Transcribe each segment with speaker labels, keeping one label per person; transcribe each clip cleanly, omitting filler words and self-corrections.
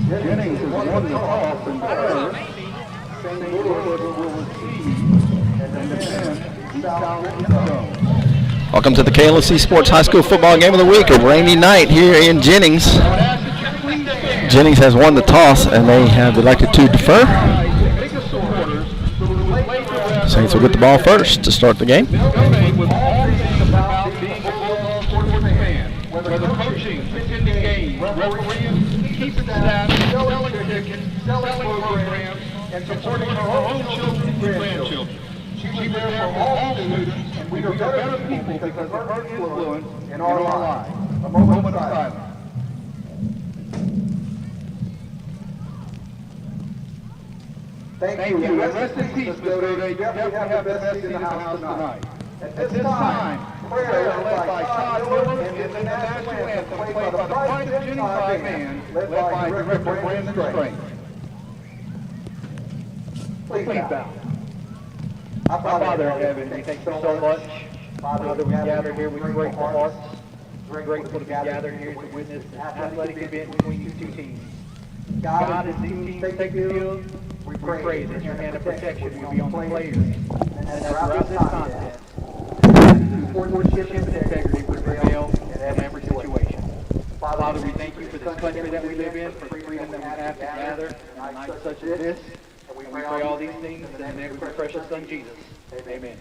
Speaker 1: Jennings has won the toss and declares St. Louis will receive and defend South Zone.
Speaker 2: Welcome to the KLC Sports High School Football Game of the Week. A rainy night here in Jennings. Jennings has won the toss and they have elected to defer. Saints will get the ball first to start the game.
Speaker 1: Whether coaching, attending games, refereeing, keeping staff, selling tickets, selling programs, and supporting our own children and grandchildren. She was there for all students, and we are better people because of her influence in our lives. A moment of silence. Thank you. And rest in peace, Mr. Day. Definitely have the best in the house tonight. At this time, prayer led by Todd Miller and the national anthem played by the Pride 55 band led by Director Brandon Strange. Please bow. Our Father in heaven, we thank you so much. Father, we gather here with grateful hearts. We're grateful to be gathered here to witness an athletic event between you two teams. God, as these teams take the field, we pray that your hand of protection will be on the players. And throughout this contest, sportsmanship and integrity will prevail in every situation. Father, we thank you for this country that we live in, for the freedom that we have to gather on a night such as this. And we pray all these things in the name of your precious Son, Jesus. Amen.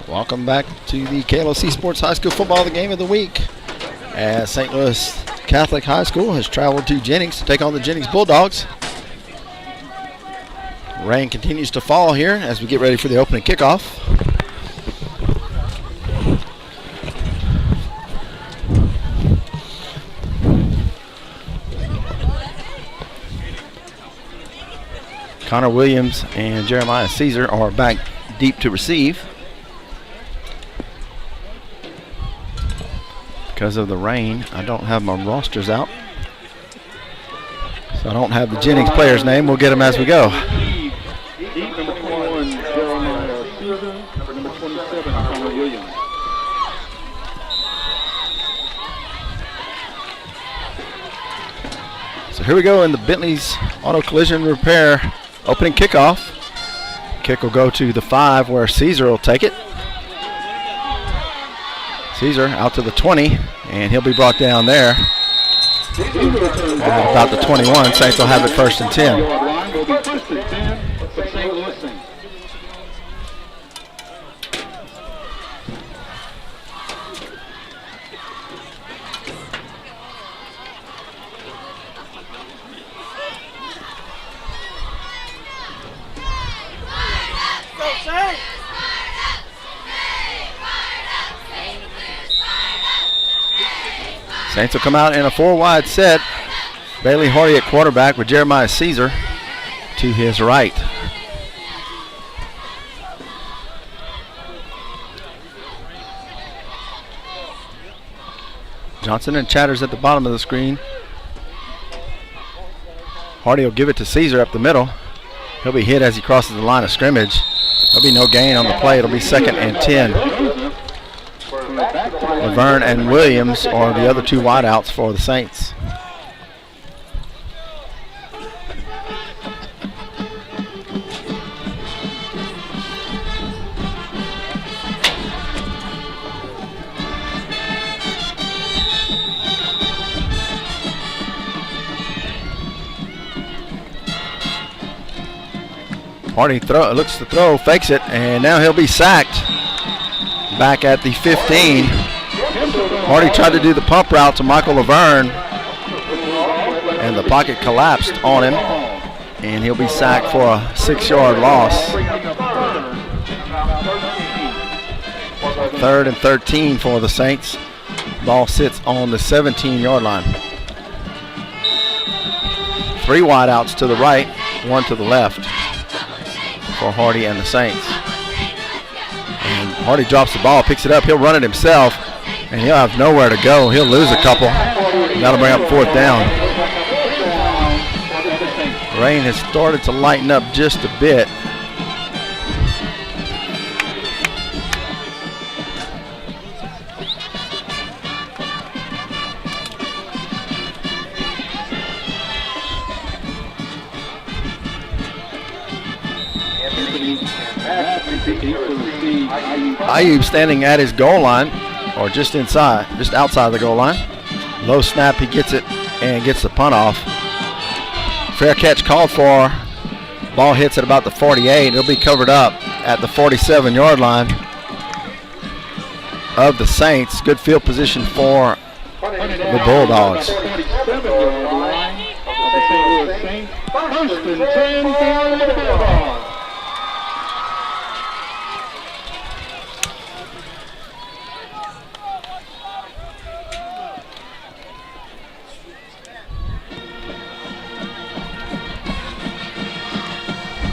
Speaker 2: Welcome back to the KLC Sports High School Football, the Game of the Week, as St. Louis Catholic High School has traveled to Jennings to take on the Jennings Bulldogs. Rain continues to fall here as we get ready for the opening kickoff. Connor Williams and Jeremiah Caesar are back deep to receive. Because of the rain, I don't have my rosters out. So I don't have the Jennings player's name. We'll get them as we go.
Speaker 1: Number 21, Jeremiah Caesar. Number 27, Connor Williams.
Speaker 2: So here we go in the Bentley's Auto Collision Repair opening kickoff. Kick will go to the 5 where Caesar will take it. Caesar out to the 20, and he'll be brought down there at about the 21. Saints will have it 1st and 10. Saints will come out in a 4-wide set. Bailey Hardy at quarterback with Jeremiah Caesar to his right. Johnson and Chatters at the bottom of the screen. Hardy will give it to Caesar up the middle. He'll be hit as he crosses the line of scrimmage. There'll be no gain on the play. It'll be 2nd and 10. Laverne and Williams are the other 2 wideouts for the Saints. Hardy looks to throw, fakes it, and now he'll be sacked back at the 15. Hardy tried to do the pump route to Michael Laverne, and the pocket collapsed on him, and he'll be sacked for a 6-yard loss. 3rd and 13 for the Saints. Ball sits on the 17-yard line. 3 wideouts to the right, 1 to the left for Hardy and the Saints. And Hardy drops the ball, picks it up, he'll run it himself, and he'll have nowhere to go. He'll lose a couple. That'll bring up 4th down. Rain has started to lighten up just a bit. Ayub standing at his goal line, or just outside the goal line. Low snap, he gets it and gets the punt off. Fair catch called for. Ball hits at about the 48. It'll be covered up at the 47-yard line of the Saints. Good field position for the Bulldogs.
Speaker 3: 47-yard line of the St. Louis Saints. 1st and 10 for the Bulldogs.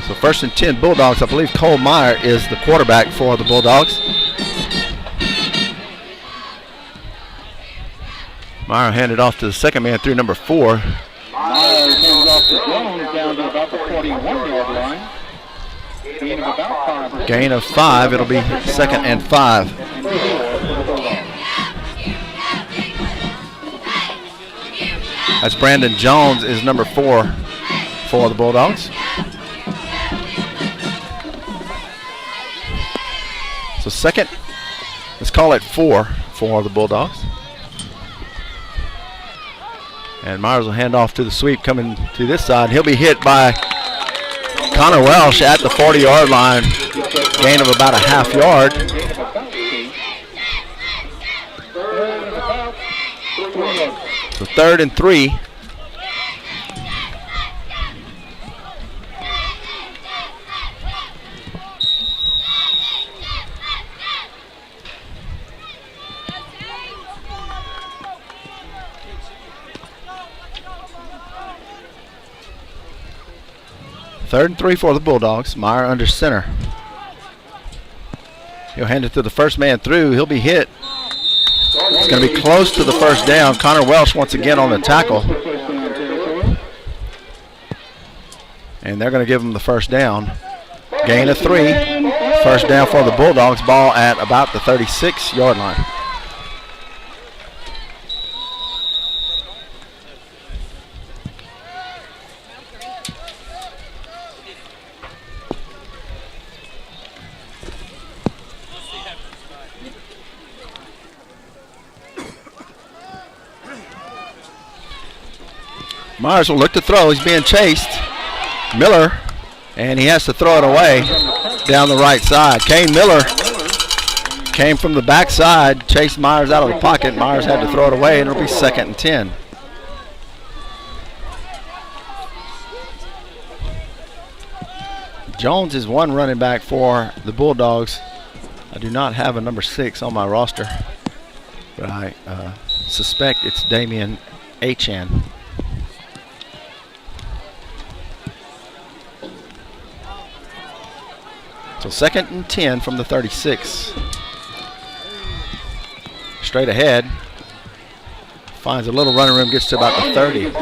Speaker 2: So 1st and 10 Bulldogs. I believe Cole Meyer is the quarterback for the Bulldogs. Meyer handed off to the second man through number 4.
Speaker 3: Meyer hands off to Jones down to about the 41-yard line. Gain of about 5.
Speaker 2: Gain of 5. It'll be 2nd and 5. That's Brandon Jones is number 4 for the Bulldogs. So 2nd, let's call it 4 for the Bulldogs. And Myers will hand off to the sweep coming to this side. He'll be hit by Connor Welsh at the 40-yard line. Gain of about a half yard. So 3rd and 3. Third and 3 for the Bulldogs. Meyer under center. He'll hand it to the first man through. He'll be hit. It's going to be close to the first down. Connor Welsh once again on the tackle. And they're going to give him the first down. Gain of 3. First down for the Bulldogs. Ball at about the 36-yard line. Myers will look to throw. He's being chased. Miller, and he has to throw it away down the right side. Kane Miller came from the backside, chased Myers out of the pocket. Myers had to throw it away, and it'll be 2nd and 10. Jones is one running back for the Bulldogs. I do not have a number 6 on my roster, but I suspect it's Damian Achan. So 2nd and 10 from the 36. Straight ahead. Finds a little running room, gets to about the 30.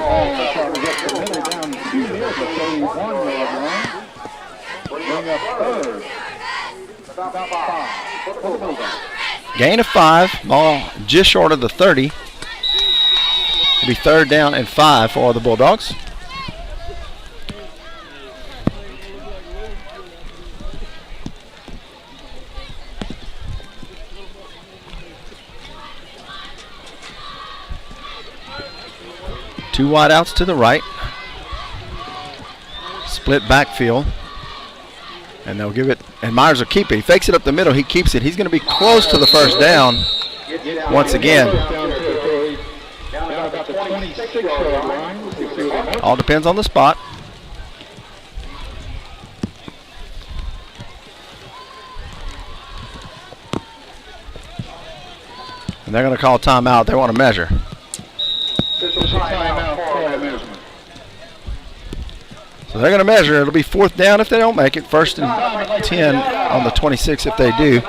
Speaker 2: Gain of 5, ball just short of the 30. It'll be 3rd down and 5 for the Bulldogs. Two wideouts to the right. Split backfield. And they'll give it, and Myers will keep it. He fakes it up the middle, he keeps it. He's going to be close to the 1st down once again. All depends on the spot. And they're going to call timeout. They want to measure. So they're going to measure. It'll be 4th down if they don't make it. 1st and 10 on the 26 if they do.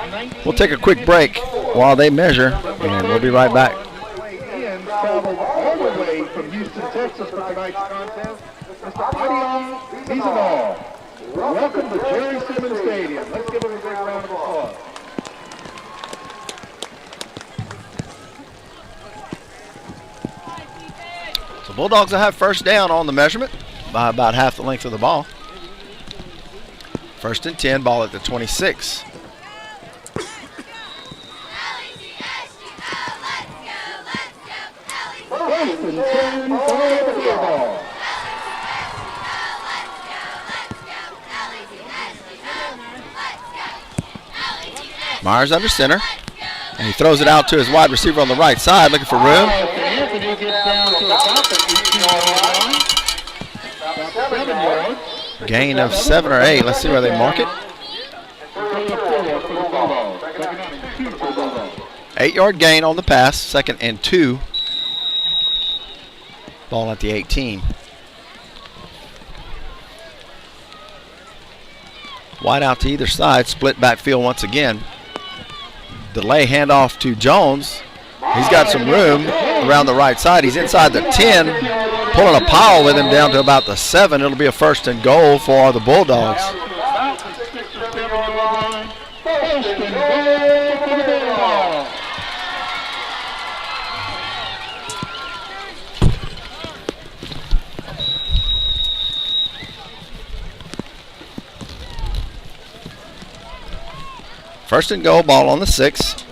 Speaker 2: We'll take a quick break while they measure, and we'll be right back.
Speaker 4: Ian traveled all the way from Houston, Texas for tonight's contest. Mr. Adion Mizanal. Welcome to Jerry Simmons Stadium. Let's give him a big round of applause.
Speaker 2: So Bulldogs will have 1st down on the measurement by about half the length of the ball. 1st and 10, ball at the 26. Myers under center, and he throws it out to his wide receiver on the right side, looking for room. Gain of 7 or 8. Let's see where they mark it. 8-yard gain on the pass, 2nd and 2. Ball at the 18. Wide out to either side, split backfield once again. Delay handoff to Jones. He's got some room around the right side. He's inside the 10, pulling a pile with him down to about the 7. It'll be a 1st and goal for the Bulldogs. First and goal, ball on the 6.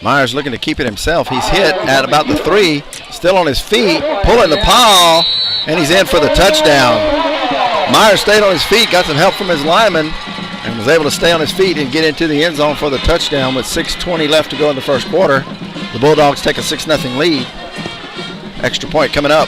Speaker 2: Myers looking to keep it himself. He's hit at about the 3, still on his feet, pulling the pile, and he's in for the touchdown. Myers stayed on his feet, got some help from his lineman, and was able to stay on his feet and get into the end zone for the touchdown with 6:20 left to go in the 1st quarter. The Bulldogs take a 6-0 lead. Extra point coming up.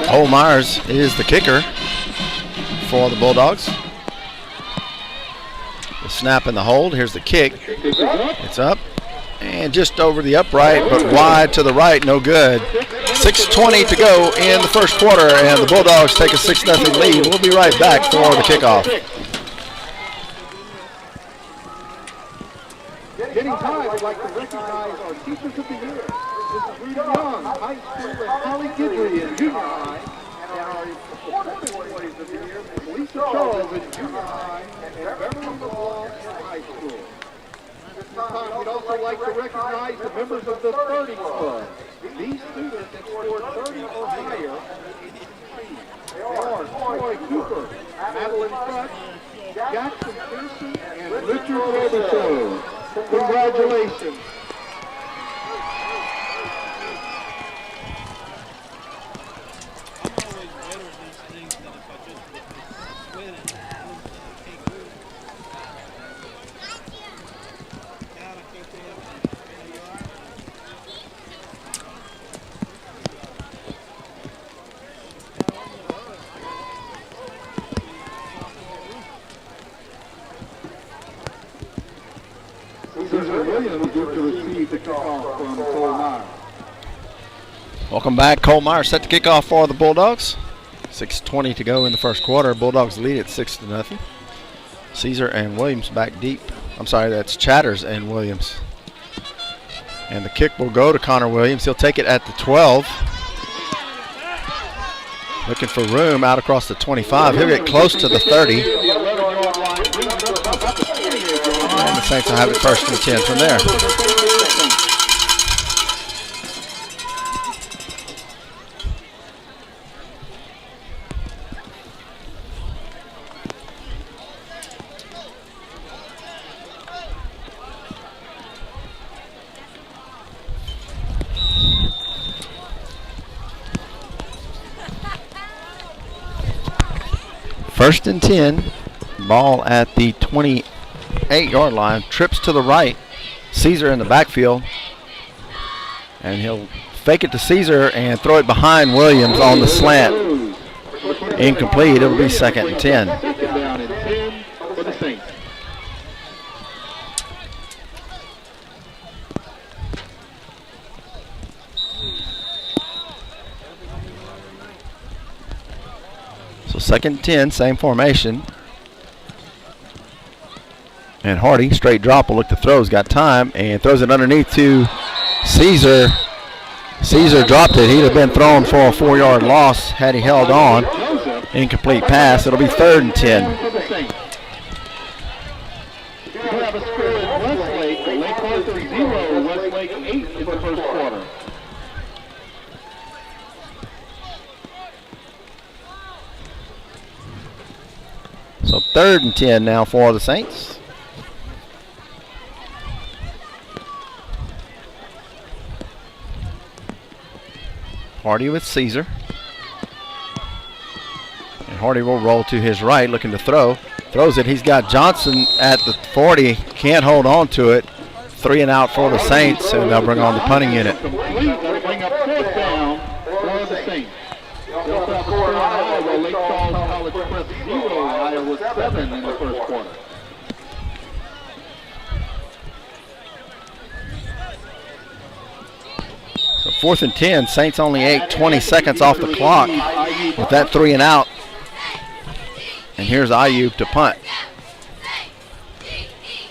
Speaker 2: Cole Myers is the kicker for the Bulldogs. The snap and the hold. Here's the kick. It's up and just over the upright, but wide to the right, no good. 6:20 to go in the 1st quarter, and the Bulldogs take a 6-0 lead. We'll be right back for the kickoff.
Speaker 4: Jennings High would like to recognize our Teachers of the Year. This is Rudy Young, high school, and Holly Gidley in junior high. And our supportive employees of the year, Lisa Charles in junior high, and Beverly LeBlanc in high school. This time, we'd also like to recognize the members of the 30 Club. These students that scored 30 or higher. They are Troy Cooper, Madeline Fuchs, Jackson Pearson, and Richard Robichaud. Congratulations.
Speaker 2: Welcome back. Cole Meyer set to kick off for the Bulldogs. 6:20 to go in the first quarter. Bulldogs lead at 6-0. Caesar and Williams back deep. I'm sorry, that's Chatters and Williams. And the kick will go to Connor Williams. He'll take it at the 12. Looking for room out across the 25. He'll get close to the 30. And the Saints will have it 1st and 10 from there. First and 10, ball at the 28-yard line, trips to the right, Caesar in the backfield, and he'll fake it to Caesar and throw it behind Williams on the slant. Incomplete, it'll be 2nd and 10.
Speaker 3: Second down and 10 for the Saints.
Speaker 2: So 2nd and 10, same formation. And Hardy, straight drop, will look to throw. He's got time and throws it underneath to Caesar. Caesar dropped it. He'd have been thrown for a 4-yard loss had he held on. Incomplete pass. It'll be 3rd and 10.
Speaker 3: We have a score in Westlake. Lake Arthur 0, Westlake 8 in the first quarter.
Speaker 2: So 3rd and 10 now for the Saints. Hardy with Caesar. And Hardy will roll to his right, looking to throw. Throws it. He's got Johnson at the 40. Can't hold on to it. 3 and out for the Saints, and they'll bring on the punting unit.
Speaker 3: That'll bring up 4th down for the Saints. They'll have a score in Iowa. Lake Charles College Press 0, Iowa 7 in the first quarter.
Speaker 2: So 4th and 10, Saints only 20 seconds off the clock with that 3 and out. And here's Ayub to punt.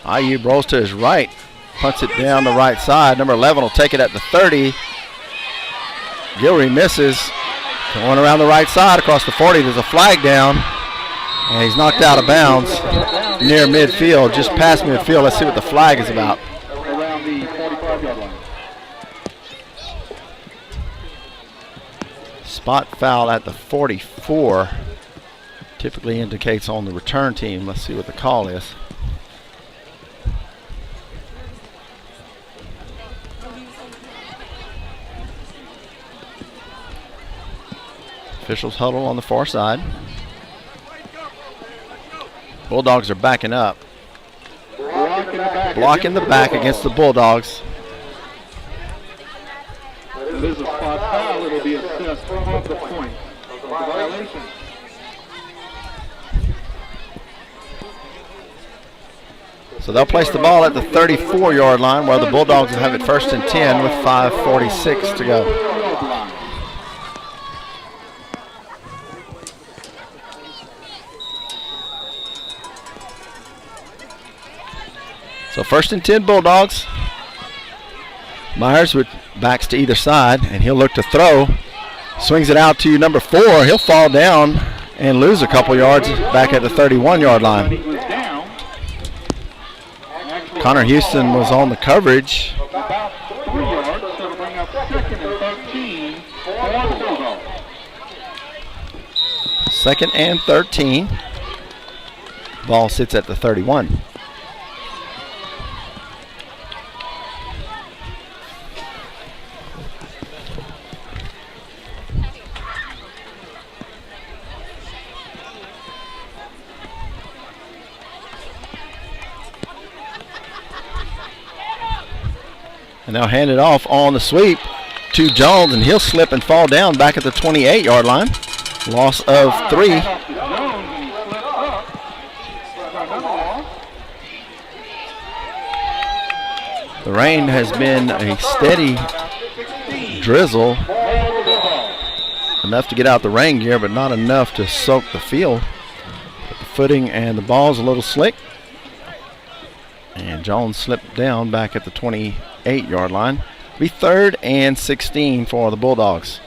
Speaker 2: Ayub rolls to his right, punts it down the right side. Number 11 will take it at the 30. Gilry misses. Going around the right side across the 40. There's a flag down. And he's knocked out of bounds near midfield, just past midfield. Let's see what the flag is about.
Speaker 3: Around the 45-yard line.
Speaker 2: Spot foul at the 44. Typically indicates on the return team. Let's see what the call is. Officials huddle on the far side. Bulldogs are backing up. Blocking the back against the Bulldogs.
Speaker 3: It is a spot foul. It'll be assessed from the point of the violation.
Speaker 2: So they'll place the ball at the 34-yard line where the Bulldogs will have it 1st and 10 with 5:46 to go. So 1st and 10 Bulldogs. Myers with backs to either side, and he'll look to throw. Swings it out to number 4. He'll fall down and lose a couple yards back at the 31-yard line. Connor Houston was on the coverage.
Speaker 3: About 3 yards, so to bring up 2nd and 13 for the Bulldogs.
Speaker 2: 2nd and 13. Ball sits at the 31. And they'll hand it off on the sweep to Jones, and he'll slip and fall down back at the 28-yard line. Loss of 3. The rain has been a steady drizzle enough to get out the rain gear, but not enough to soak the field. But the footing and the ball's a little slick. And Jones slipped down back at the 28-yard line. Be 3rd and 16 for the Bulldogs.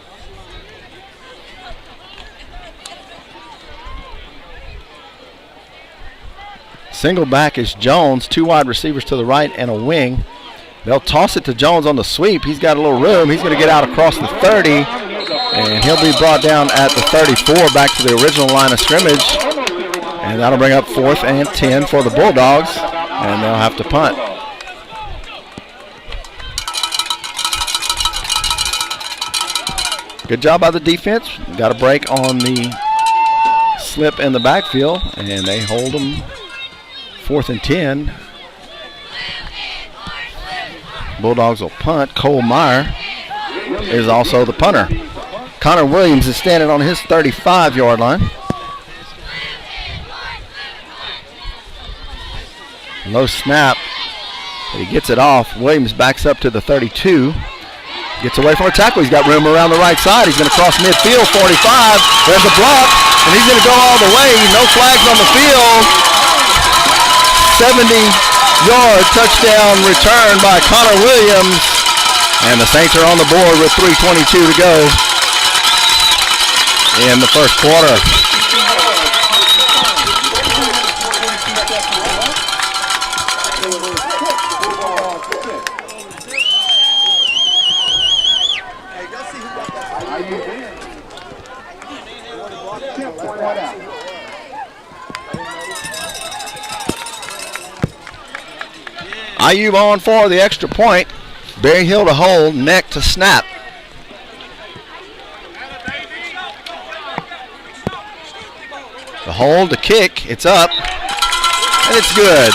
Speaker 2: Single back is Jones, 2 wide receivers to the right and a wing. They'll toss it to Jones on the sweep. He's got a little room. He's going to get out across the 30, and he'll be brought down at the 34 back to the original line of scrimmage. And that'll bring up 4th and 10 for the Bulldogs, and they'll have to punt. Good job by the defense. Got a break on the slip in the backfield, and they hold them 4th and 10. Bulldogs will punt. Cole Meyer is also the punter. Connor Williams is standing on his 35-yard line. Low snap, but he gets it off. Williams backs up to the 32. Gets away from a tackle. He's got room around the right side. He's going to cross midfield, 45. There's a block, and he's going to go all the way. No flags on the field. 70-yard touchdown return by Connor Williams. And the Saints are on the board with 3:22 to go in the first quarter. Ayub on for the extra point. Barry Hill to hold, neck to snap. The hold, the kick, it's up, and it's good.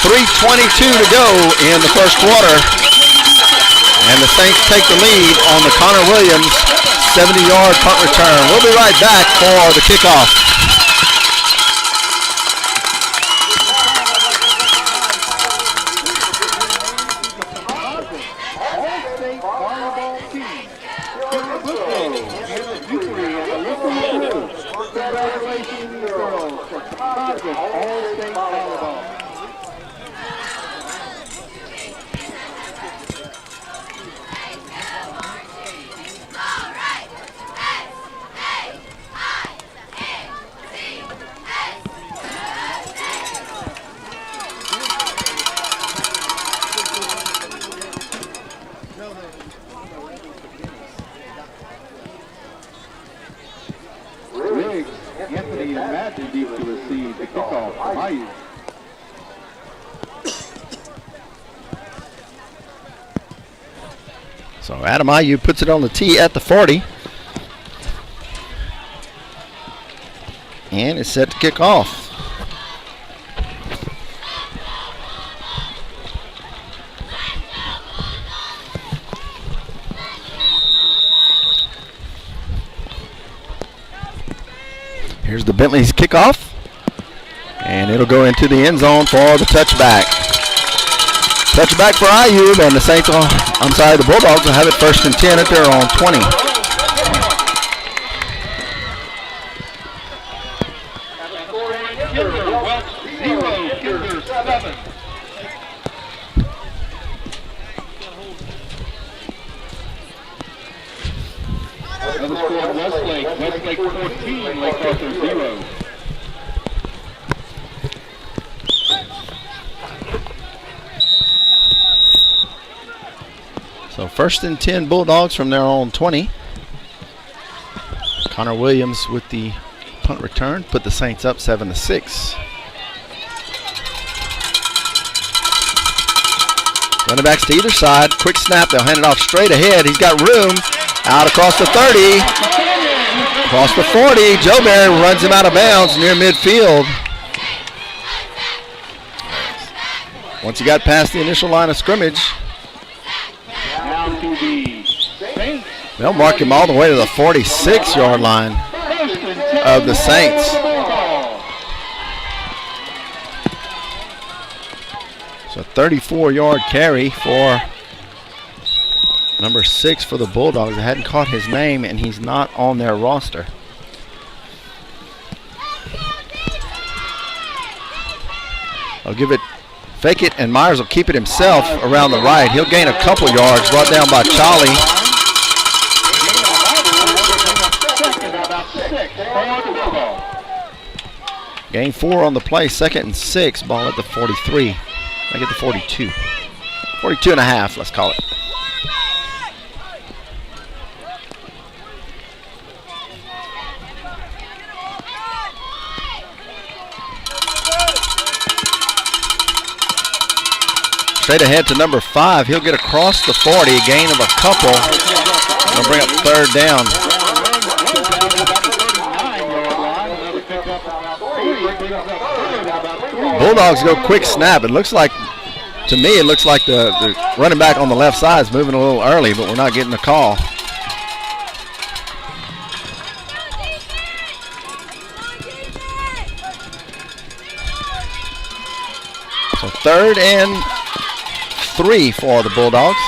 Speaker 2: 3:22 to go in the first quarter, and the Saints take the lead on the Connor Williams 70-yard punt return. We'll be right back for the kickoff. So Adam Ayub puts it on the tee at the 40. And it's set to kick off. Here's the Bentley's kickoff. And it'll go into the end zone for the touchback. Touchback for Ayub, and the Saints will, the Bulldogs will have it 1st and 10 at their own 20.
Speaker 3: Another score at Westlake 14, Lake Arthur 0.
Speaker 2: So 1st and 10 Bulldogs from their own 20. Connor Williams with the punt return put the Saints up 7-6. Running backs to either side. Quick snap. They'll hand it off straight ahead. He's got room. Out across the 30. Across the 40. Joe Barry runs him out of bounds near midfield. Once he got past the initial line of scrimmage, they'll mark him all the way to the 46-yard line of the Saints. So 34-yard carry for Number 6 for the Bulldogs. I hadn't caught his name, and he's not on their roster. I'll give it, fake it, and Myers will keep it himself around the right. He'll gain a couple yards, brought down by Charlie. Gain 4 on the play, 2nd and 6, ball at the 43. I get the 42. 42 and a half, let's call it. Straight ahead to number 5. He'll get across the 40, a gain of a couple. He'll bring up 3rd down. Bulldogs go quick snap. It looks like, to me, it looks like the running back on the left side is moving a little early, but we're not getting a call. So 3rd and 3 for the Bulldogs.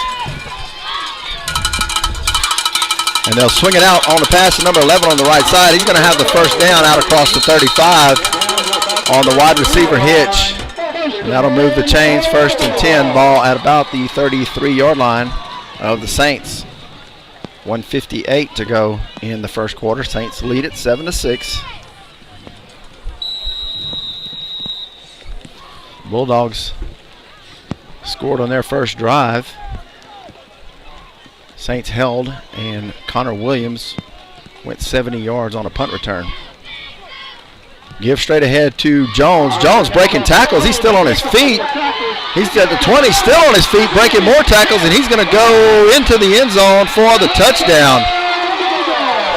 Speaker 2: And they'll swing it out on the pass to number 11 on the right side. He's going to have the 1st down out across the 35 on the wide receiver hitch. And that'll move the chains. 1st and 10, ball at about the 33-yard line of the Saints. 1:58 to go in the first quarter. Saints lead it 7-6. Bulldogs scored on their first drive. Saints held, and Connor Williams went 70 yards on a punt return. Give straight ahead to Jones. Jones breaking tackles. He's still on his feet. He's at the 20, still on his feet, breaking more tackles, and he's going to go into the end zone for the touchdown.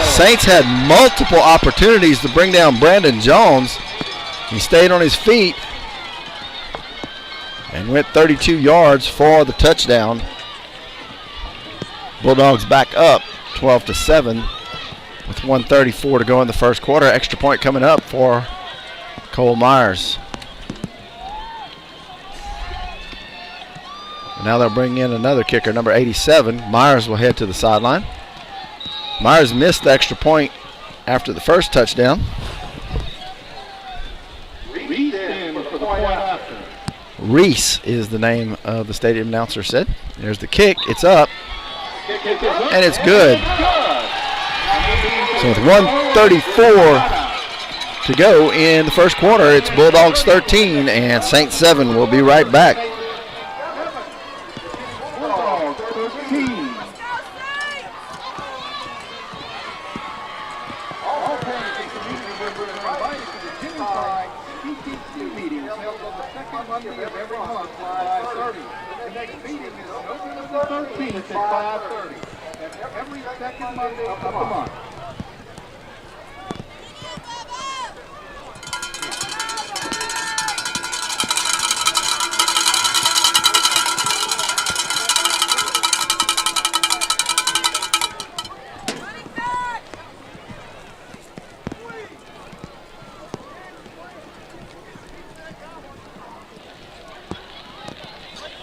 Speaker 2: Saints had multiple opportunities to bring down Brandon Jones. He stayed on his feet and went 32 yards for the touchdown. Bulldogs back up 12-7 with 1:34 to go in the first quarter. Extra point coming up for Cole Myers. Now they'll bring in another kicker, number 87. Myers will head to the sideline. Myers missed the extra point after the first touchdown. Reese is the name of the stadium announcer said. There's the kick. It's up. And it's good. So with 1:34 to go in the first quarter, it's Bulldogs 13 and Saints 7. We'll be right back.
Speaker 4: Bulldogs 13. All parents and community members are invited to the Jennings High PTC meetings held on the second Monday of every month at 5:30. The next meeting is November the 13th at 5:30. And every second Monday of the month.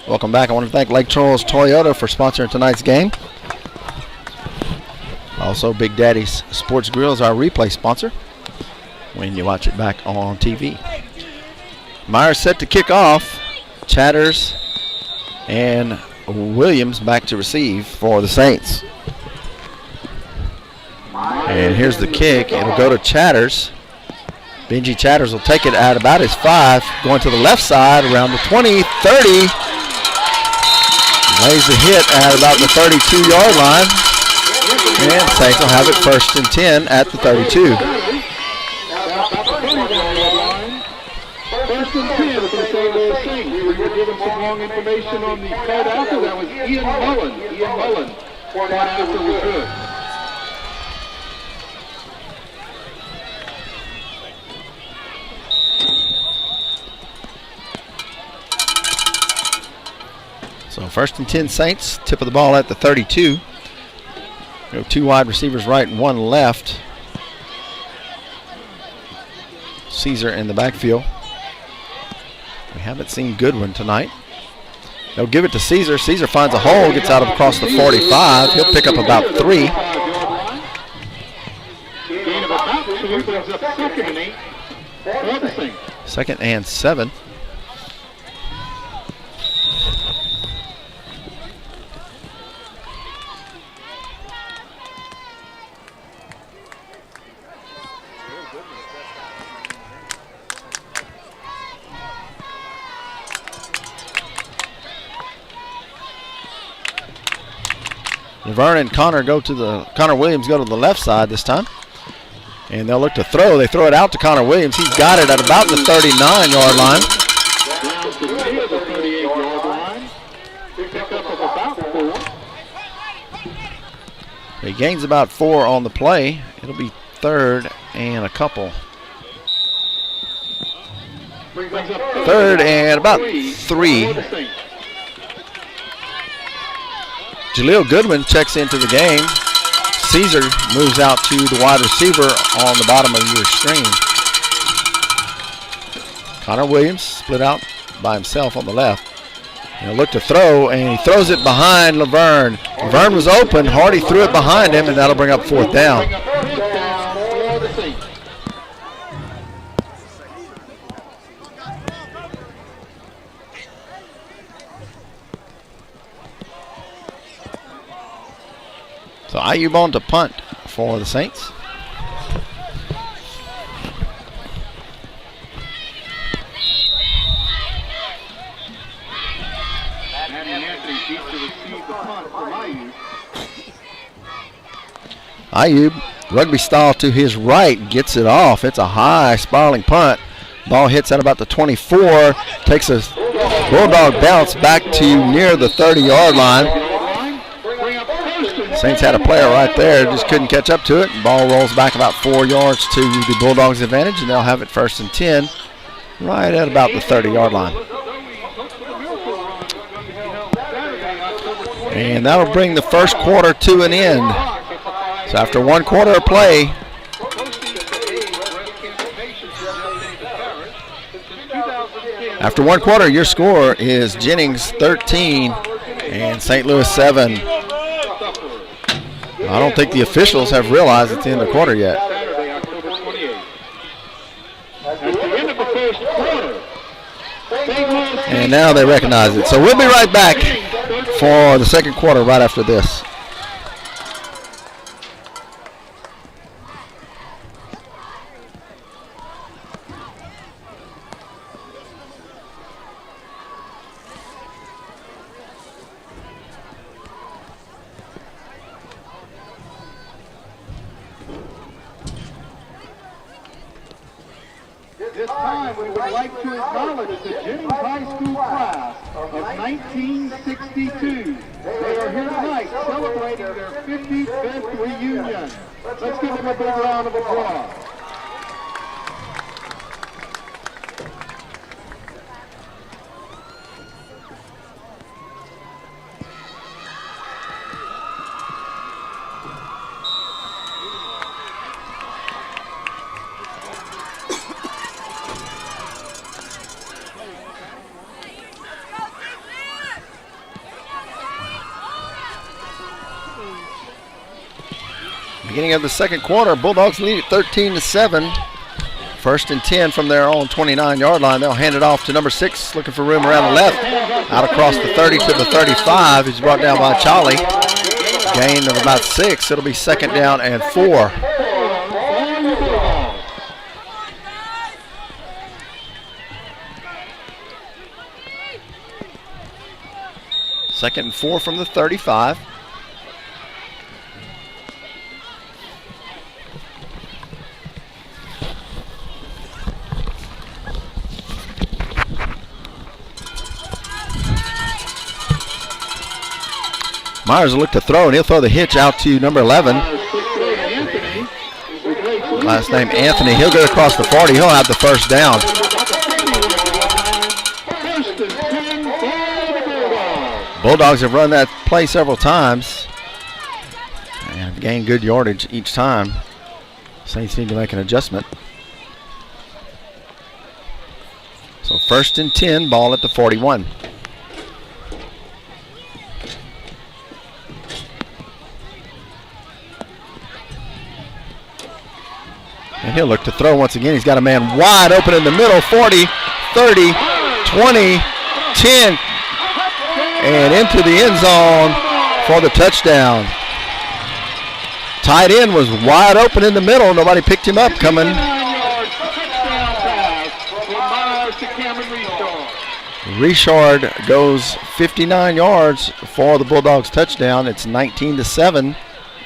Speaker 2: Welcome back. I want to thank Lake Charles Toyota for sponsoring tonight's game. Also, Big Daddy's Sports Grill is our replay sponsor when you watch it back on TV. Myers set to kick off. Chatters and Williams back to receive for the Saints. And here's the kick. It'll go to Chatters. Benji Chatters will take it at about his 5, going to the left side around the 20, 30. Lays the hit at about the 32-yard line. And Saints will have it 1st and 10 at the 32.
Speaker 3: 1st and 10 for the St. Louis Saints. We were given some wrong information on the card after. That was Ian Mullen. Ian Mullen. Card after was good.
Speaker 2: So 1st and 10 Saints, tip of the ball at the 32. We have 2 wide receivers right and 1 left. Caesar in the backfield. We haven't seen Goodwin tonight. They'll give it to Caesar. Caesar finds a hole, gets out of across the 45. He'll pick up about 3.
Speaker 3: Gain of about 2 brings up 2nd and 8 for the Saints.
Speaker 2: 2nd and 7. Laverne and Connor Williams go to the left side this time. And they'll look to throw. They throw it out to Connor Williams. He's got it at about the 39-yard line.
Speaker 3: Down to near the 38-yard line. Pick up of about 4.
Speaker 2: He gains about 4 on the play. It'll be 3rd and a couple. 3rd and about 3. Jaleel Goodwin checks into the game. Caesar moves out to the wide receiver on the bottom of your screen. Connor Williams split out by himself on the left. He'll look to throw, and he throws it behind Laverne. Laverne was open. Hardy threw it behind him, and that'll bring up 4th down. So Ayub on to punt for the Saints. Ayub, rugby style to his right, gets it off. It's a high spiraling punt. Ball hits at about the 24, takes a bulldog bounce back to near the 30-yard line. Saints had a player right there, just couldn't catch up to it. Ball rolls back about 4 yards to the Bulldogs' advantage, and they'll have it 1st and 10 right at about the 30-yard line. And that'll bring the first quarter to an end. So after 1 quarter of play, your score is Jennings 13 and St. Louis 7. I don't think the officials have realized it's the end of the quarter yet. And now they recognize it. So we'll be right back for the second quarter right after this.
Speaker 4: This time we would like to acknowledge the Jennings High School class of 1962. They are here tonight celebrating their 55th reunion. Let's give them a big round of applause.
Speaker 2: Beginning of the second quarter, Bulldogs lead at 13-7. 1st and 10 from their own 29-yard line. They'll hand it off to number 6, looking for room around the left. Out across the 30 to the 35. He's brought down by Charlie. Gain of about 6. It'll be 2nd down and 4. Second and 4 from the 35. Myers will look to throw, and he'll throw the hitch out to number 11. Last name Anthony. He'll get across the 40. He'll have the 1st down. Bulldogs have run that play several times and have gained good yardage each time. Saints need to make an adjustment. So 1st and 10, ball at the 41. And he'll look to throw once again. He's got a man wide open in the middle. 40, 30, 20, 10. And into the end zone for the touchdown. Tight end was wide open in the middle. Nobody picked him up coming.
Speaker 3: 59-yard touchdown pass from Myers to Cameron
Speaker 2: Richard goes 59 yards for the Bulldogs touchdown. It's 19-7.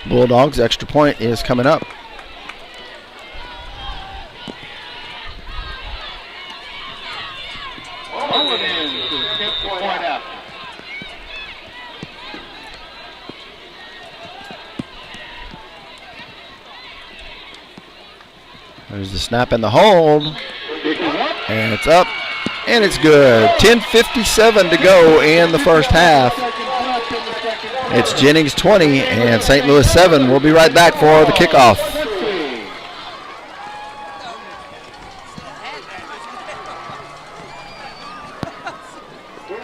Speaker 2: Bulldogs. Extra point is coming up.
Speaker 3: Owen in to attempt the point after.
Speaker 2: There's the snap and the hold.
Speaker 3: Kick is up.
Speaker 2: And it's up. And it's good. 10:57 to go in the first half. It's Jennings 20 and St. Louis 7. We'll be right back for the kickoff.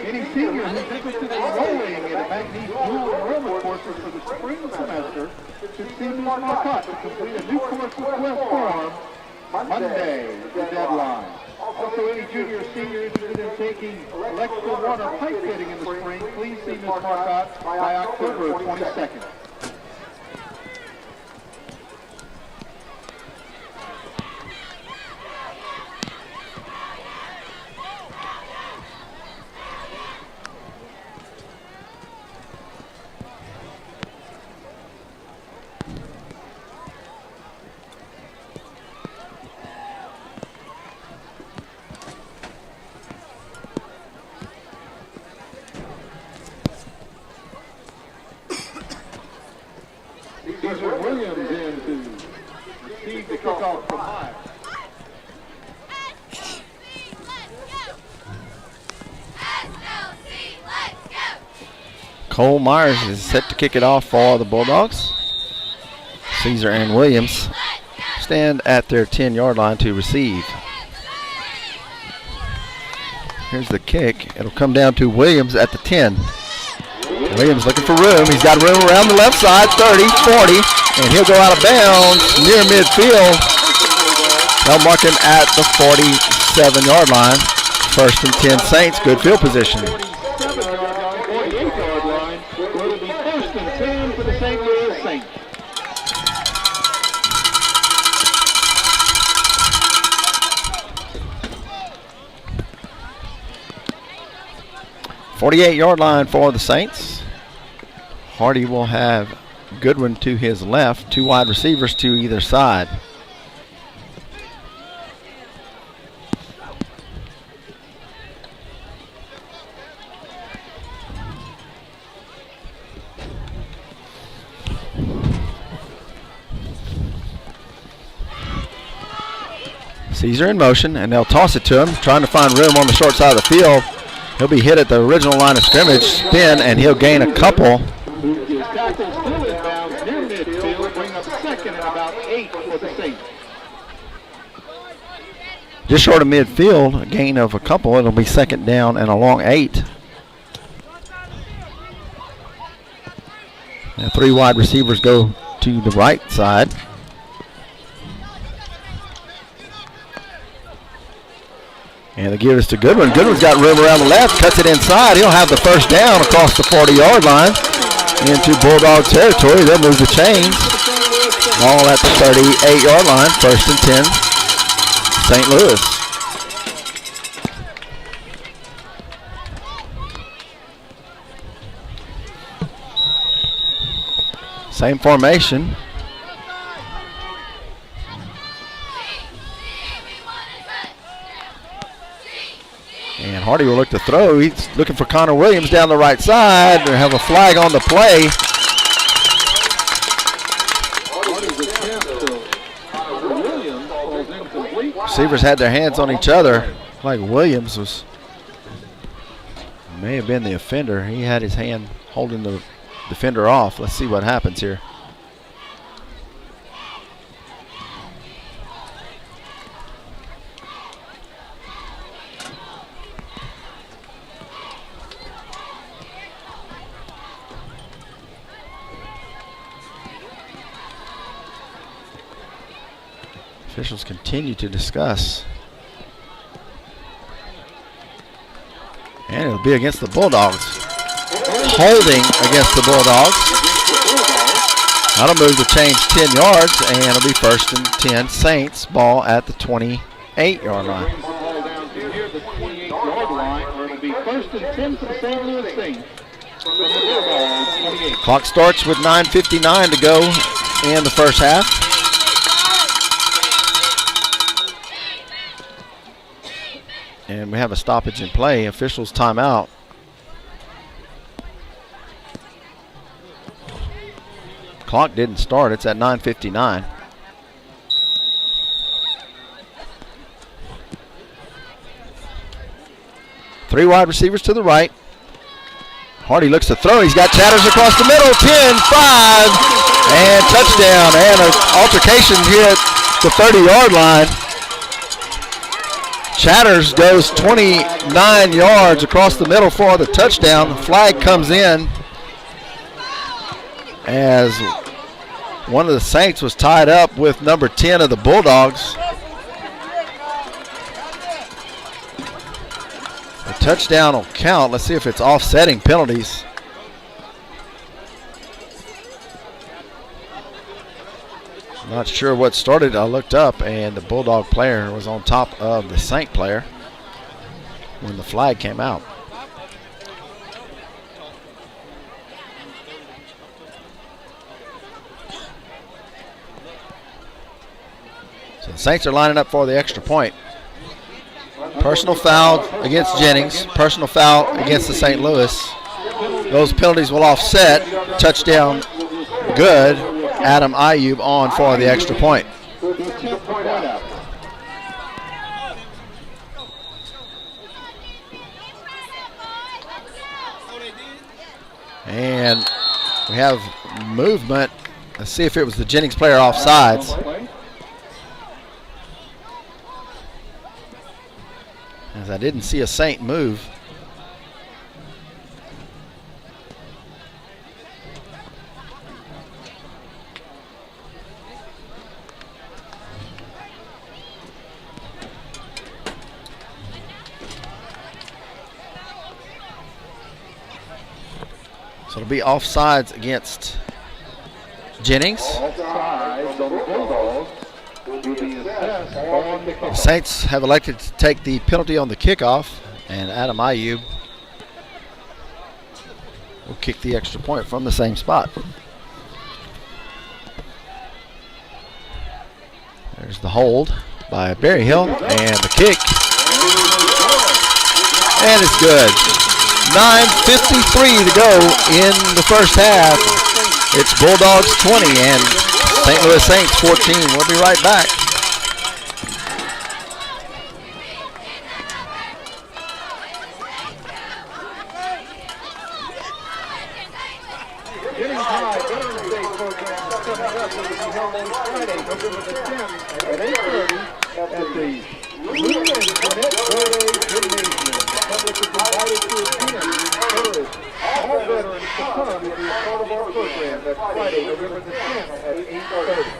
Speaker 4: Any senior who's interested in enrolling in a Magne's dual enrollment courses for the spring semester should see Ms. Marcotte to complete a new course request form. Monday is the deadline. Also, any junior or senior interested in taking electrical water pipe fitting in the spring, please see Ms. Marcotte by October 22nd. Williams in to receive the kickoff from Myers.
Speaker 2: Cole Myers is set to kick it off for the Bulldogs. Caesar and Williams stand at their 10-yard line to receive. Here's the kick. It'll come down to Williams at the 10. Williams looking for room. He's got room around the left side, 30, 40, and he'll go out of bounds near midfield. They'll mark him at the 47-yard line. First and 10 Saints, good field position.
Speaker 3: 48-yard line. Will be first and 10 for the St. Louis Saints.
Speaker 2: .48-yard line for the Saints. Hardy will have Goodwin to his left, two wide receivers to either side. Caesar in motion, and they'll toss it to him, trying to find room on the short side of the field. He'll be hit at the original line of scrimmage, spin, and he'll gain a couple.
Speaker 3: His tackle still inbounds near midfield, bring up second and about 8 for the Saints.
Speaker 2: Just short of midfield, a gain of a couple. It'll be second down and a long 8. And three wide receivers go to the right side. And they give this to Goodwin. Goodwin's got room around the left, cuts it inside. He'll have the first down across the 40-yard line into Bulldog territory. They'll move the chains. Ball at the 38-yard line, first and 10, St. Louis. Same formation. And Hardy will look to throw. He's looking for Connor Williams down the right side. They have a flag on the play. Receivers had their hands on each other. Like Williams may have been the offender. He had his hand holding the defender off. Let's see what happens here. Officials continue to discuss. And it'll be against the Bulldogs. Holding against the Bulldogs. That'll move the chains 10 yards, and it'll be 1st and 10 Saints. Ball at the 28-yard line.
Speaker 3: Ball down to near the 28-yard line, or it'll be 1st and 10 for the St. Louis Saints. From the Bulldogs, 28.
Speaker 2: Clock starts with 9:59 to go in the first half. And we have a stoppage in play. Officials timeout. Clock didn't start. It's at 9:59. Three wide receivers to the right. Hardy looks to throw. He's got Chatters across the middle. 10, 5, and touchdown. And an altercation here at the 30-yard line. Chatters goes 29 yards across the middle for the touchdown. The flag comes in as one of the Saints was tied up with number 10 of the Bulldogs. A touchdown will count. Let's see if it's offsetting penalties. Not sure what started. I looked up and the Bulldog player was on top of the Saint player when the flag came out. So the Saints are lining up for the extra point. Personal foul against Jennings. Personal foul against the St. Louis. Those penalties will offset. Touchdown good. Adam Ayub on for the extra point. And we have movement. Let's see if it was the Jennings player offsides. As I didn't see a Saint move. So it'll be offsides against Jennings.
Speaker 3: Offsides on the Bulldogs will be assessed on the
Speaker 2: The
Speaker 3: kickoff.
Speaker 2: Saints have elected to take the penalty on the kickoff, and Adam Ayub will kick the extra point from the same spot. There's the hold by Berryhill, and the kick. And it's good. 9:53 to go in the first half. It's Bulldogs 20 and St. Louis Saints 14. We'll be right back.
Speaker 4: Jennings High Veterans Day program is coming up. It will be held on Friday, November the 10th at 8:30 at the Blue and Jeanette Verde Gymnasium. The public is invited to attend and encourage all veterans to come and be a part of our program. That's Friday, November the 10th at 8:30.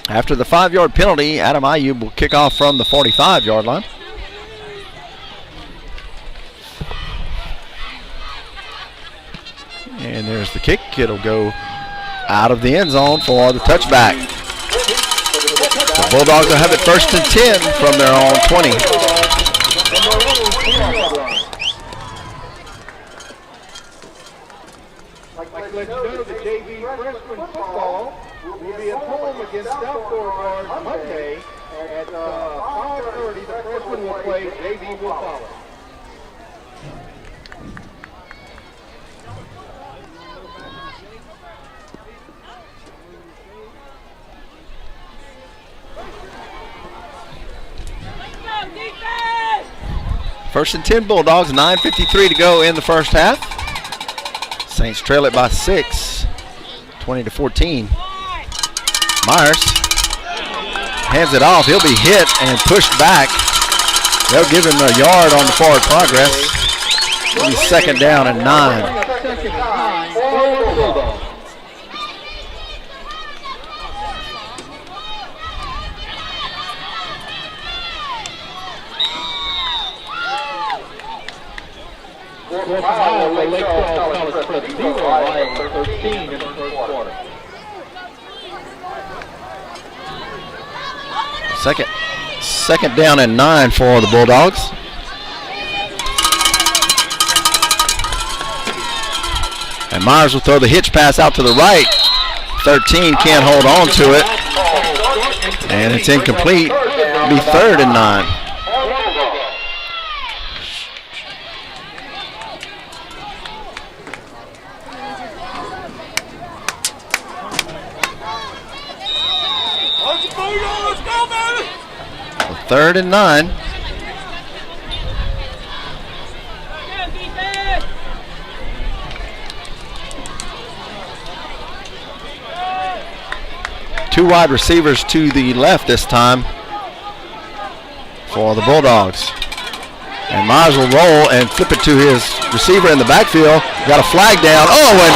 Speaker 2: After the 5-yard penalty, Adam Ayub will kick off from the 45-yard line. And there's the kick. It'll go out of the end zone for the touchback. The Bulldogs will have it 1st and 10 from their own 20.
Speaker 4: Like to let you know, the JV freshman football will be at home against South Beauregard Monday at 5:30. The freshmen will play, JV will follow.
Speaker 5: Defense!
Speaker 2: First and 10 Bulldogs, 9:53 to go in the first half. Saints trail it by 6, 20-14. Myers hands it off. He'll be hit and pushed back. They'll give him a yard on the forward progress. It'll be second down and 9. Second down and 9 for the Bulldogs. And Myers will throw the hitch pass out to the right. 13 can't hold on to it. And it's incomplete. It'll be third and 9. Third and 9. Two wide receivers to the left this time for the Bulldogs. And Myers will roll and flip it to his receiver in the backfield. Got a flag down. Oh, and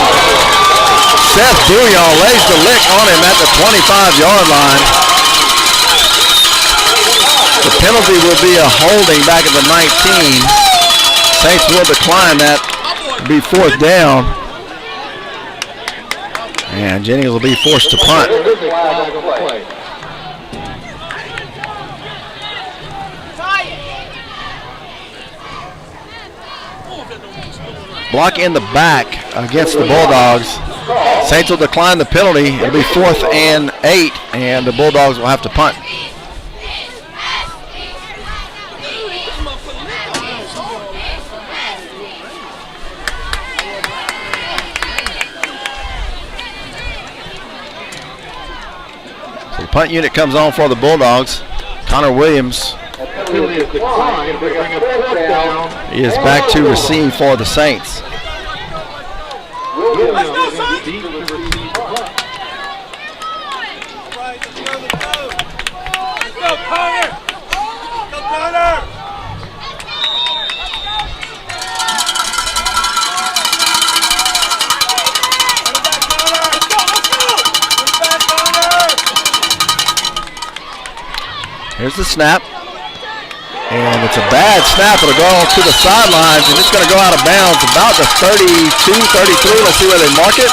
Speaker 2: Seth Bouillon lays the lick on him at the 25-yard line. The penalty will be a holding back at the 19. Saints will decline that. It'll be fourth down. And Jennings will be forced to punt. Block in the back against the Bulldogs. Saints will decline the penalty. It'll be 4th and 8, and the Bulldogs will have to punt. So the punt unit comes on for the Bulldogs. Connor Williams is back to receive for the Saints.
Speaker 5: Let's go, Saints! Go, Connor! Go, Connor!
Speaker 2: Here's the snap. And it's a bad snap. It'll go to the sidelines, and it's going to go out of bounds about the 32, 33. Let's see where they mark it.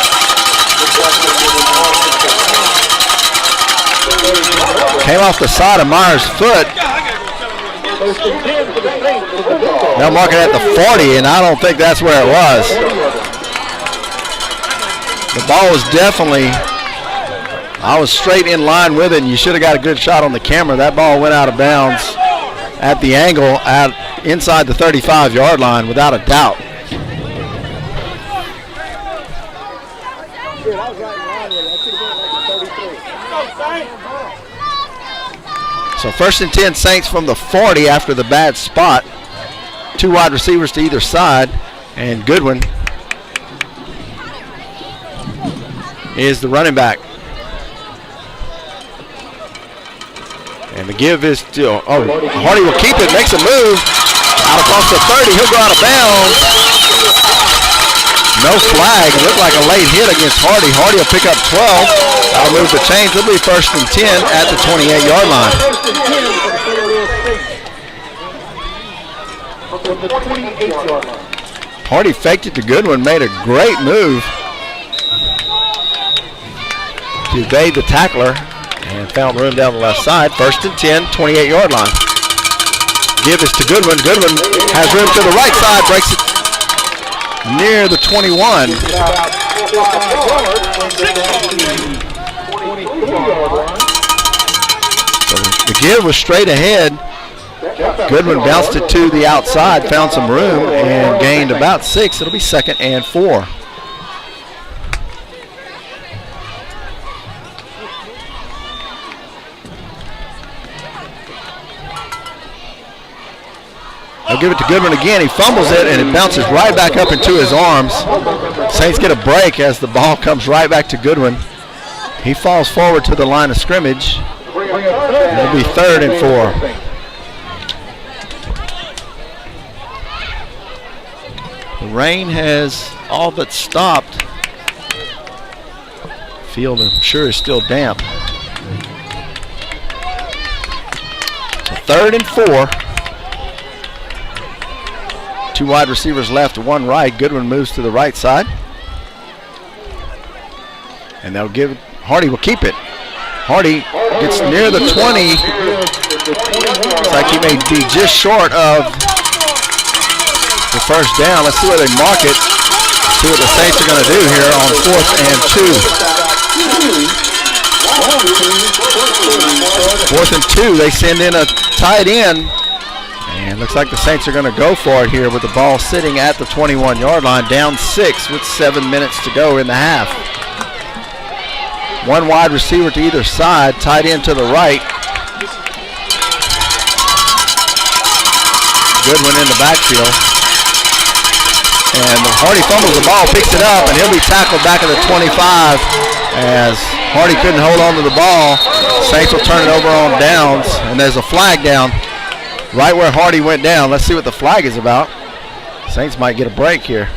Speaker 2: Came off the side of Myers' foot. They'll mark it at the 40, and I don't think that's where it was. The ball was definitely, I was straight in line with it, and you should have got a good shot on the camera. That ball went out of bounds at the angle inside the 35-yard line, without a doubt. So first and 10 Saints from the 40 after the bad spot. Two wide receivers to either side, and Goodwin is the running back. And the give is to, Hardy will keep it, makes a move out across the 30. He'll go out of bounds. No flag. It looked like a late hit against Hardy. Hardy will pick up 12. That'll move the chains. It'll be first and 10 at the 28-yard line. Hardy faked it to Goodwin, made a great move to evade the tackler, and found room down the left side. First and 10, 28-yard line. Give is to Goodwin. Goodwin has room to the right side, breaks it near the 21. So the give was straight ahead. Goodwin bounced it to the outside, found some room, and gained about 6. It'll be second and 4. They'll give it to Goodwin again. He fumbles it, and it bounces right back up into his arms. Saints get a break as the ball comes right back to Goodwin. He falls forward to the line of scrimmage. It'll be 3rd and 4. The rain has all but stopped. Field, I'm sure, is still damp. So 3rd and 4. 2 wide receivers left, 1 right. Goodwin moves to the right side. And they'll give, Hardy will keep it. Hardy gets near the 20. Looks like he may be just short of the first down. Let's see where they mark it. See what the Saints are going to do here on 4th and 2. 4th and 2, they send in a tight end. And looks like the Saints are going to go for it here with the ball sitting at the 21-yard line, down 6 with 7 minutes to go in the half. 1 wide receiver to either side, tight end to the right. Goodwin in the backfield. And Hardy fumbles the ball, picks it up, and he'll be tackled back at the 25 as Hardy couldn't hold on to the ball. Saints will turn it over on downs, and there's a flag down right where Hardy went down. Let's see what the flag is about. Saints might get a break here.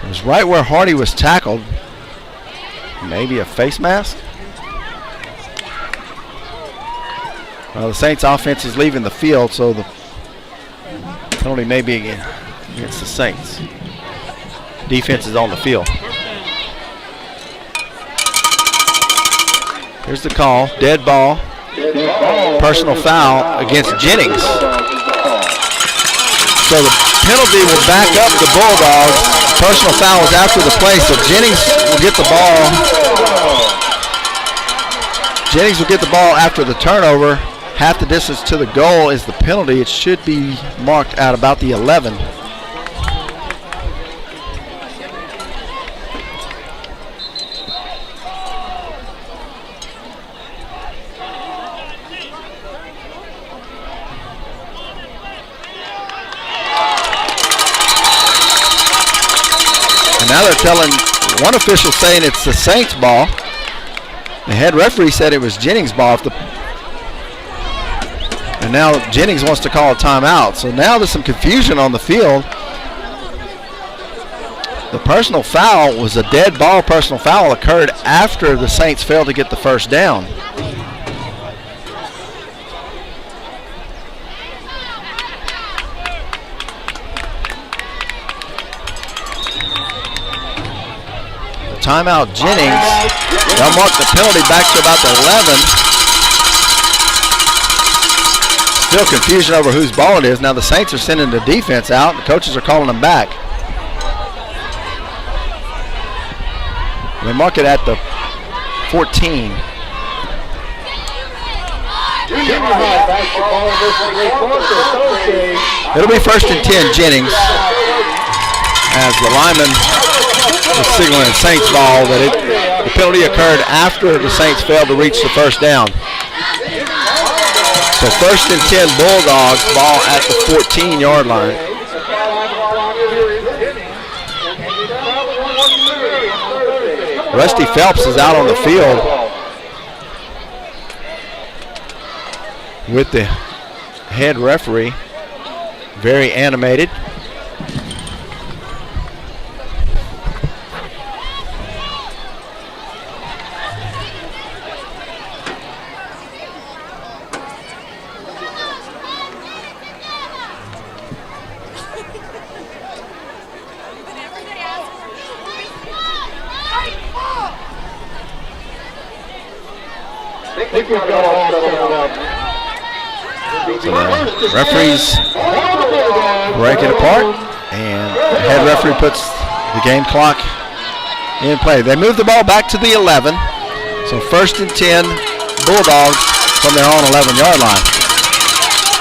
Speaker 2: It was right where Hardy was tackled. Maybe a face mask? Well, the Saints offense is leaving the field, so the penalty may be against the Saints. Defense is on the field. Here's the call, dead ball, personal foul against Jennings. So the penalty will back up the Bulldogs. Personal foul was after the play, so Jennings will get the ball. Jennings will get the ball after the turnover. Half the distance to the goal is the penalty. It should be marked at about the 11. And now they're telling one official saying it's the Saints ball. The head referee said it was Jennings' ball. And now Jennings wants to call a timeout. So now there's some confusion on the field. The personal foul was a dead ball. Personal foul occurred after the Saints failed to get the first down. Timeout Jennings. They'll mark the penalty back to about the 11. Still confusion over whose ball it is. Now the Saints are sending the defense out. The coaches are calling them back. They mark it at the 14. It'll be 1st and 10 Jennings as the lineman was signaling Saints ball that the penalty occurred after the Saints failed to reach the first down. So 1st and 10 Bulldogs, ball at the 14-yard line. Rusty Phelps is out on the field with the head referee, very animated. So the referees break it apart, and the head referee puts the game clock in play. They move the ball back to the 11. So 1st and 10 Bulldogs from their own 11-yard line.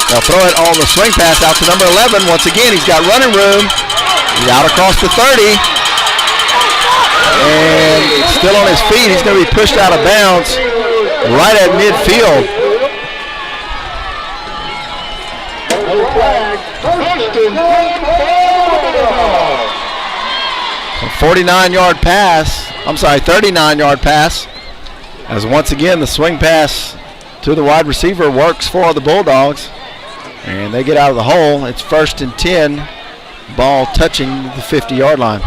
Speaker 2: They'll throw it on the swing pass out to number 11. Once again, he's got running room. He's out across the 30. and still on his feet. He's going to be pushed out of bounds right at midfield.
Speaker 3: No flag. First and 10
Speaker 2: 49-yard pass. 39-yard pass. As once again the swing pass to the wide receiver works for the Bulldogs. And they get out of the hole. It's 1st and 10. Ball touching the 50-yard line.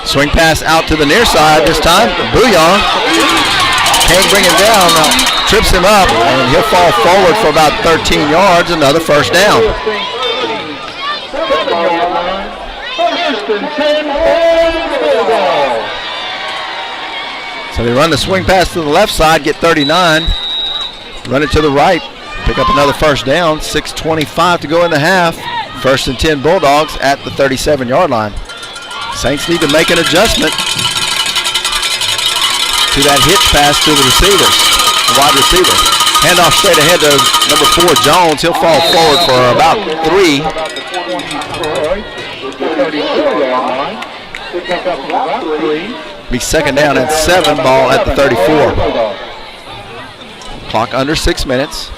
Speaker 2: Swing pass out to the near side this time. Bouillon can't bring him down. Trips him up, and he'll fall forward for about 13 yards. Another first down. So they run the swing pass to the left side, get 39. Run it to the right, pick up another first down. 6:25 to go in the half. 1st and 10 Bulldogs at the 37-yard line. Saints need to make an adjustment to that hitch pass to the receivers, the wide receiver. Handoff straight ahead to number 4, Jones. He'll fall forward for about 3. Be 2nd down and 7, ball at the 34. Clock under 6 minutes.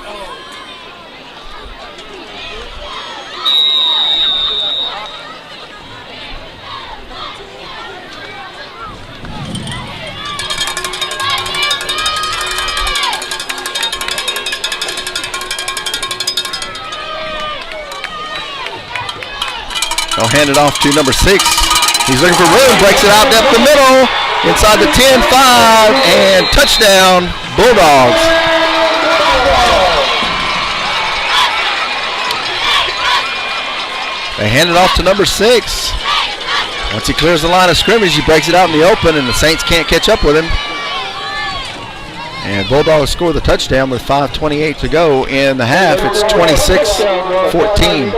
Speaker 2: They'll hand it off to number 6. He's looking for room, breaks it out depth the middle, inside the 10-5, and touchdown, Bulldogs. They hand it off to number 6. Once he clears the line of scrimmage, he breaks it out in the open, and the Saints can't catch up with him. And Bulldogs score the touchdown with 5:28 to go in the half. It's 26-14.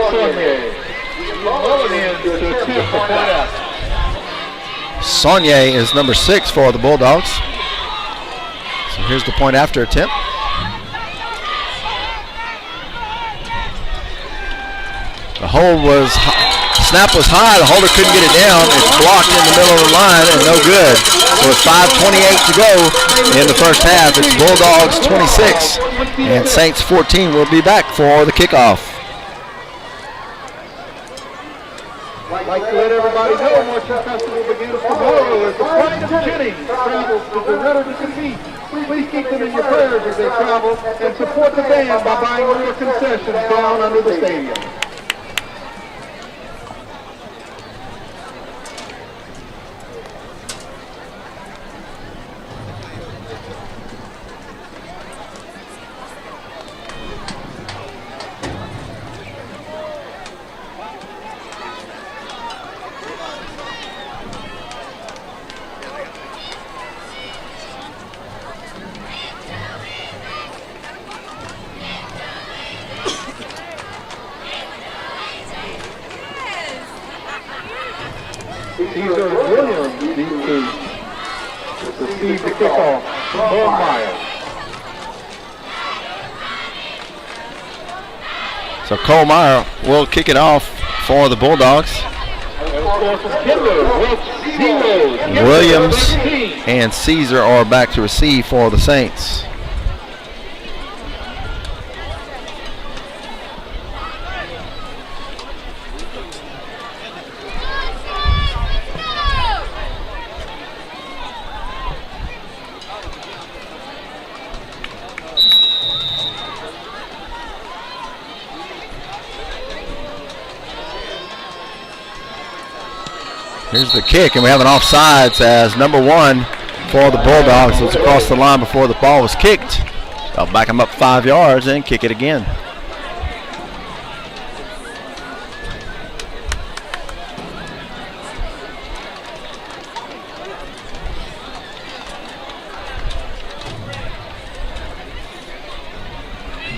Speaker 2: Saunier is number 6 for the Bulldogs. So here's the point after attempt. The hold was, snap was high, the holder couldn't get it down. It's blocked in the middle of the line and no good. So it's 5:28 to go in the first half. It's Bulldogs 26 and Saints 14. We'll be back for the kickoff.
Speaker 4: I'd like to let everybody know Marching Festival begins tomorrow as the Pride of Jennings travels to Beretta to compete. Please keep them in your prayers as they travel and support the band by buying one of their concessions down under the stadium. Williams needs to receive the kickoff from Meyer.
Speaker 2: So Cole Meyer will kick it off for the Bulldogs. Williams and Caesar are back to receive for the Saints. Here's the kick, and we have an offsides as number 1 for the Bulldogs was across the line before the ball was kicked. They'll back him up 5 yards and kick it again.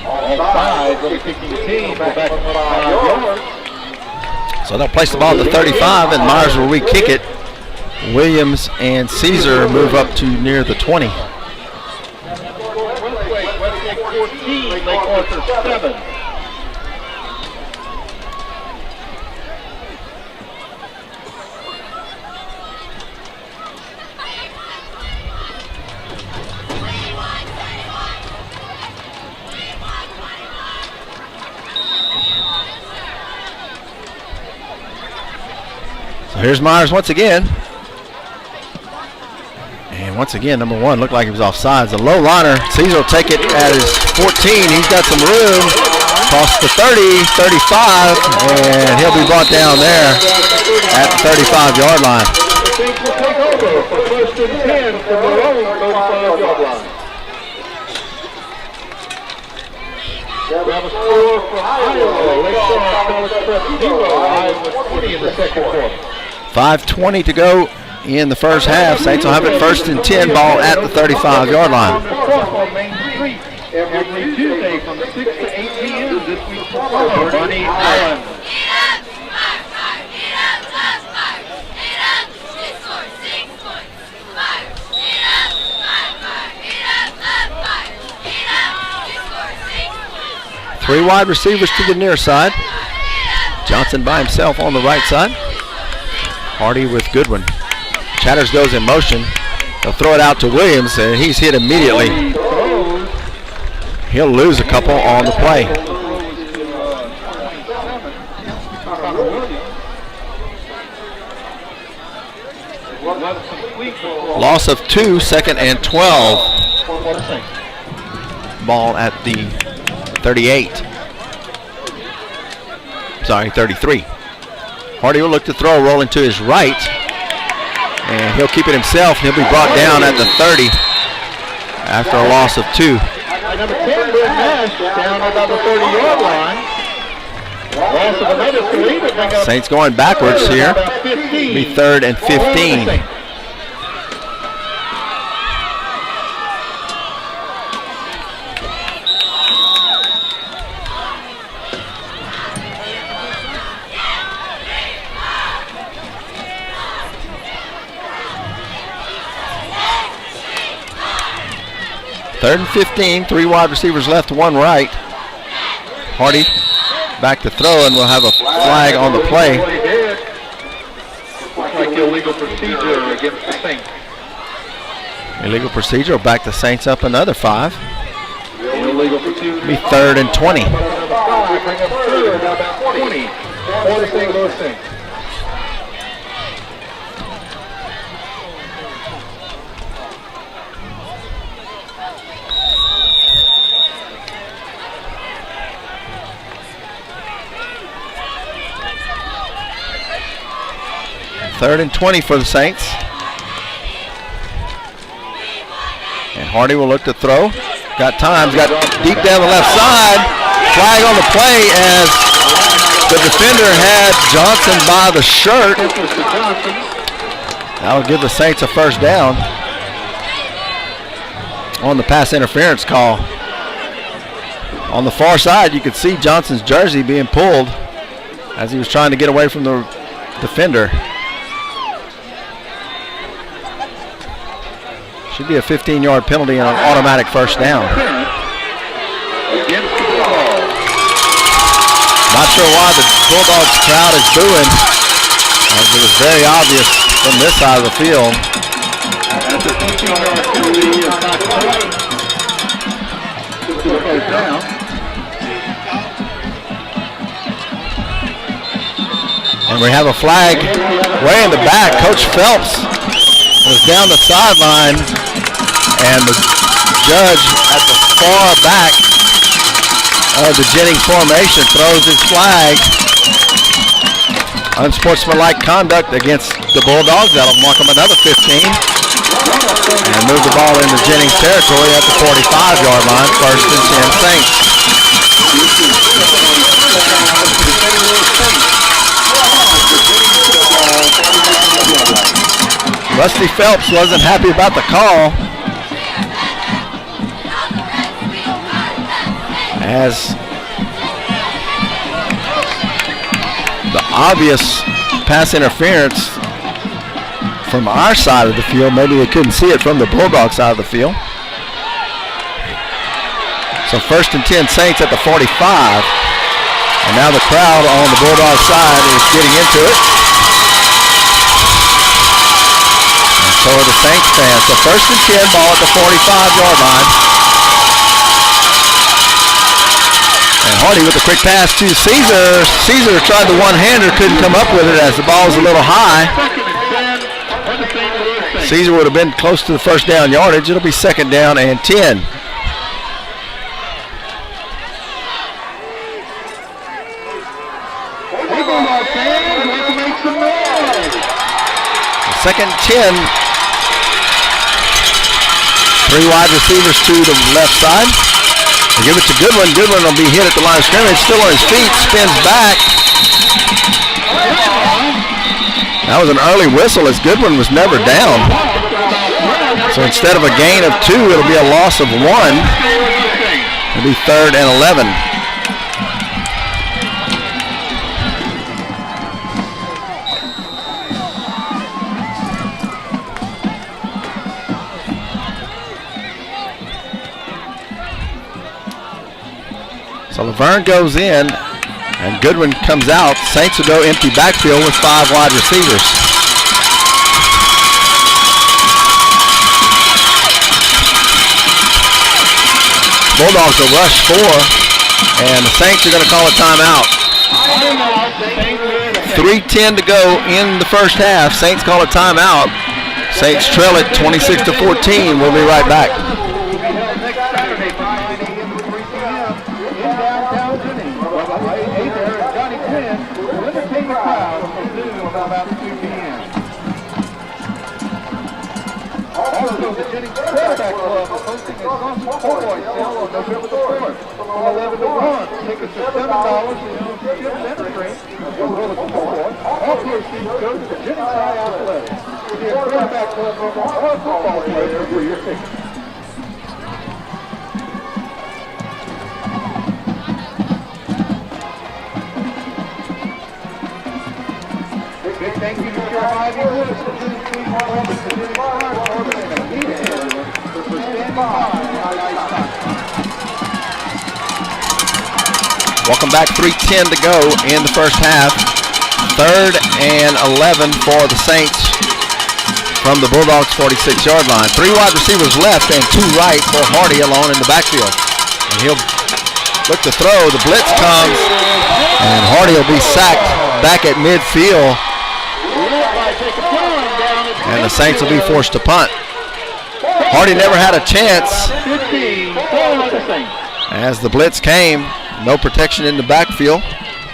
Speaker 3: Offside, the kicking team back up 5 yards.
Speaker 2: So they'll place the ball at the 35, and Myers will re-kick it. Williams and Caesar move up to near the 20.
Speaker 3: 14, Lake Arthur 7.
Speaker 2: So here's Myers once again. And once again, number 1 looked like he was offsides. A low liner. Caesar will take it at his 14. He's got some room. Across the 30, 35, and he'll be brought down there at the 35-yard line.
Speaker 3: The Saints will take over for 1st and 10 from their own 35-yard line. We have a score from Iowa. Lake Charles College Prep 0. Iowa 20 in the second quarter.
Speaker 2: 5:20 to go in the first half. Saints will have it 1st and 10, ball at the 35-yard line.
Speaker 3: On Main Street every Tuesday from 6 to 8 p.m. This week's performer, Bunny Allen.
Speaker 2: Three wide receivers to the near side. Johnson by himself on the right side. Hardy with Goodwin. Chatters goes in motion. They'll throw it out to Williams, and he's hit immediately. He'll lose a couple on the play. Loss of 2, 2nd and 12. Ball at the 38. Sorry, 33. Hardy will look to throw, rolling to his right. And he'll keep it himself. He'll be brought down at the 30 after a loss of 2.
Speaker 3: Number 10, Brent Nash, down about the 30-yard line. Loss of another 3, but bring up
Speaker 2: Saints going backwards here. Be 3rd and 15. Third and 15, 3 wide receivers left, 1 right. Hardy back to throw, and we'll have a flag on the play.
Speaker 3: Looks like illegal procedure against the Saints.
Speaker 2: Illegal procedure will back the Saints up another 5.
Speaker 3: Illegal procedure.
Speaker 2: Be 3rd and 20.
Speaker 3: Bring up 3rd, about 20 for the St. Louis Saints.
Speaker 2: Third and 20 for the Saints. And Hardy will look to throw. Got times, got deep down the left side. Flag on the play as the defender had Johnson by the shirt. That'll give the Saints a first down on the pass interference call. On the far side, you could see Johnson's jersey being pulled as he was trying to get away from the defender. Should be a 15-yard penalty and an automatic first down. Not sure why the Bulldogs crowd is booing, as it was very obvious from this side of the field. And we have a flag way in the back. Coach Phelps was down the sideline, and the judge at the far back of the Jennings formation throws his flag. Unsportsmanlike conduct against the Bulldogs. That'll mark them another 15. And move the ball into Jennings territory at the 45-yard line. 1st and 10 Saints. Rusty Phelps wasn't happy about the call, as the obvious pass interference from our side of the field, maybe they couldn't see it from the Bulldog side of the field. So 1st and 10 Saints at the 45. And now the crowd on the Bulldog side is getting into it. And so are the Saints fans. So 1st and 10, ball at the 45-yard line. And Hardy with a quick pass to Caesar. Caesar tried the one-hander, couldn't come up with it as the ball was a little high. Caesar would have been close to the first down yardage. It'll be 2nd down and 10. Second 10. 3 wide receivers to the left side. They give it to Goodwin. Goodwin will be hit at the line of scrimmage. Still on his feet. Spins back. That was an early whistle as Goodwin was never down. So instead of a gain of 2, it'll be a loss of 1. It'll be 3rd and 11. So Laverne goes in, and Goodwin comes out. Saints will go empty backfield with 5 wide receivers. Bulldogs will rush 4, and the Saints are going to call a timeout. 3:10 to go in the first half. Saints call a timeout. Saints trail it 26-14. We'll be right back.
Speaker 4: Also, the Jennings Quarterback Club is hosting a sausage po' sale on November the 4th from 11 to 1. Tickets are $7 and chips and a drink. All proceeds go to the Jennings High Athletics. Be a Quarterback Club member or football player for your tickets. Big thank you to Sheriff Ivy Lewis, the Jennings Police Department, the Jennings Fire Department, and the Peter Ambulance for standing by.
Speaker 2: Welcome back. 3:10 to go in the first half. 3rd and 11 for the Saints from the Bulldogs' 46-yard line. 3 wide receivers left and 2 right for Hardy alone in the backfield. And he'll look to throw. The blitz comes, and Hardy will be sacked back at midfield. And the Saints will be forced to punt. Hardy never had a chance as the blitz came. No protection in the backfield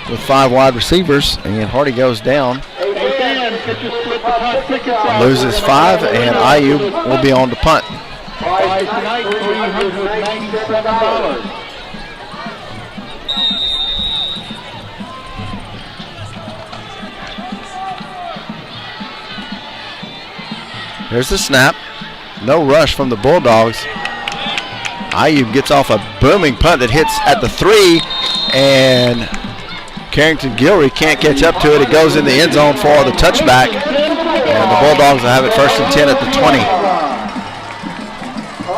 Speaker 2: with 5 wide receivers, and Hardy goes down. Loses 5, and IU will be on to punt. $397. Here's the snap. No rush from the Bulldogs. IU gets off a booming punt that hits at the 3, and Carrington Gilry can't catch up to it. It goes in the end zone for the touchback, and the Bulldogs will have it 1st and 10 at the 20.
Speaker 4: All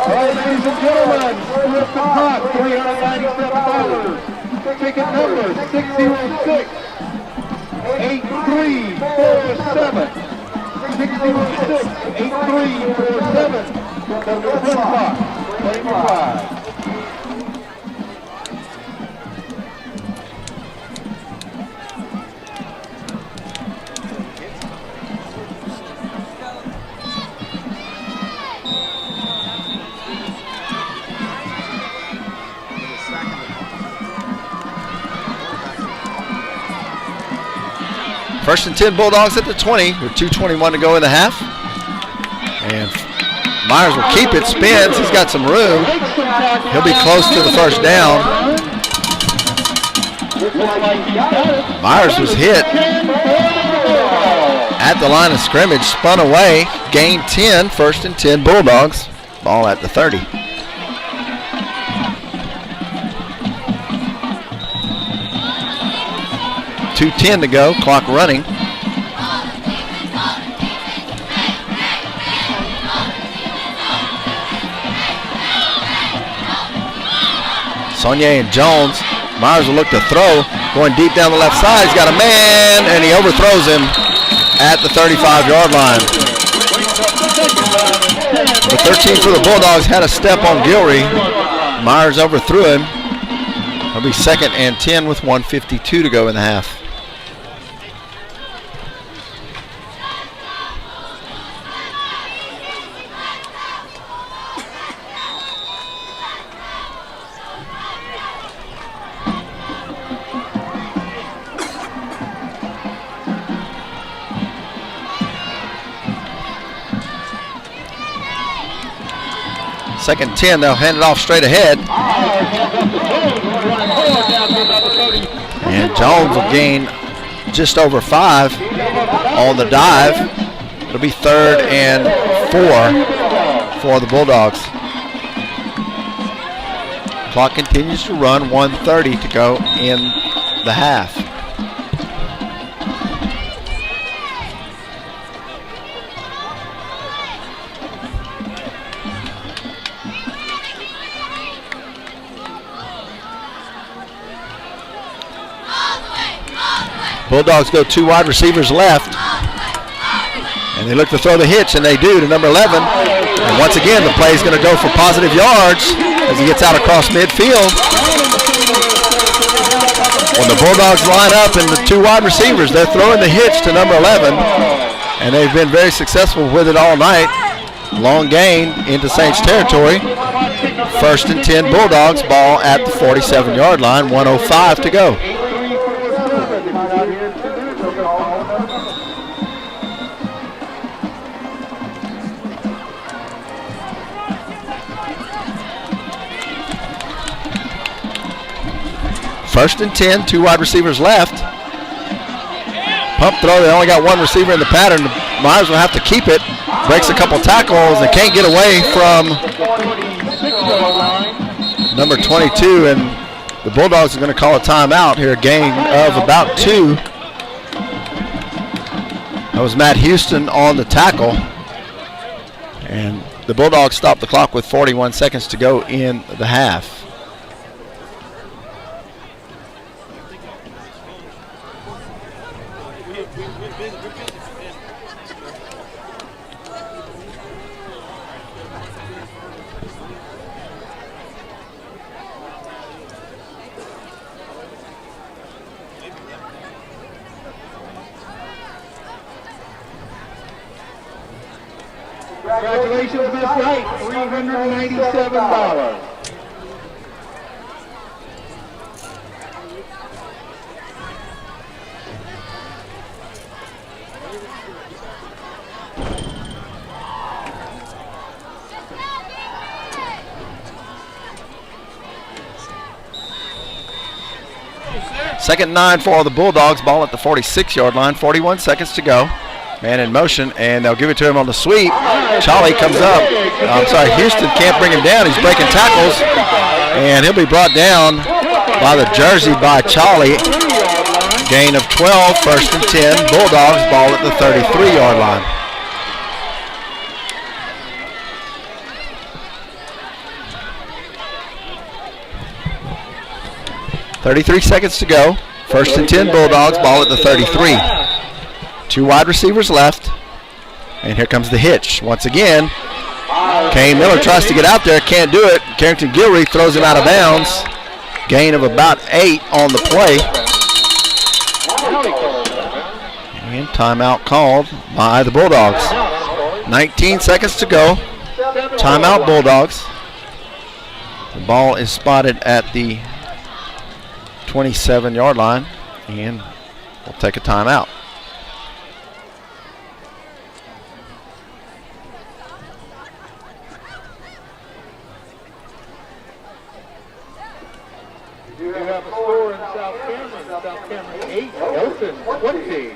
Speaker 4: right, ladies and gentlemen, with the punt, $397. Ticket number 606-8347. 606-8347. Come to the press box. Claim your ride.
Speaker 2: First and 10 Bulldogs at the 20 with 2:21 to go in the half. And Myers will keep it, spins, he's got some room. He'll be close to the first down. Myers was hit at the line of scrimmage, spun away, gained 10, 1st and 10 Bulldogs. Ball at the 30. .210 to go, clock running. Saunier and Jones. Myers will look to throw. Going deep down the left side. He's got a man, and he overthrows him at the 35-yard line. The 13 for the Bulldogs had a step on Gilry. Myers overthrew him. It'll be 2nd and 10 with 1:52 to go in the half. Second 10, they'll hand it off straight ahead. And Jones will gain just over 5 on the dive. It'll be 3rd and 4 for the Bulldogs. Clock continues to run, 1:30 to go in the half. Bulldogs go 2 wide receivers left. And they look to throw the hitch, and they do to number 11. And once again, the play is going to go for positive yards as he gets out across midfield. When the Bulldogs line up and the 2 wide receivers, they're throwing the hitch to number 11. And they've been very successful with it all night. Long gain into Saints territory. 1st and 10 Bulldogs, ball at the 47-yard line, 1:05 to go. First and 10, 2 wide receivers left. Pump throw, they only got 1 receiver in the pattern. Myers will have to keep it. Breaks a couple tackles and can't get away from number 22, and the Bulldogs are going to call a timeout here, a gain of about 2. That was Matt Houston on the tackle. And the Bulldogs stop the clock with 41 seconds to go in the half.
Speaker 4: Congratulations, Miss Wright, $397.
Speaker 2: Second 9 for the Bulldogs, ball at the 46-yard line, 41 seconds to go. Man in motion, and they'll give it to him on the sweep. Charlie comes up. Houston can't bring him down. He's breaking tackles, and he'll be brought down by the jersey by Charlie. Gain of 12, 1st and 10. Bulldogs, ball at the 33-yard line. .33 seconds to go. 1st and 10 Bulldogs, ball at the 33. 2 wide receivers left. And here comes the hitch. Once again, Kane Miller tries to get out there, can't do it. Carrington Gilry throws him out of bounds. Gain of about 8 on the play. And timeout called by the Bulldogs. 19 seconds to go. Timeout Bulldogs. The ball is spotted at the 27-yard line, and we'll take a timeout.
Speaker 4: You have a score in South Cameron. South Cameron 8, Elton 20.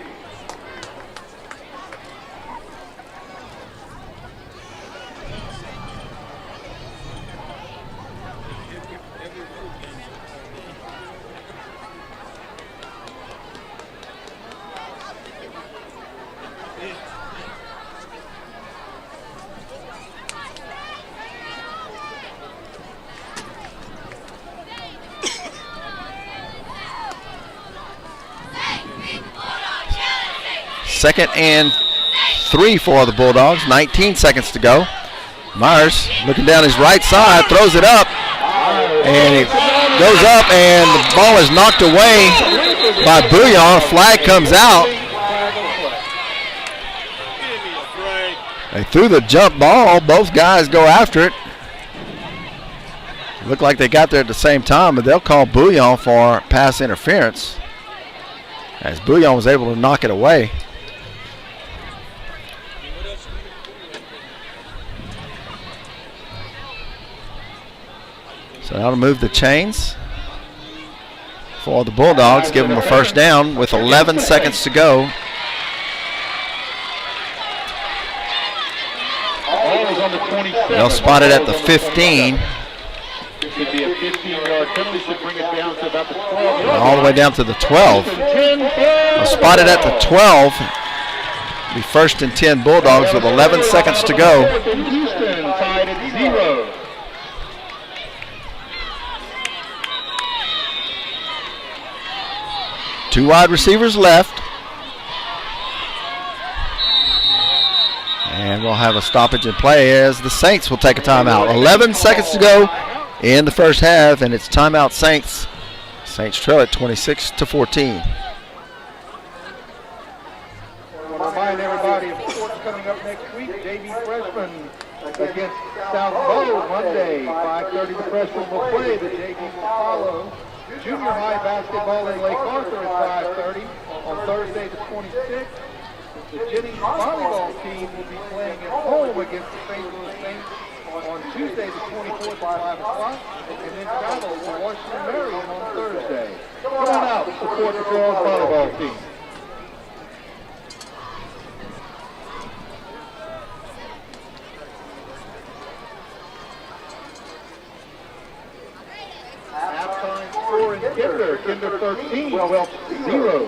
Speaker 2: 2nd and 3 for the Bulldogs. 19 seconds to go. Myers looking down his right side, throws it up, and it goes up, and the ball is knocked away by Bouillon. Flag comes out. They threw the jump ball. Both guys go after it. Looked like they got there at the same time, but they'll call Bouillon for pass interference, as Bouillon was able to knock it away. So that'll move the chains for the Bulldogs, give them a first down with 11 seconds to go. They'll spot it at the 15.
Speaker 3: Should be a 15-yard penalty, should bring it down to about the 12.
Speaker 2: All the way down to the 12. They'll spot it at the 12. Be 1st and 10 Bulldogs with 11 seconds to go.
Speaker 3: Houston tied at 0.
Speaker 2: Two wide receivers left. And we'll have a stoppage in play as the Saints will take a timeout. 11 seconds to go in the first half, and it's timeout Saints. Saints trail at 26-14.
Speaker 4: I want to remind everybody of sports coming up next week. JV freshmen against South Bow Monday. 5:30 the freshmen will play. The JV will follow. Junior high basketball in Lake Arthur at 5:30 on Thursday the 26th. The Jennings volleyball team will be playing at home against the St. Louis Saints on Tuesday the 24th at 5 o'clock, and then travel to Washington Marion on Thursday. Come on out and support the girls volleyball team. Halftime score in Kinder 13, well, 0.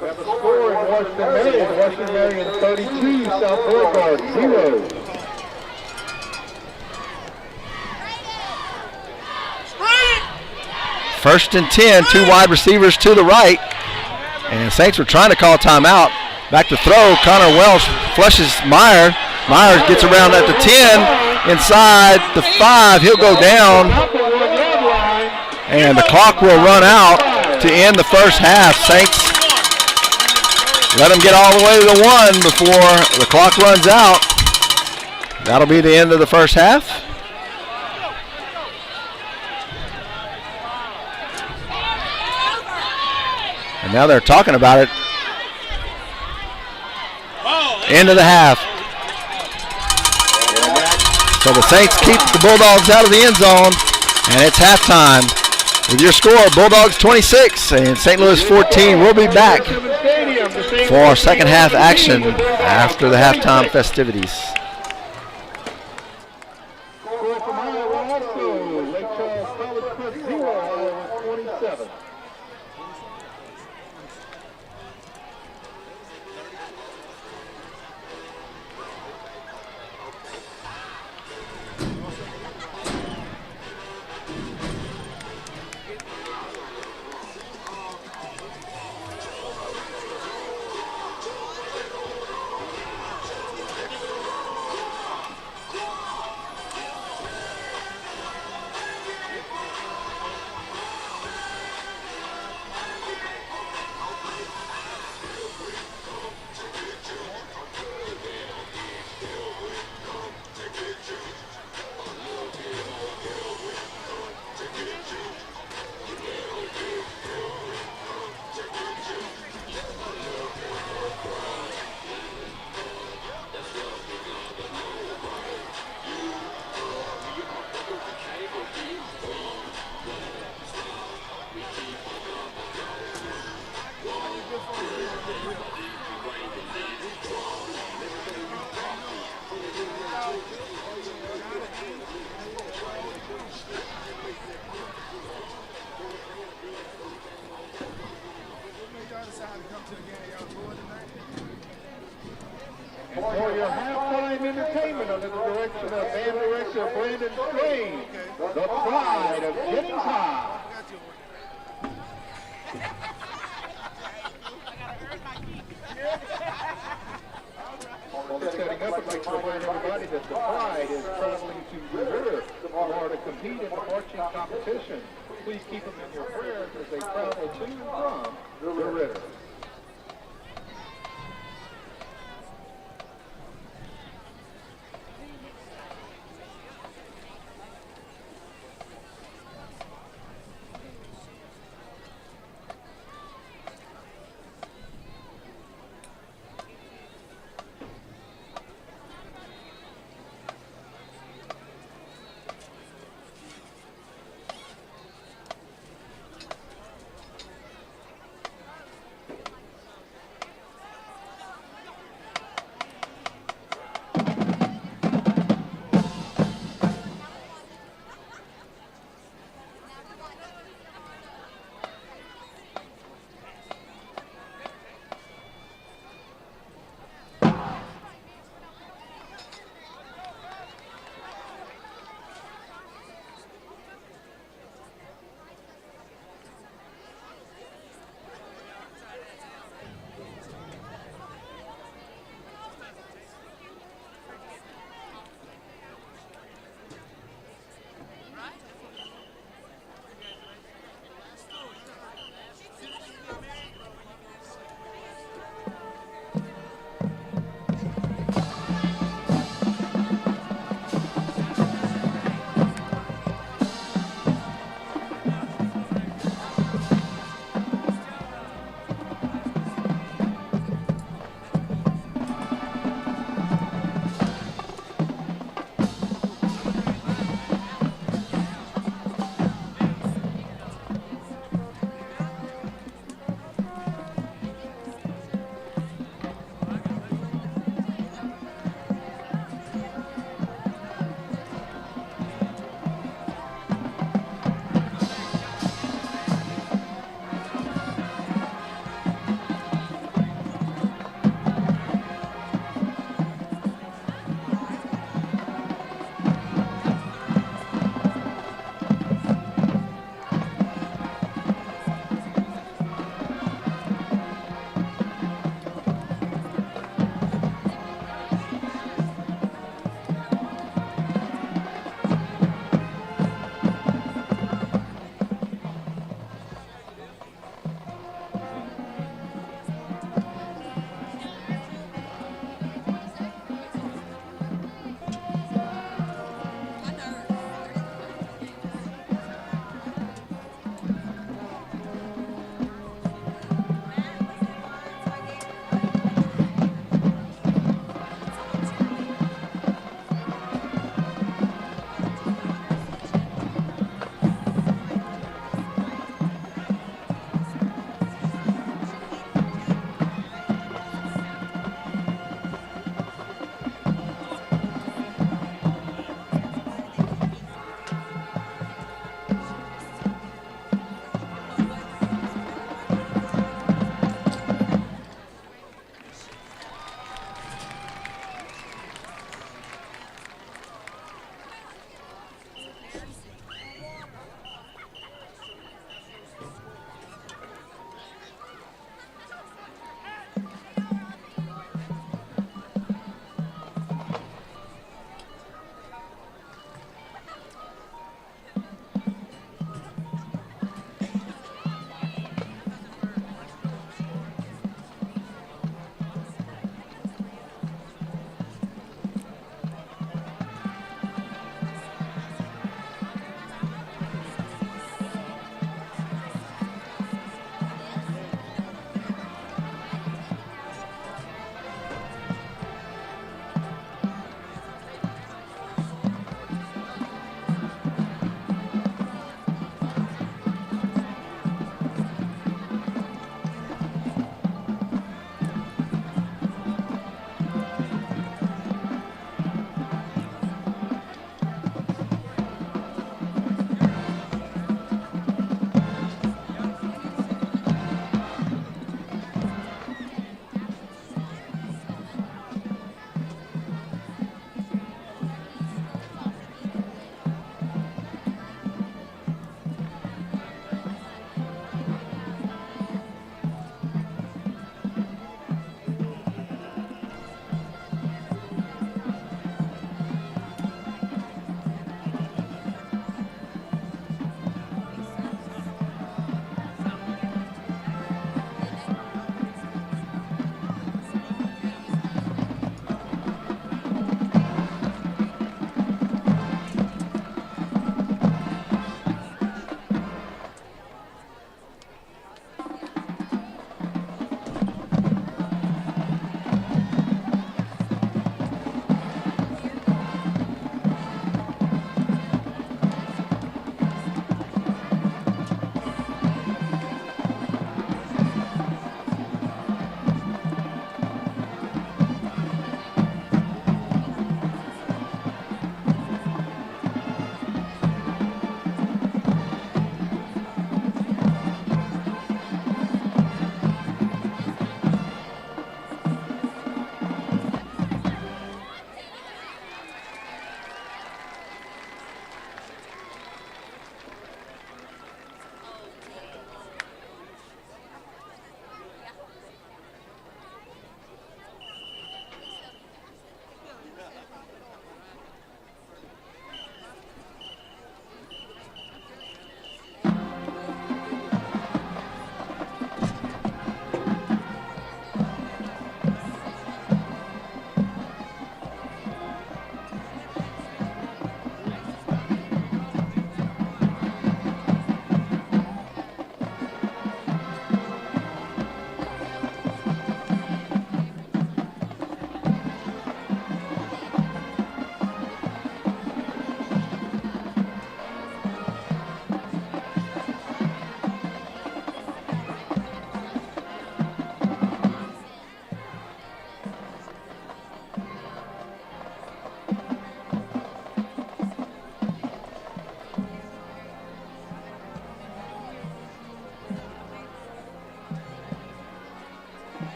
Speaker 4: We have a score in Washington Marion 32, South Beauregard 0.
Speaker 2: First and 10, two wide receivers to the right. And Saints were trying to call timeout. Back to throw, Connor Welsh flushes Myers. Myers gets around at the 10, inside the 5. He'll go down, and the clock will run out to end the first half. Saints let them get all the way to the 1 before the clock runs out. That'll be the end of the first half. And now they're talking about it. End of the half. So the Saints keep the Bulldogs out of the end zone, and it's halftime. With your score, Bulldogs 26 and St. Louis 14. We'll be back for our second half action after the halftime festivities.
Speaker 4: Score from Iowa also, Lake Charles College Prep 0, Iowa 27. For your halftime entertainment under the direction of band director Brandon Strange,
Speaker 3: the pride of Jennings High. While they're setting up, I'd like to remind everybody that the pride is traveling to the Ritter tomorrow to compete in the marching competition. Please keep them in your prayers as they travel to and from the Ritter.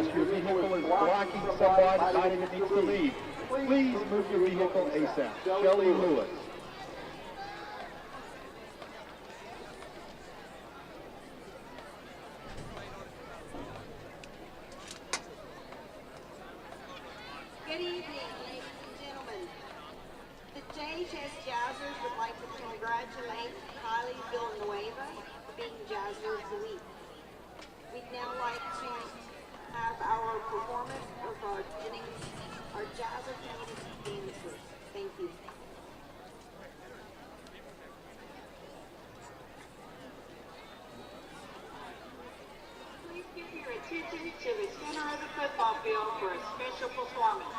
Speaker 3: unless your vehicle is blocking somebody that needs to leave. Please move your vehicle ASAP. Shelley Lewis.
Speaker 6: Good evening, ladies and gentlemen. The JHS Jazzers would like to congratulate Kylie Villanueva for being Jazzer of the Week. We'd now like to have our performance of our Jennings, our Jazzer community dancers. Thank you. Please give your attention to the center of the football field for a special performance.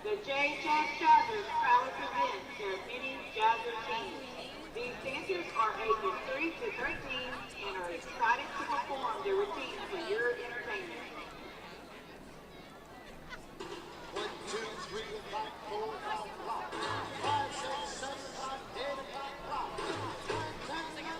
Speaker 6: The JHS Jazzers proudly present their mini Jazzer teams. These dancers are ages 3 to 13 and are excited to perform their routine for your entertainment.
Speaker 7: 1, 2, 3, 4, 5, 5, 6, 7, 8, 5, 6, 7, 8,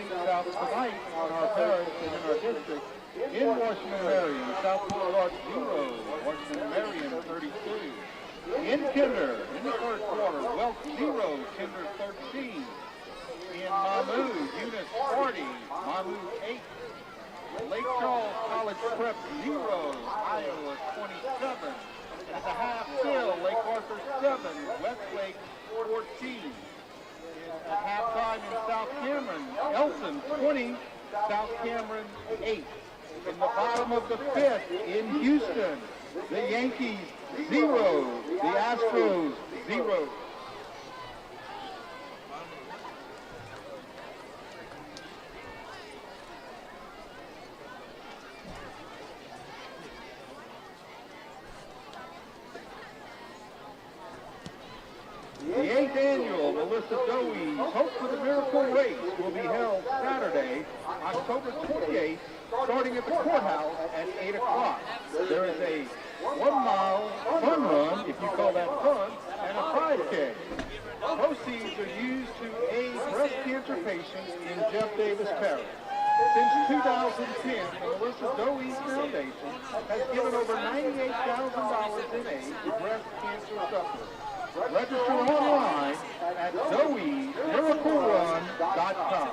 Speaker 3: students out tonight in our parish and in our district. In Washington Marion, Southwood Clark 0, Washington Marion 32. In Kinder, in the third quarter, Welch 0, Kinder 13. In Mamou, Eunice 40, Mamou 8. Lake Charles College Prep 0, Iowa 27. And at the half still, Lake Arthur 7, Westlake 14. At halftime in South Cameron, Elton 20, South Cameron 8. In the bottom of the fifth in Houston, the Yankees 0, the Astros 0. The 8th annual Melissa Dowie's Hope for the Miracle Race will be held Saturday, October 28th, starting at the courthouse at 8 o'clock. There is a 1-mile fun run, if you call that fun, and a 5K. Proceeds are used to aid breast cancer patients in Jeff Davis Parish. Since 2010, the Melissa Dowie's Foundation has given over $98,000 in aid to breast cancer sufferers. Register online at zoemiraclerun.com.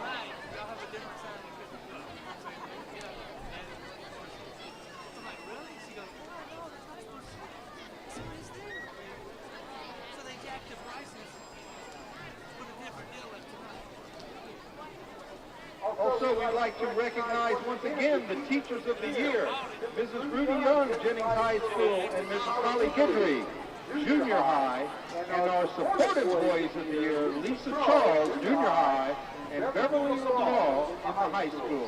Speaker 3: Also, we'd like to recognize once again the Teachers of the Year, Mrs. Rudy Young, Jennings High School, and Mrs. Holly Guidry, Junior High, and our Supportive Boys of the Year, Lisa Charles, Junior High, and Beverly LeBlanc in the high school.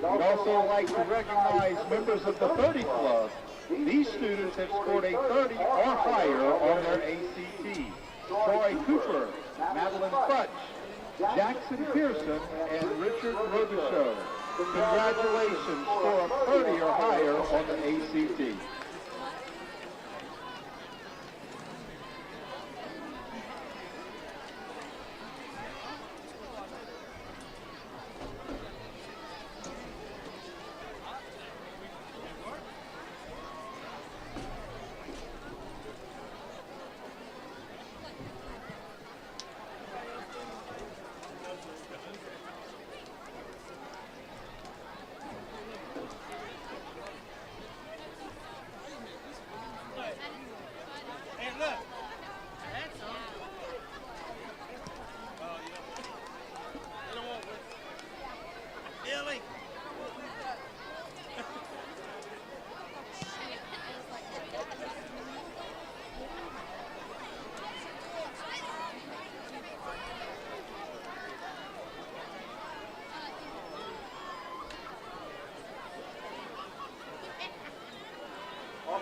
Speaker 3: We'd also like to recognize members of the 30 Club. These students have scored a 30 or higher on their ACT. Troy Cooper, Madeline Futch, Jackson Pearson, and Richard Robichaud. Congratulations for a 30 or higher on the ACT.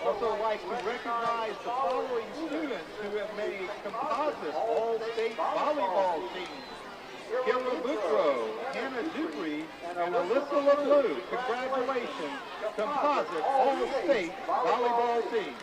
Speaker 3: Also like to recognize the following students who have made composite all-state volleyball teams. Kira Boudreaux, Hannah Dupree, and Alyssa LeBlue. Congratulations, composite all-state volleyball team.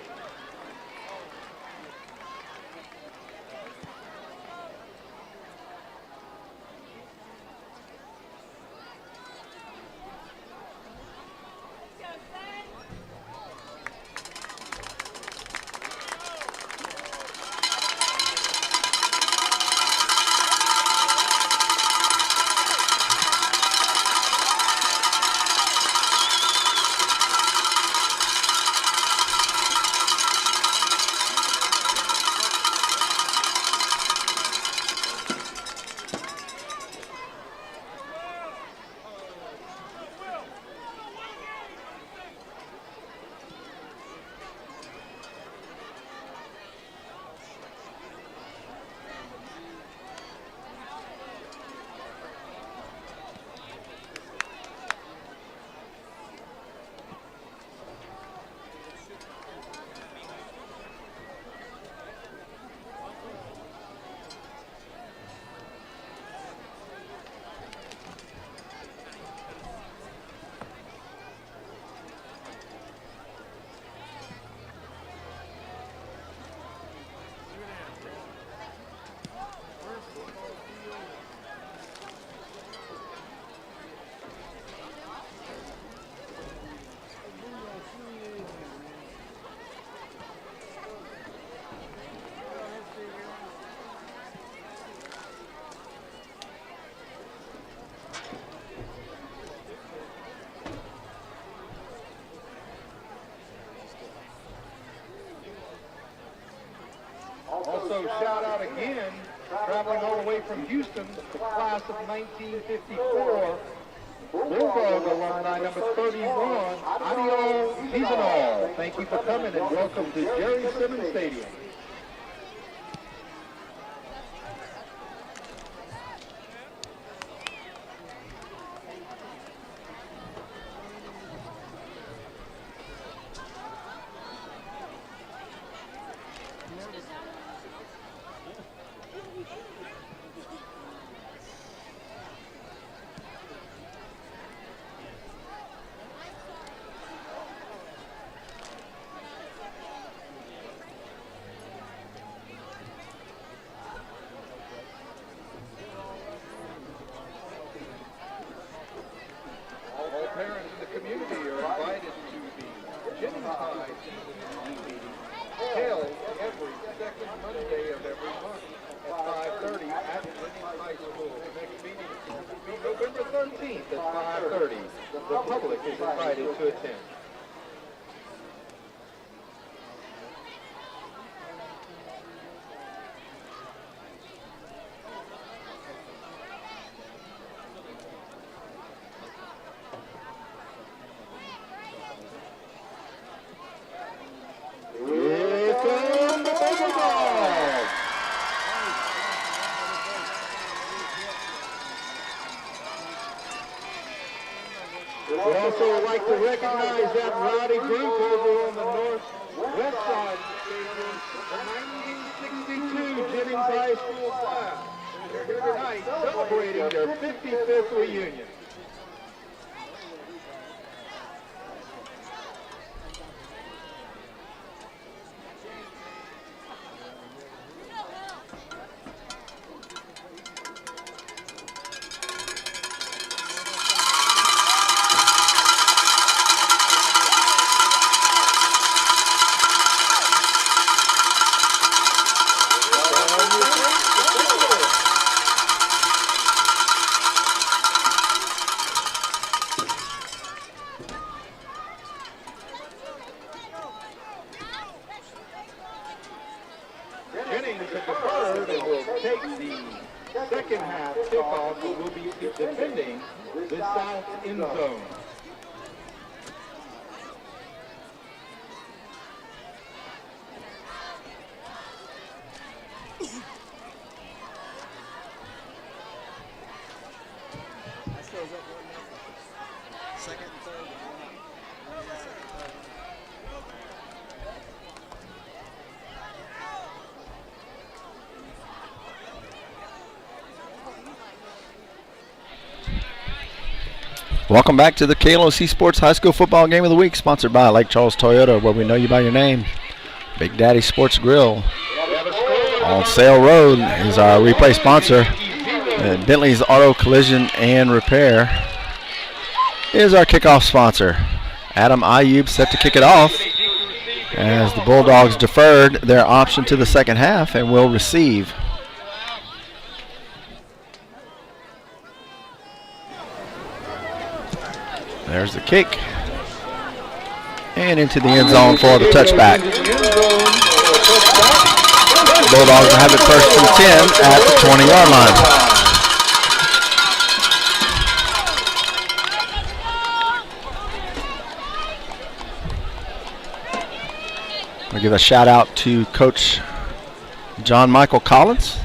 Speaker 4: Also, shout out again, traveling all the way from Houston, the class of 1954, Bulldog alumni number 31, Adio Gizanol. Thank you for coming and welcome to Jerry Simmons Stadium. We'd also like to recognize that rowdy group over on the northwest side of the stadium, the 1962 Jennings High School class. They're here tonight celebrating their 55th reunion. Jennings at the third and will take the second half kickoff, but will be defending the south end zone.
Speaker 2: Welcome back to the KLOC Sports High School Football Game of the Week, sponsored by Lake Charles Toyota, where we know you by your name. Big Daddy Sports Grill on Sale Road is our replay sponsor. Bentley's Auto Collision and Repair is our kickoff sponsor. Adam Ayub set to kick it off as the Bulldogs deferred their option to the second half and will receive. There's the kick. And into the end zone for the touchback. Bulldogs will have it 1st and 10 at the 20-yard line. I'll give a shout out to Coach John Michael Collins.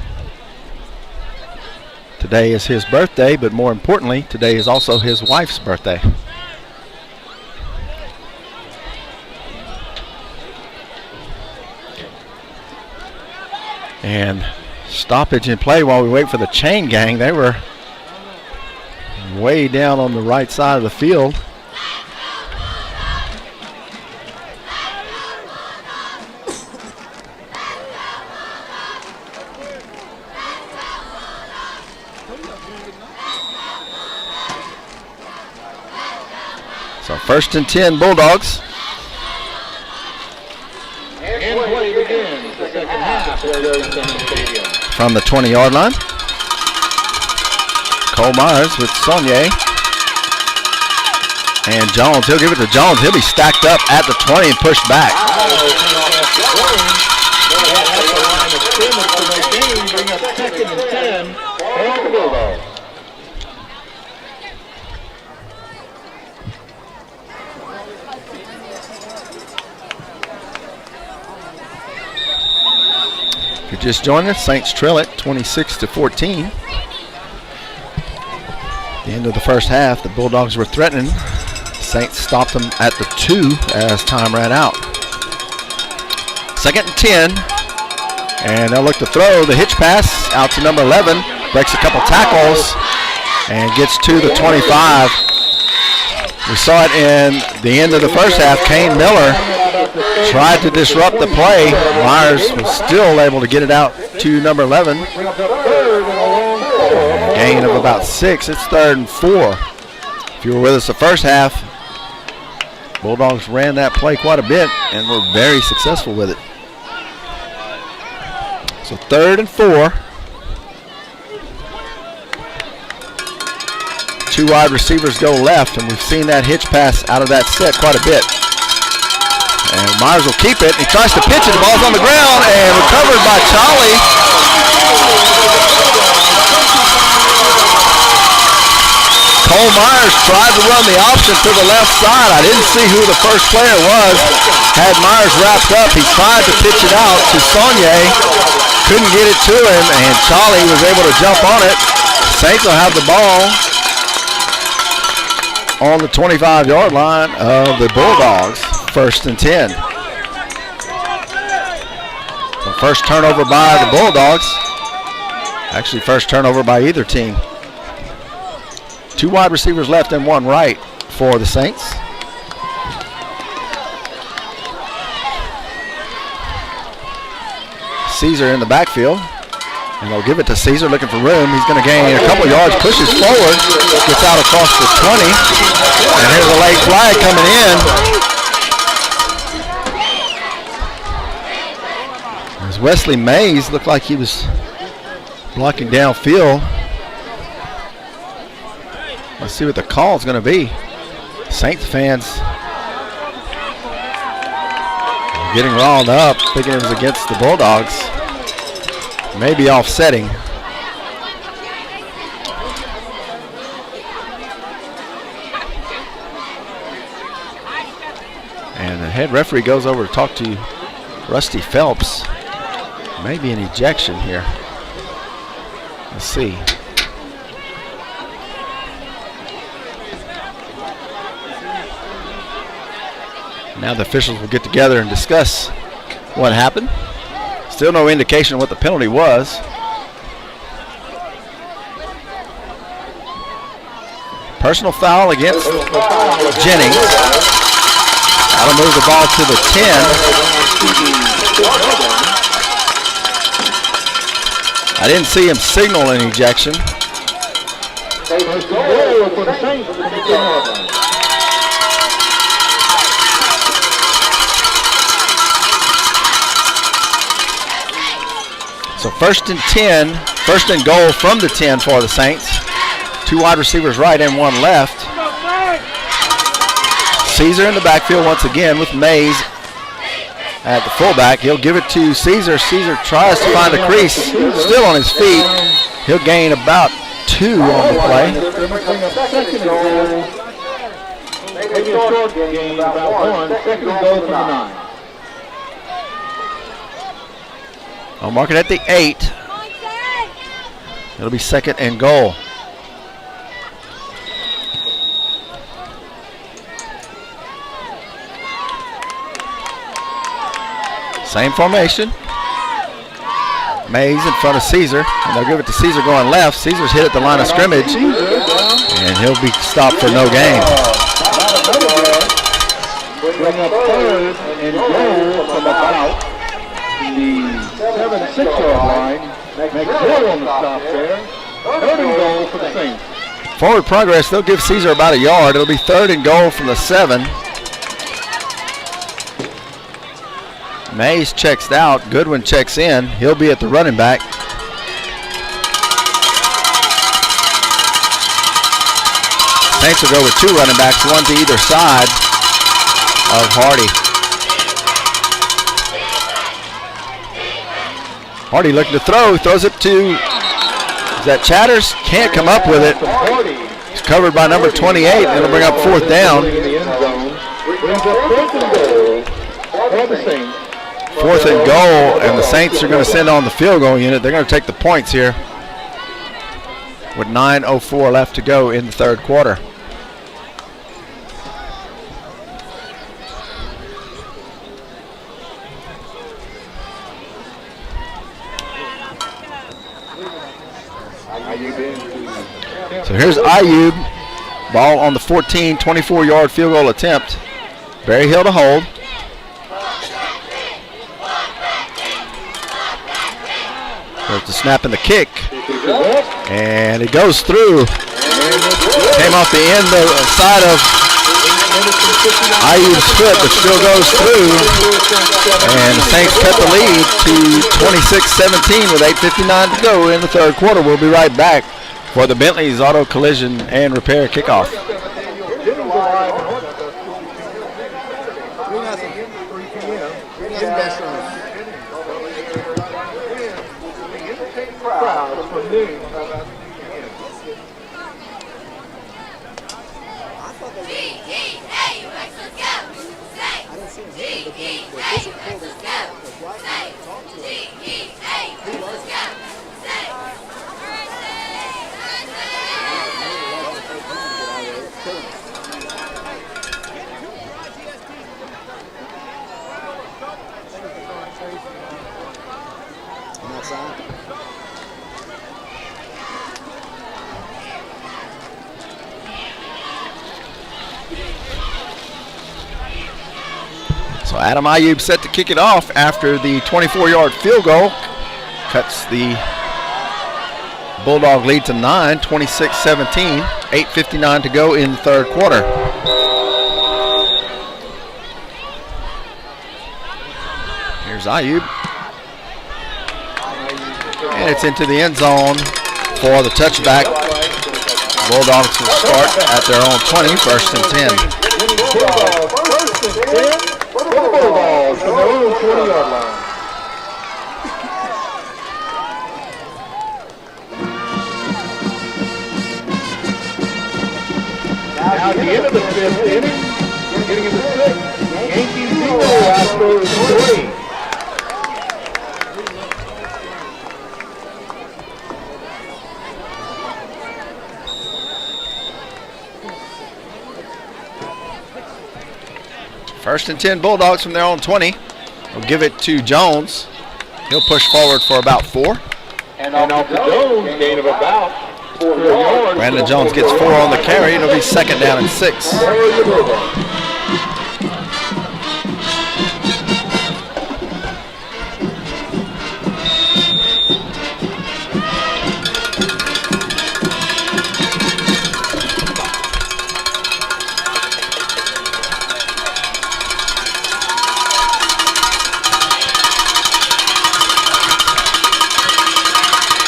Speaker 2: Today is his birthday, but more importantly, today is also his wife's birthday. And stoppage in play while we wait for the chain gang. They were way down on the right side of the field. So 1st and 10 Bulldogs.
Speaker 4: And play begins the second half at Jerry Simmons Stadium.
Speaker 2: From the 20-yard line. Cole Myers with Saunier. And Jones, he'll give it to Jones. He'll be stacked up at the 20 and pushed back. If you're just joining us, Saints trail it 26-14. The end of the first half, the Bulldogs were threatening. Saints stopped them at the 2 as time ran out. 2nd and 10, and they'll look to throw the hitch pass out to number 11, breaks a couple tackles, and gets to the 25. We saw it in the end of the first half. Kane Miller tried to disrupt the play. Myers was still able to get it out to number 11. Gain of about 6. It's 3rd and 4. If you were with us the first half, Bulldogs ran that play quite a bit and were very successful with it. So 3rd and 4. 2 wide receivers go left, and we've seen that hitch pass out of that set quite a bit. And Myers will keep it. He tries to pitch it. The ball's on the ground and recovered by Charlie. Cole Myers tried to run the option to the left side. I didn't see who the first player was. Had Myers wrapped up. He tried to pitch it out to Saunier. Couldn't get it to him, and Charlie was able to jump on it. Saints will have the ball on the 25-yard line of the Bulldogs. 1st and 10. So first turnover by the Bulldogs. Actually, first turnover by either team. 2 wide receivers left and 1 right for the Saints. Caesar in the backfield. And they'll give it to Caesar looking for room. He's going to gain a couple yards, pushes forward, gets out across the 20. And here's a late flag coming in. As Wesley Mays looked like he was blocking downfield. Let's see what the call is going to be. Saints fans getting riled up, thinking it was against the Bulldogs. Maybe offsetting. And the head referee goes over to talk to Rusty Phelps. Maybe an ejection here. Let's see. Now the officials will get together and discuss what happened. Still no indication of what the penalty was. Personal foul against Jennings. That'll move the ball to the 10. I didn't see him signal an ejection. So 1st and 10, 1st and goal from the 10 for the Saints. 2 wide receivers right and 1 left. Caesar in the backfield once again with Mays at the fullback. He'll give it to Caesar. Caesar tries to find a crease, still on his feet. He'll gain about 2 on the play.
Speaker 4: Maybe a short gain, about 1. 2nd and goal from the 9.
Speaker 2: I'll mark it at the 8. It'll be 2nd and goal. Same formation. Mays in front of Caesar, and they'll give it to Caesar going left. Caesar's hit at the line of scrimmage, and he'll be stopped for no gain.
Speaker 4: Bring up 3rd and goal from about the 7-6-yard line. McGill on the stop there. 3rd and goal for the Saints.
Speaker 2: Forward progress, they'll give Caesar about a yard. It'll be 3rd and goal from the 7. Mays checks out. Goodwin checks in. He'll be at the running back. Saints will go with 2 running backs, 1 to either side of Hardy. Hardy looking to throw, throws it to, is that Chatters? Can't come up with it. It's covered by number 28. It'll bring up 4th down. 4th and goal, and the Saints are going to send on the field goal unit. They're going to take the points here with 9:04 left to go in the third quarter. So here's Ayub, ball on the 14, 24-yard field goal attempt. Barry Hill to hold. There's the snap and the kick. And it goes through. Came off the end of the side of Ayub's foot, but still goes through. And the Saints cut the lead to 26-17 with 8:59 to go in the third quarter. We'll be right back for the Bentley's Auto Collision and Repair kickoff. So Adam Ayub set to kick it off after the 24-yard field goal. Cuts the Bulldog lead to 9, 26-17. 8:59 to go in the third quarter. Here's Ayub. And it's into the end zone for the touchback. Bulldogs will start at their own 20, 1st and 10.
Speaker 3: For the Bulldogs from their own 20-yard line. Now at the end of the 5th inning, getting into 6th, Yankees 0, Astros 3.
Speaker 2: First and 10 Bulldogs from their own 20. We'll give it to Jones. He'll push forward for about 4.
Speaker 3: And off the Jones, gain of about 4 yards.
Speaker 2: Brandon Jones gets 4 on the carry. It'll be 2nd down and 6.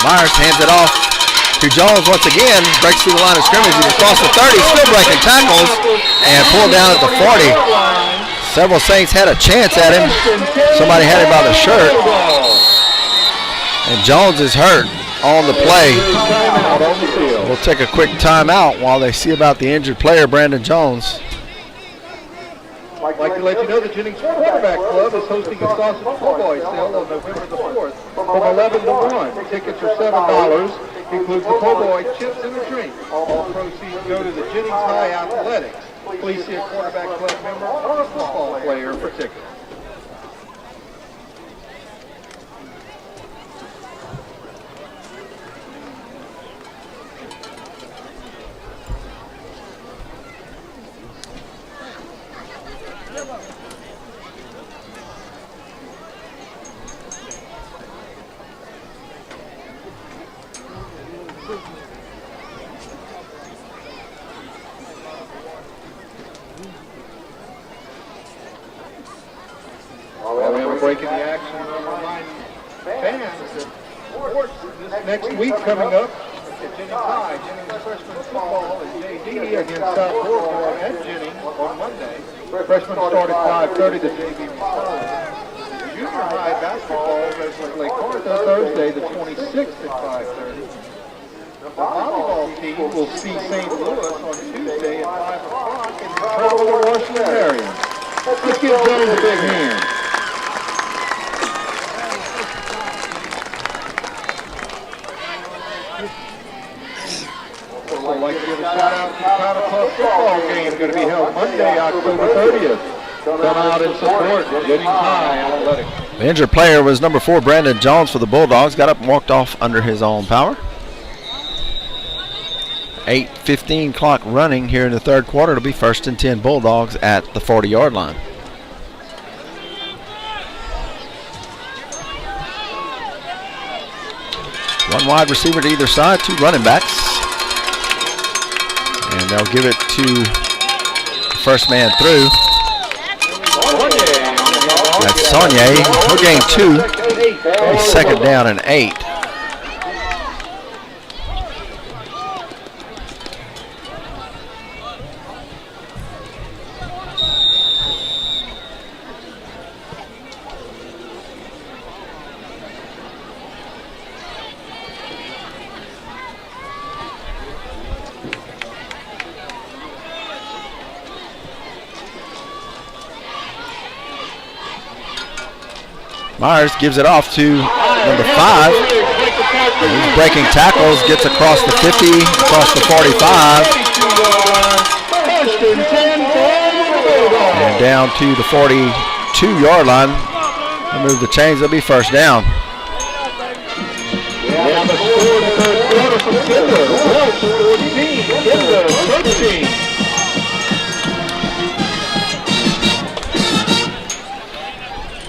Speaker 2: Myers hands it off to Jones once again. Breaks through the line of scrimmage. He's across the 30. Still breaking tackles and pulled down at the 40. Several Saints had a chance at him. Somebody had him by the shirt. And Jones is hurt on the play. We'll take a quick timeout while they see about the injured player, Brandon Jones.
Speaker 3: I'd like to let you know the Jennings Quarterback Club is hosting a sausage po' boy sale on November the 4th from 11 to 1. Tickets are $7, includes the po' boy, chips, and a drink. All proceeds go to the Jennings High Athletics. Please see a Quarterback Club member or a football player for tickets. Breaking the action, remind fans that sports this next week coming up at Jennings High. Jennings freshman football is JV against South Florida at Jennings on Monday. Freshmen start at 5:30. The JV will start. Junior high basketball versus Lake Arthur Thursday the 26th at 5:30. The volleyball team will see St. Louis on Tuesday at 5 o'clock and travel to the Washington area. Let's give Jones a big hand. like to give a shout out to the Powder Puff football game going to be held Monday, October 30th. Come out and support Jennings High Athletics.
Speaker 2: The injured player was number 4, Brandon Jones for the Bulldogs. Got up and walked off under his own power. 8:15 clock running here in the third quarter. It'll be 1st and 10 Bulldogs at the 40-yard line. One wide receiver to either side, 2 running backs. And they'll give it to the first man through. That's Saunier. He'll gain 2. It'll be 2nd down and 8. Myers gives it off to number 5. He's breaking tackles, gets across the 50, across the 45. And down to the 42-yard line. They'll move the chains, it'll be 1st down.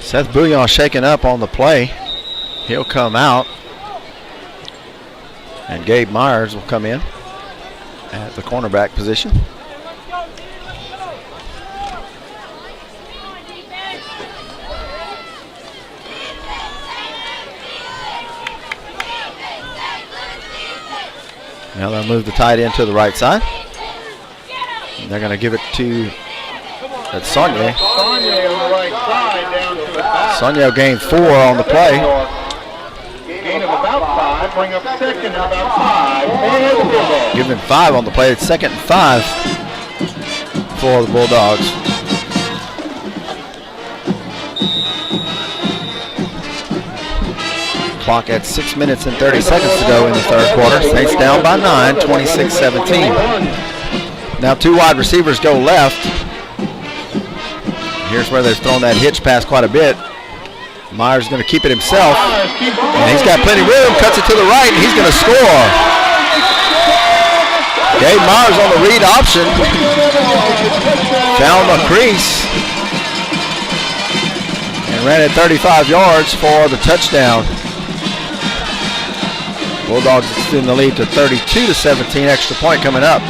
Speaker 2: Seth Bouillon shaking up on the play. He'll come out. And Gabe Myers will come in at the cornerback position. Now they'll move the tight end to the right side. And they're going to give it to Saunier.
Speaker 3: Saunier on the right side down to the back.
Speaker 2: Saunier gained 4 on the play.
Speaker 3: Gain of about 5, bring up 2nd and about 5.
Speaker 2: Give him 5 on the play. It's 2nd and 5 for the Bulldogs. Clock at 6 minutes and 30 seconds to go in the third quarter. Saints down by 9, 26-17. Now 2 wide receivers go left. Here's where they've thrown that hitch pass quite a bit. Myers is going to keep it himself. And he's got plenty of room, cuts it to the right, and he's going to score. Gabe Myers on the read option. Found a crease. And ran it 35 yards for the touchdown. Bulldogs extend the lead to 32-17, extra point coming up.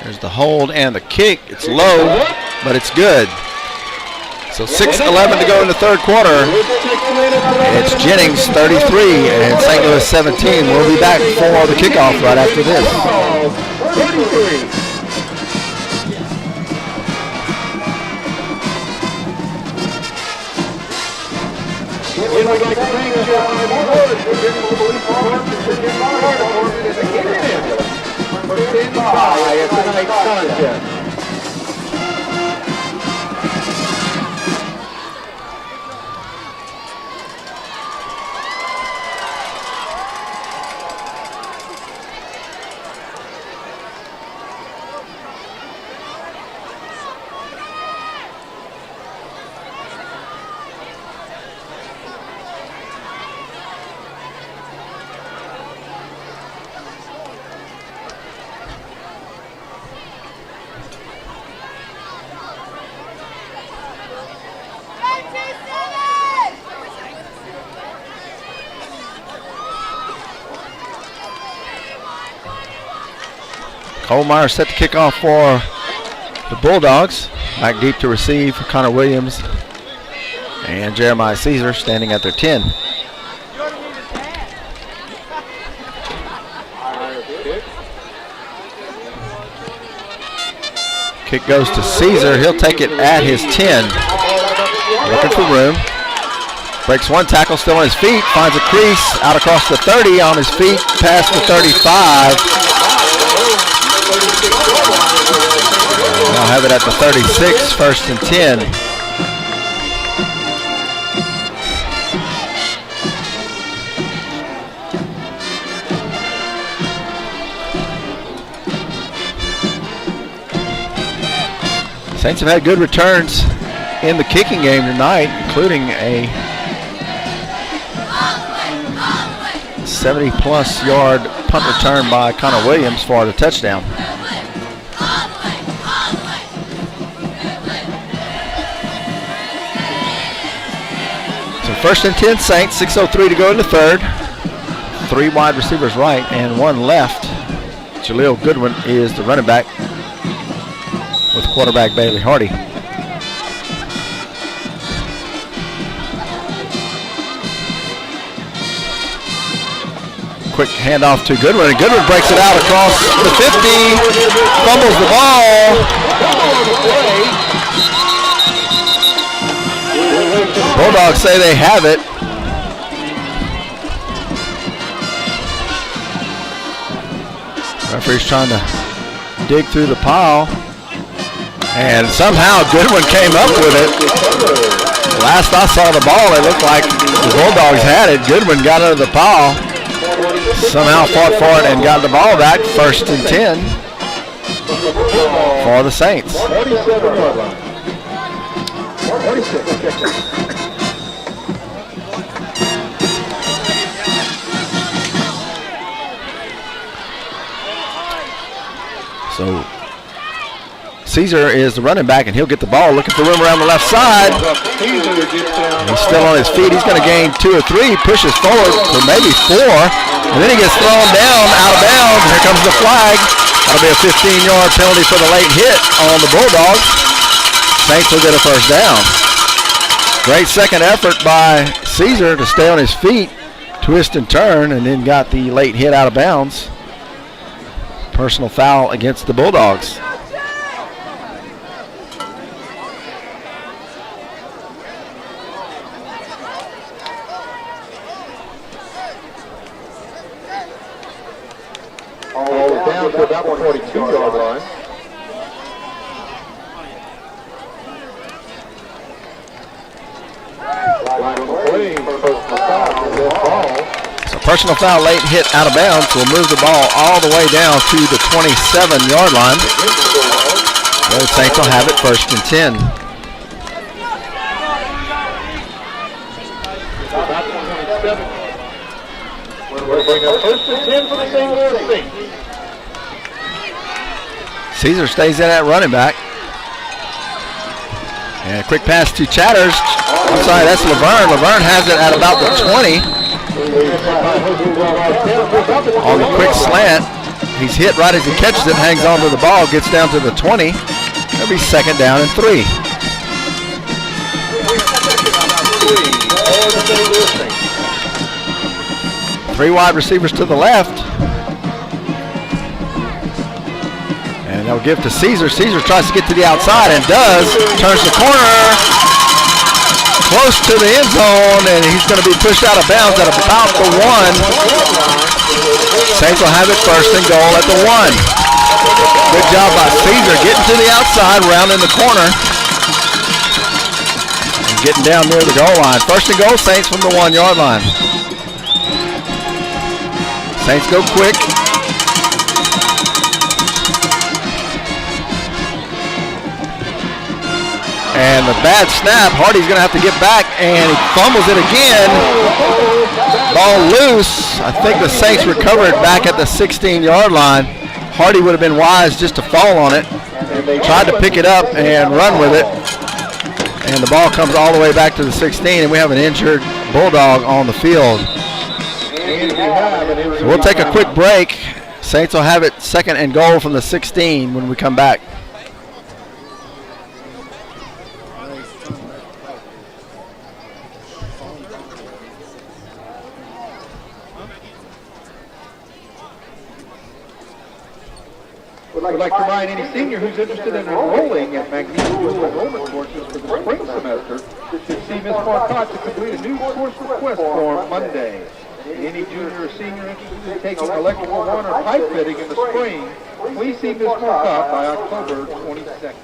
Speaker 2: There's the hold and the kick. It's low, but it's good. So 6:11 to go in the third quarter. It's Jennings 33 and St. Louis 17. We'll be back for the kickoff right after this.
Speaker 3: We'd like to thank Jeremiah Ward for giving the police department for getting our department as a hidden ambulance for standing by at tonight's contest.
Speaker 2: Holmeyer set the kickoff for the Bulldogs. Back deep to receive for Connor Williams and Jeremiah Caesar standing at their 10. Kick goes to Caesar. He'll take it at his 10. Looking for room. Breaks one tackle, still on his feet, finds a crease, out across the 30, on his feet, past the 35. Now have it at the 36, 1st and 10. Saints have had good returns in the kicking game tonight, including a 70-plus yard punt return by Connor Williams for the touchdown. So 1st and 10 Saints, 6:03 to go in the third. 3 wide receivers right and 1 left. Jaleel Goodwin is the running back with quarterback Bailey Hardy. Quick handoff to Goodwin, and Goodwin breaks it out across the 50, fumbles the ball. Bulldogs say they have it. Referee's trying to dig through the pile, and somehow Goodwin came up with it. Last I saw the ball, it looked like the Bulldogs had it. Goodwin got out of the pile, somehow fought for it and got the ball back. 1st and 10 for the Saints.
Speaker 3: 47-yard line. 46.
Speaker 2: So Caesar is the running back, and he'll get the ball, looking for room around the left side. He's still on his feet. He's going to gain 2 or 3, pushes forward for maybe 4, and then he gets thrown down out of bounds. Here comes the flag. That'll be a 15-yard penalty for the late hit on the Bulldogs. Saints will get a 1st down. Great second effort by Caesar to stay on his feet, twist and turn, and then got the late hit out of bounds. Personal foul against the Bulldogs.
Speaker 3: Down to about the 42-yard line.
Speaker 2: So personal foul, late hit out of bounds will move the ball all the way down to the 27-yard line. The Saints will have it 1st and 10.
Speaker 3: We're bringing up 1st and 10 for the St. Louis Saints.
Speaker 2: Caesar stays in at running back. And a quick pass to Chatters. I'm sorry, that's Laverne. Laverne has it at about the 20. On the quick slant. He's hit right as he catches it, hangs on to the ball, gets down to the 20. That'll be 2nd down and 3. Three wide receivers to the left. And they'll give to Caesar. Caesar tries to get to the outside and does. Turns the corner. Close to the end zone, and he's going to be pushed out of bounds at about the 1. Saints will have it 1st and goal at the 1. Good job by Caesar getting to the outside, rounding the corner. And getting down near the goal line. 1st and goal, Saints from the 1-yard line. Saints go quick. And the bad snap, Hardy's going to have to get back, and he fumbles it again. Ball loose. I think the Saints recovered back at the 16-yard line. Hardy would have been wise just to fall on it. Tried to pick it up and run with it. And the ball comes all the way back to the 16, and we have an injured Bulldog on the field. So we'll take a quick break. Saints will have it 2nd and goal from the 16 when we come back.
Speaker 3: Would like to remind any senior who's interested in enrolling at Magnesia Enrollment Courses for the spring semester to receive Ms. Marcotte to complete a new course request form Monday. Any junior or senior interested in taking electrical one or pipe fitting in the spring, please see Ms. Marcotte by October 22nd.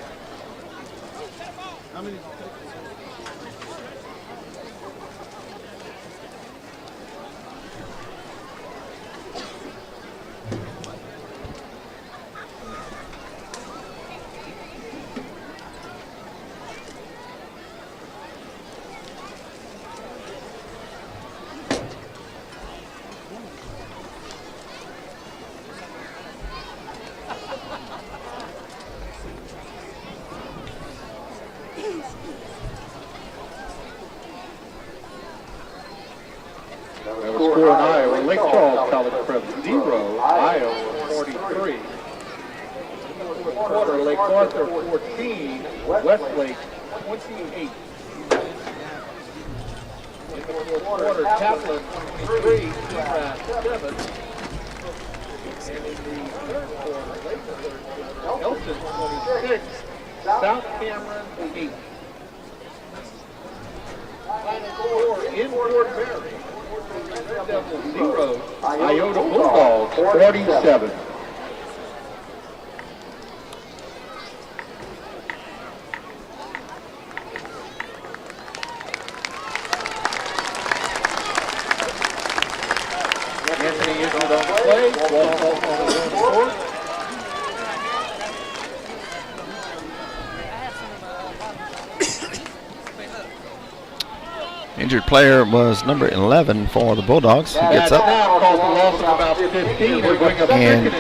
Speaker 3: Score in Iowa, Lake Charles College Prep 0, Iowa 43. Fourth quarter, Lake Arthur 14, Westlake 28. In the fourth quarter, Kaplan 23, Erath 7. And in the third quarter, late in the third quarter, Elton 26, South Cameron 8. Final score in Fort Mary. Red Devils 0, Iota Bulldogs 47. Anthony injured on the play, ball on the court.
Speaker 2: Injured player was number 11 for the Bulldogs. He gets up and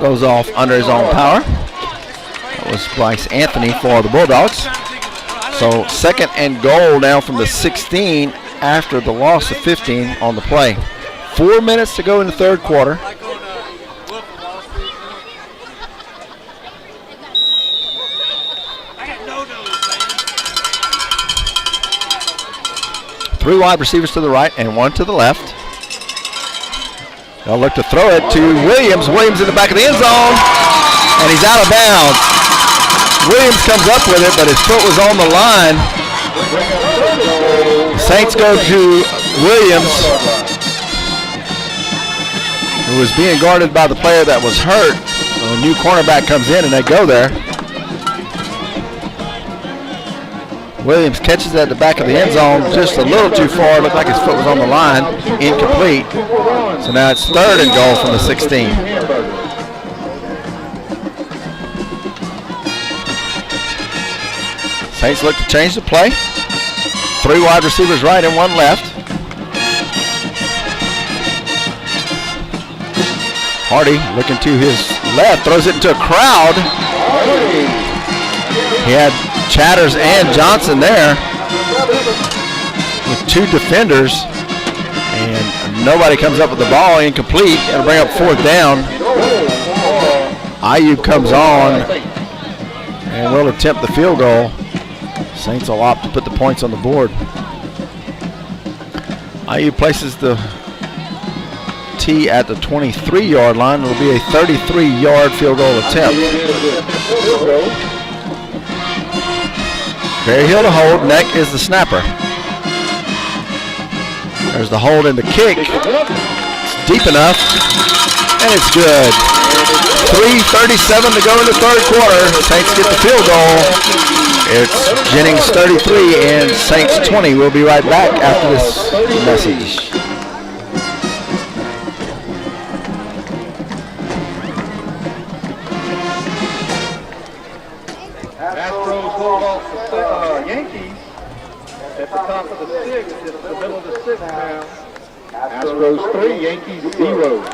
Speaker 2: goes off under his own power. That was Bryce Anthony for the Bulldogs. So second and goal now from the 16 after the loss of 15 on the play. 4 minutes to go in the third quarter. Three wide receivers to the right and one to the left. They'll look to throw it to Williams. Williams in the back of the end zone, and he's out of bounds. Williams comes up with it, but his foot was on the line. Saints go to Williams, who was being guarded by the player that was hurt. A new cornerback comes in, and they go there. Williams catches at the back of the end zone just a little too far. Looked like his foot was on the line. Incomplete. So now it's third and goal from the 16. Saints look to change the play. Three wide receivers right and one left. Hardy looking to his left, throws it into a crowd. He had Chatters and Johnson there with two defenders, and nobody comes up with the ball. Incomplete. It'll bring up fourth down. Ayub comes on and will attempt the field goal. Saints will opt to put the points on the board. Ayub places the tee at the 23-yard line. It'll be a 33-yard field goal attempt. Barry Hill to hold. Neck is the snapper. There's the hold and the kick. It's deep enough, and it's good. 3:37 to go in the third quarter. Saints get the field goal. It's Jennings 33 and Saints 20. We'll be right back after this message.
Speaker 3: Astros hold off the Yankees at the top of the sixth. It's the middle of the sixth now. Astros 3, Yankees 0.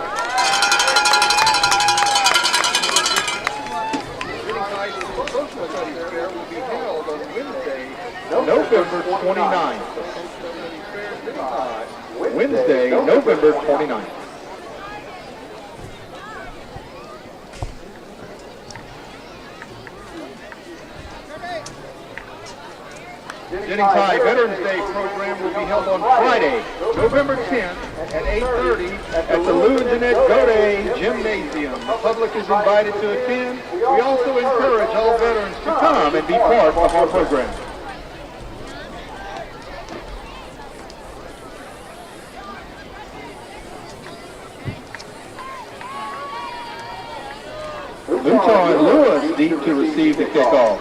Speaker 3: Will be held on Wednesday, November 29th. Wednesday, November 29th. Jennings High Veterans Day program will be held on Friday, November 10th at 8:30 at the Lou and Jeanette Gode Gymnasium. The public is invited to attend. We also encourage all veterans to come and be part of our program. to receive the kickoff.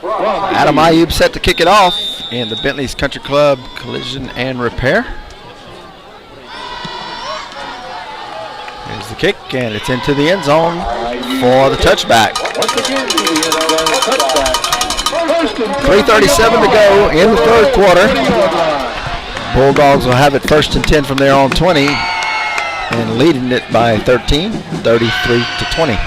Speaker 2: Adam Ayub set to kick it off in the Bentley's Country Club Collision and Repair. Here's the kick, and it's into the end zone for the touchback.
Speaker 3: Once again to the end zone, touchback.
Speaker 2: 3:37 to go in the third quarter. Bulldogs will have it 1st and 10 from their own 20 and leading it by 13, 33-20.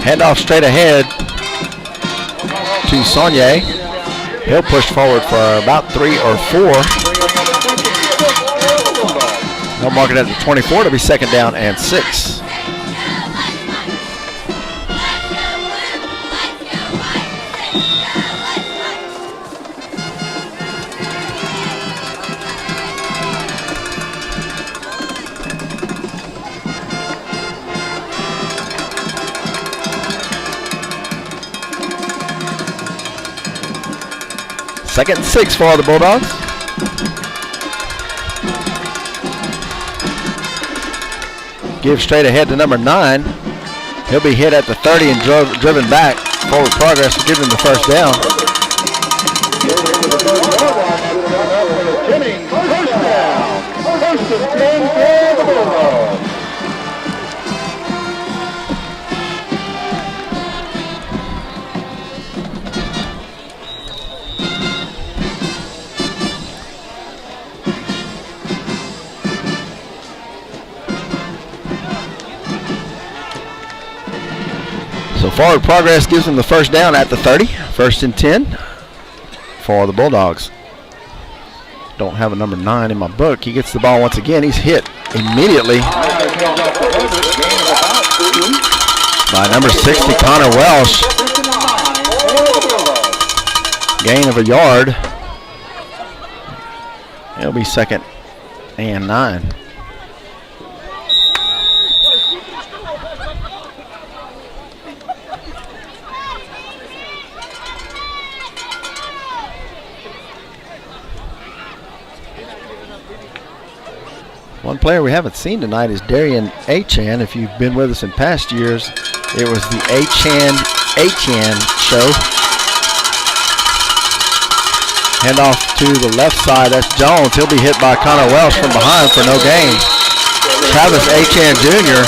Speaker 2: Handoff straight ahead to Saunier. He'll push forward for about 3 or 4. They'll mark it at the 24. It'll be 2nd down and 6. Second and 6 for the Bulldogs. Give straight ahead to number 9. He'll be hit at the 30 and driven back. Forward progress will give him the 1st down.
Speaker 3: Jennings, 1st down. 1st and 10 for the Bulldogs.
Speaker 2: So forward progress gives him the 1st down at the 30. 1st and 10 for the Bulldogs. Don't have a number 9 in my book. He gets the ball once again. He's hit immediately by number 60, Connor Welsh. Gain of a yard. It'll be 2nd and 9. One player we haven't seen tonight is Darian Achan. If you've been with us in past years, it was the Achan show. Handoff to the left side. That's Jones. He'll be hit by Connor Welsh from behind for no gain. Travis Achan Jr.,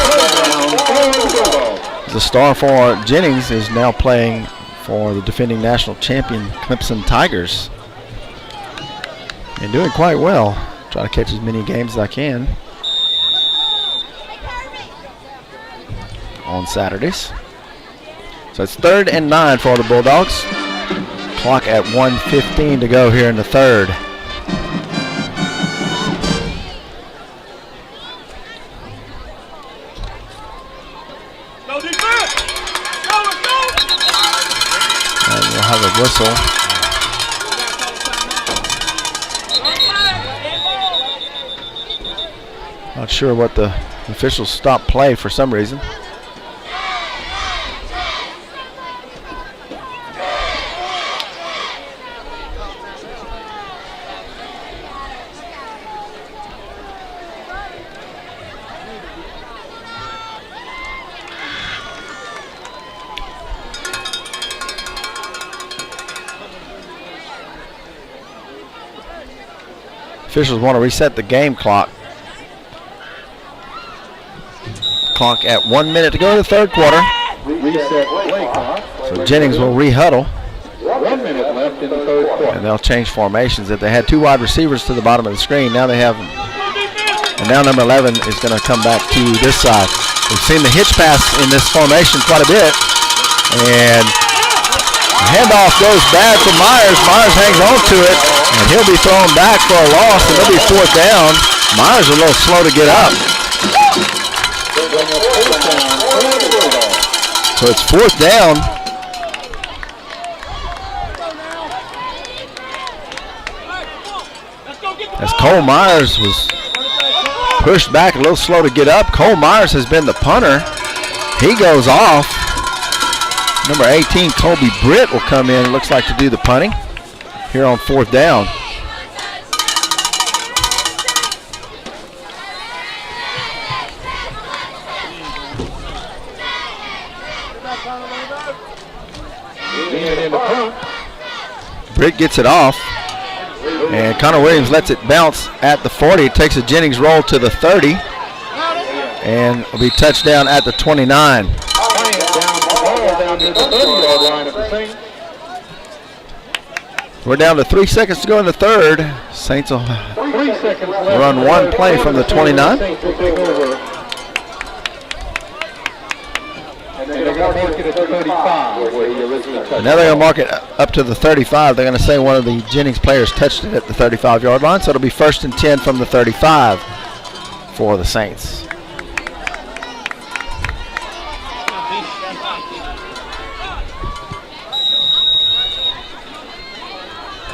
Speaker 2: the star for Jennings, is now playing for the defending national champion Clemson Tigers. And doing quite well. Try to catch as many games as I can on Saturdays. So it's 3rd and 9 for the Bulldogs. Clock at 1:15 to go here in the 3rd.
Speaker 5: Go defense! Go, let's go!
Speaker 2: And we'll have a whistle. Not sure what the officials stopped play for some reason. Officials want to reset the game clock. Clock at 1 minute to go in the 3rd quarter.
Speaker 3: Reset play clock.
Speaker 2: So Jennings will re-huddle.
Speaker 3: 1 minute left in the 3rd quarter.
Speaker 2: And they'll change formations. If they had 2 wide receivers to the bottom of the screen, now they have, and now number 11 is going to come back to this side. We've seen the hitch pass in this formation quite a bit. And the handoff goes bad for Myers. Myers hangs on to it, and he'll be thrown back for a loss, and it'll be 4th down. Myers a little slow to get up. So it's 4th down. As Cole Myers was pushed back, a little slow to get up. Cole Myers has been the punter. He goes off. Number 18, Colby Britt, will come in, it looks like, to do the punting here on 4th down. Britt gets it off, and Connor Williams lets it bounce at the 40. It takes a Jennings roll to the 30, and will be touchdown at the 29. We're down to 3 seconds to go in the third. Saints will run one play from the 29.
Speaker 3: And they're going to mark it at the 35, where he originally touched it.
Speaker 2: Now they're going to mark it up to the 35. They're going to say one of the Jennings players touched it at the 35-yard line, so it'll be 1st and 10 from the 35 for the Saints.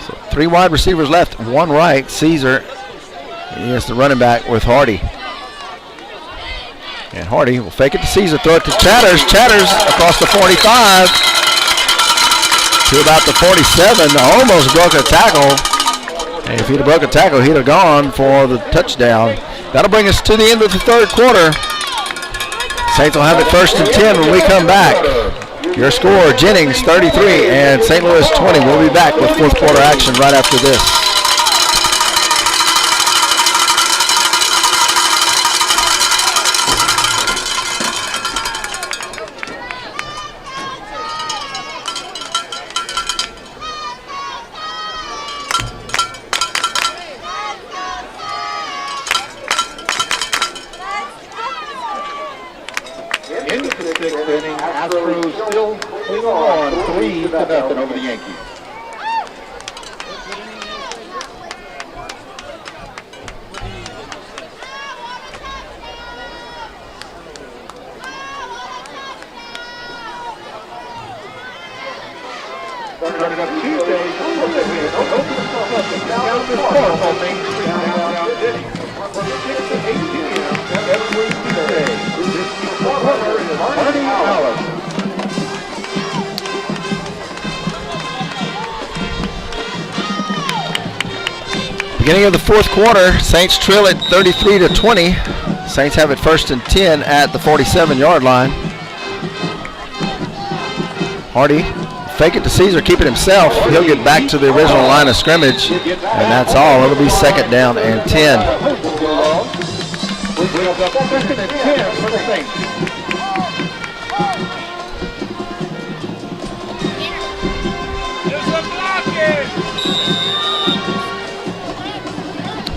Speaker 2: So 3 wide receivers left, 1 right. Caesar, he is the running back with Hardy. And Hardy will fake it to Caesar, throw it to Chatters. Chatters across the 45 to about the 47. Almost broke a tackle. And if he'd have broke a tackle, he'd have gone for the touchdown. That'll bring us to the end of the third quarter. Saints will have it 1st and 10 when we come back. Your score, Jennings 33 and St. Louis 20. We'll be back with fourth quarter action right after this.
Speaker 3: Over the Yankees. Started up Tuesday. Down this park on Main Street, downtown Jennings. From 6 to 8 p.m. every Tuesday. This performer is Marty Allen.
Speaker 2: Beginning of the fourth quarter, Saints trail it 33-20. Saints have it 1st and 10 at the 47-yard line. Hardy, fake it to Caesar, keep it himself. He'll get back to the original line of scrimmage, and that's all. It'll be 2nd down and 10.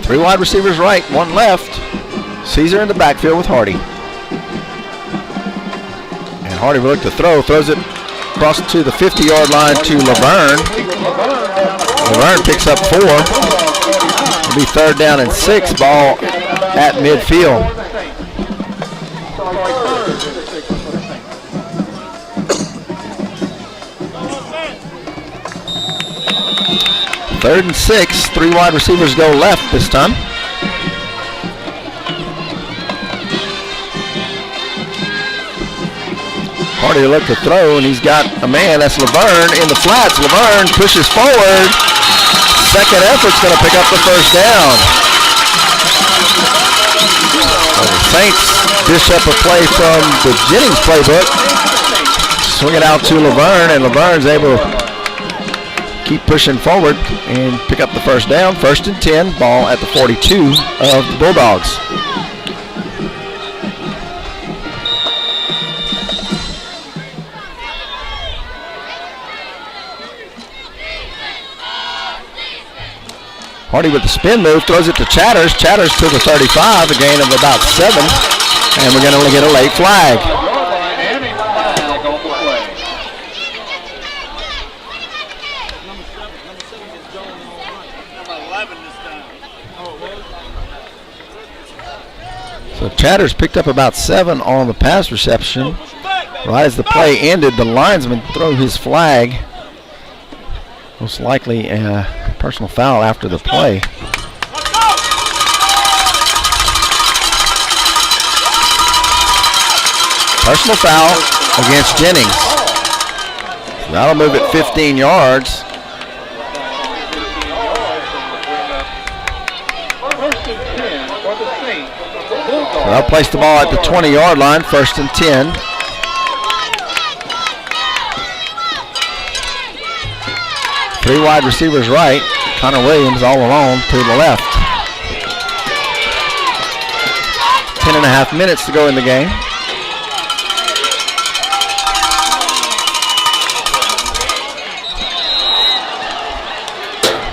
Speaker 2: Three wide receivers right, 1 left. Caesar in the backfield with Hardy. And Hardy will look to throw, throws it across to the 50-yard line to Laverne. Laverne picks up 4. It'll be 3rd down and 6, ball at midfield. Third and 6, 3 wide receivers go left this time. Hardy will look to throw, and he's got a man. That's Laverne in the flats. Laverne pushes forward. Second effort's going to pick up the 1st down. Well, the Saints dish up a play from the Jennings playbook. Swing it out to Laverne, and Laverne's able to keep pushing forward and pick up the 1st down. 1st and 10, ball at the 42 of the Bulldogs. Hardy with the spin move, throws it to Chatters. Chatters to the 35, a gain of about 7, and we're going to get a late flag. So So Chatters picked up about 7 on the pass reception. Right as the play ended, the linesman threw his flag. Most likely a personal foul after the play. Personal foul against Jennings. So that'll move it 15 yards. So they'll place the ball at the 20-yard line, 1st and 10. Three wide receivers right. Connor Williams all alone to the left. 10.5 minutes to go in the game.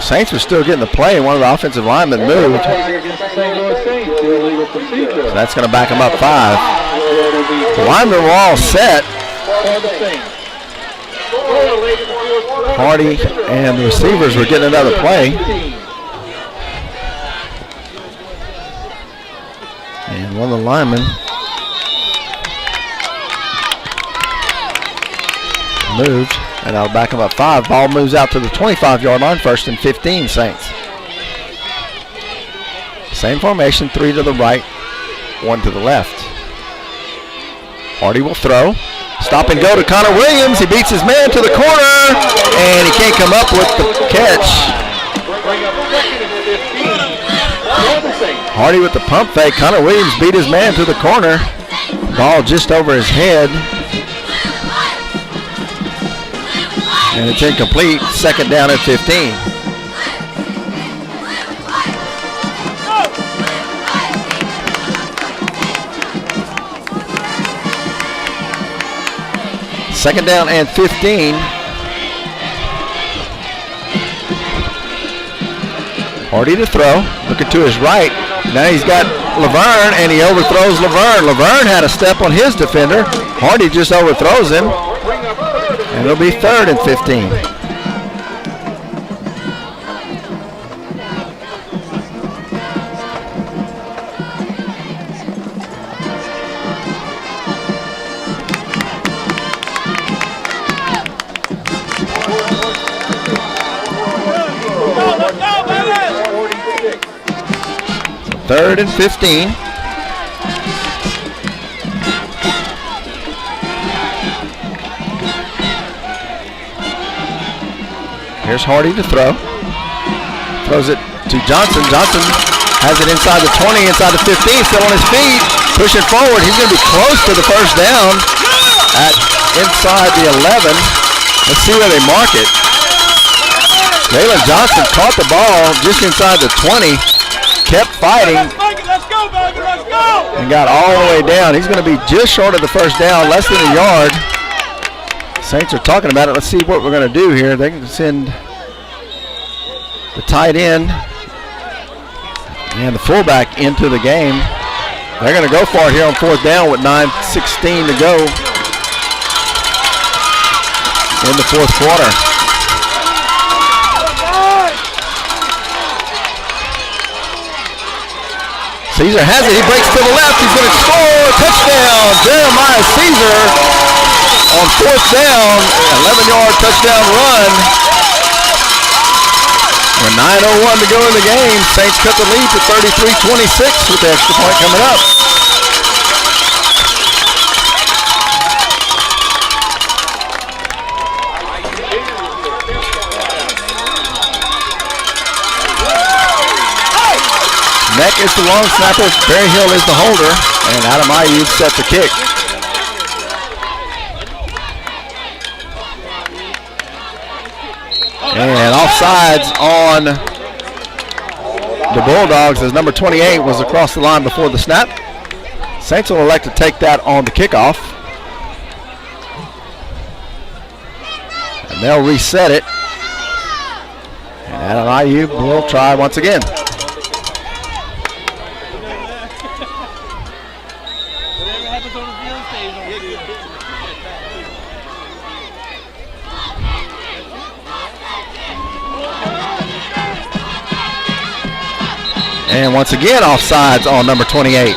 Speaker 2: Saints were still getting the play. One of the offensive linemen moved. So that's going to back them up 5. The linemen were all set. Hardy and the receivers were getting another play. And one of the linemen moved, and that'll back them up 5. Ball moves out to the 25-yard line, 1st and 15, Saints. Same formation, 3 to the right, 1 to the left. Hardy will throw. Stop and go to Connor Williams. He beats his man to the corner, and he can't come up with the catch. Hardy with the pump fake. Connor Williams beat his man to the corner. Ball just over his head. And it's incomplete. 2nd down at 15. Second down and 15. Hardy to throw. Looking to his right. Now he's got Laverne, and he overthrows Laverne. Laverne had a step on his defender. Hardy just overthrows him. And it'll be 3rd and 15. Third and 15. Here's Hardy to throw. Throws it to Johnson. Johnson has it inside the 20, inside the 15, still on his feet, pushing forward. He's going to be close to the 1st down at inside the 11. Let's see where they mark it. Jalen Johnson caught the ball just inside the 20. Kept fighting and got all the way down. He's going to be just short of the 1st down, less than a yard. Saints are talking about it. Let's see what we're going to do here. They can send the tight end and the fullback into the game. They're going to go for it here on 4th down with 9:16 to go in the 4th quarter. Caesar has it. He breaks to the left. He's going to score. Touchdown. Jeremiah Caesar on 4th down. 11-yard touchdown run. With 9:01 to go in the game, Saints cut the lead to 33-26 with the extra point coming up. Neck is the long snapper. Barry Hill is the holder. And Adam Ayub set the kick. And offsides on the Bulldogs as number 28 was across the line before the snap. Saints will elect to take that on the kickoff. And they'll reset it. And Adam Ayub will try once again. And once again, offsides on number 28.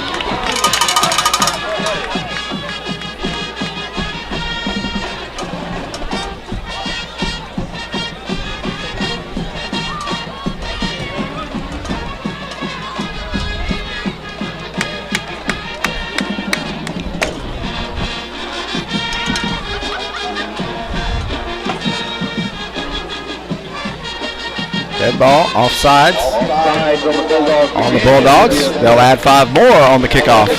Speaker 2: Dead ball, offsides
Speaker 3: Offsides on the Bulldogs.
Speaker 2: on the Bulldogs. They'll add 5 more on the kickoff.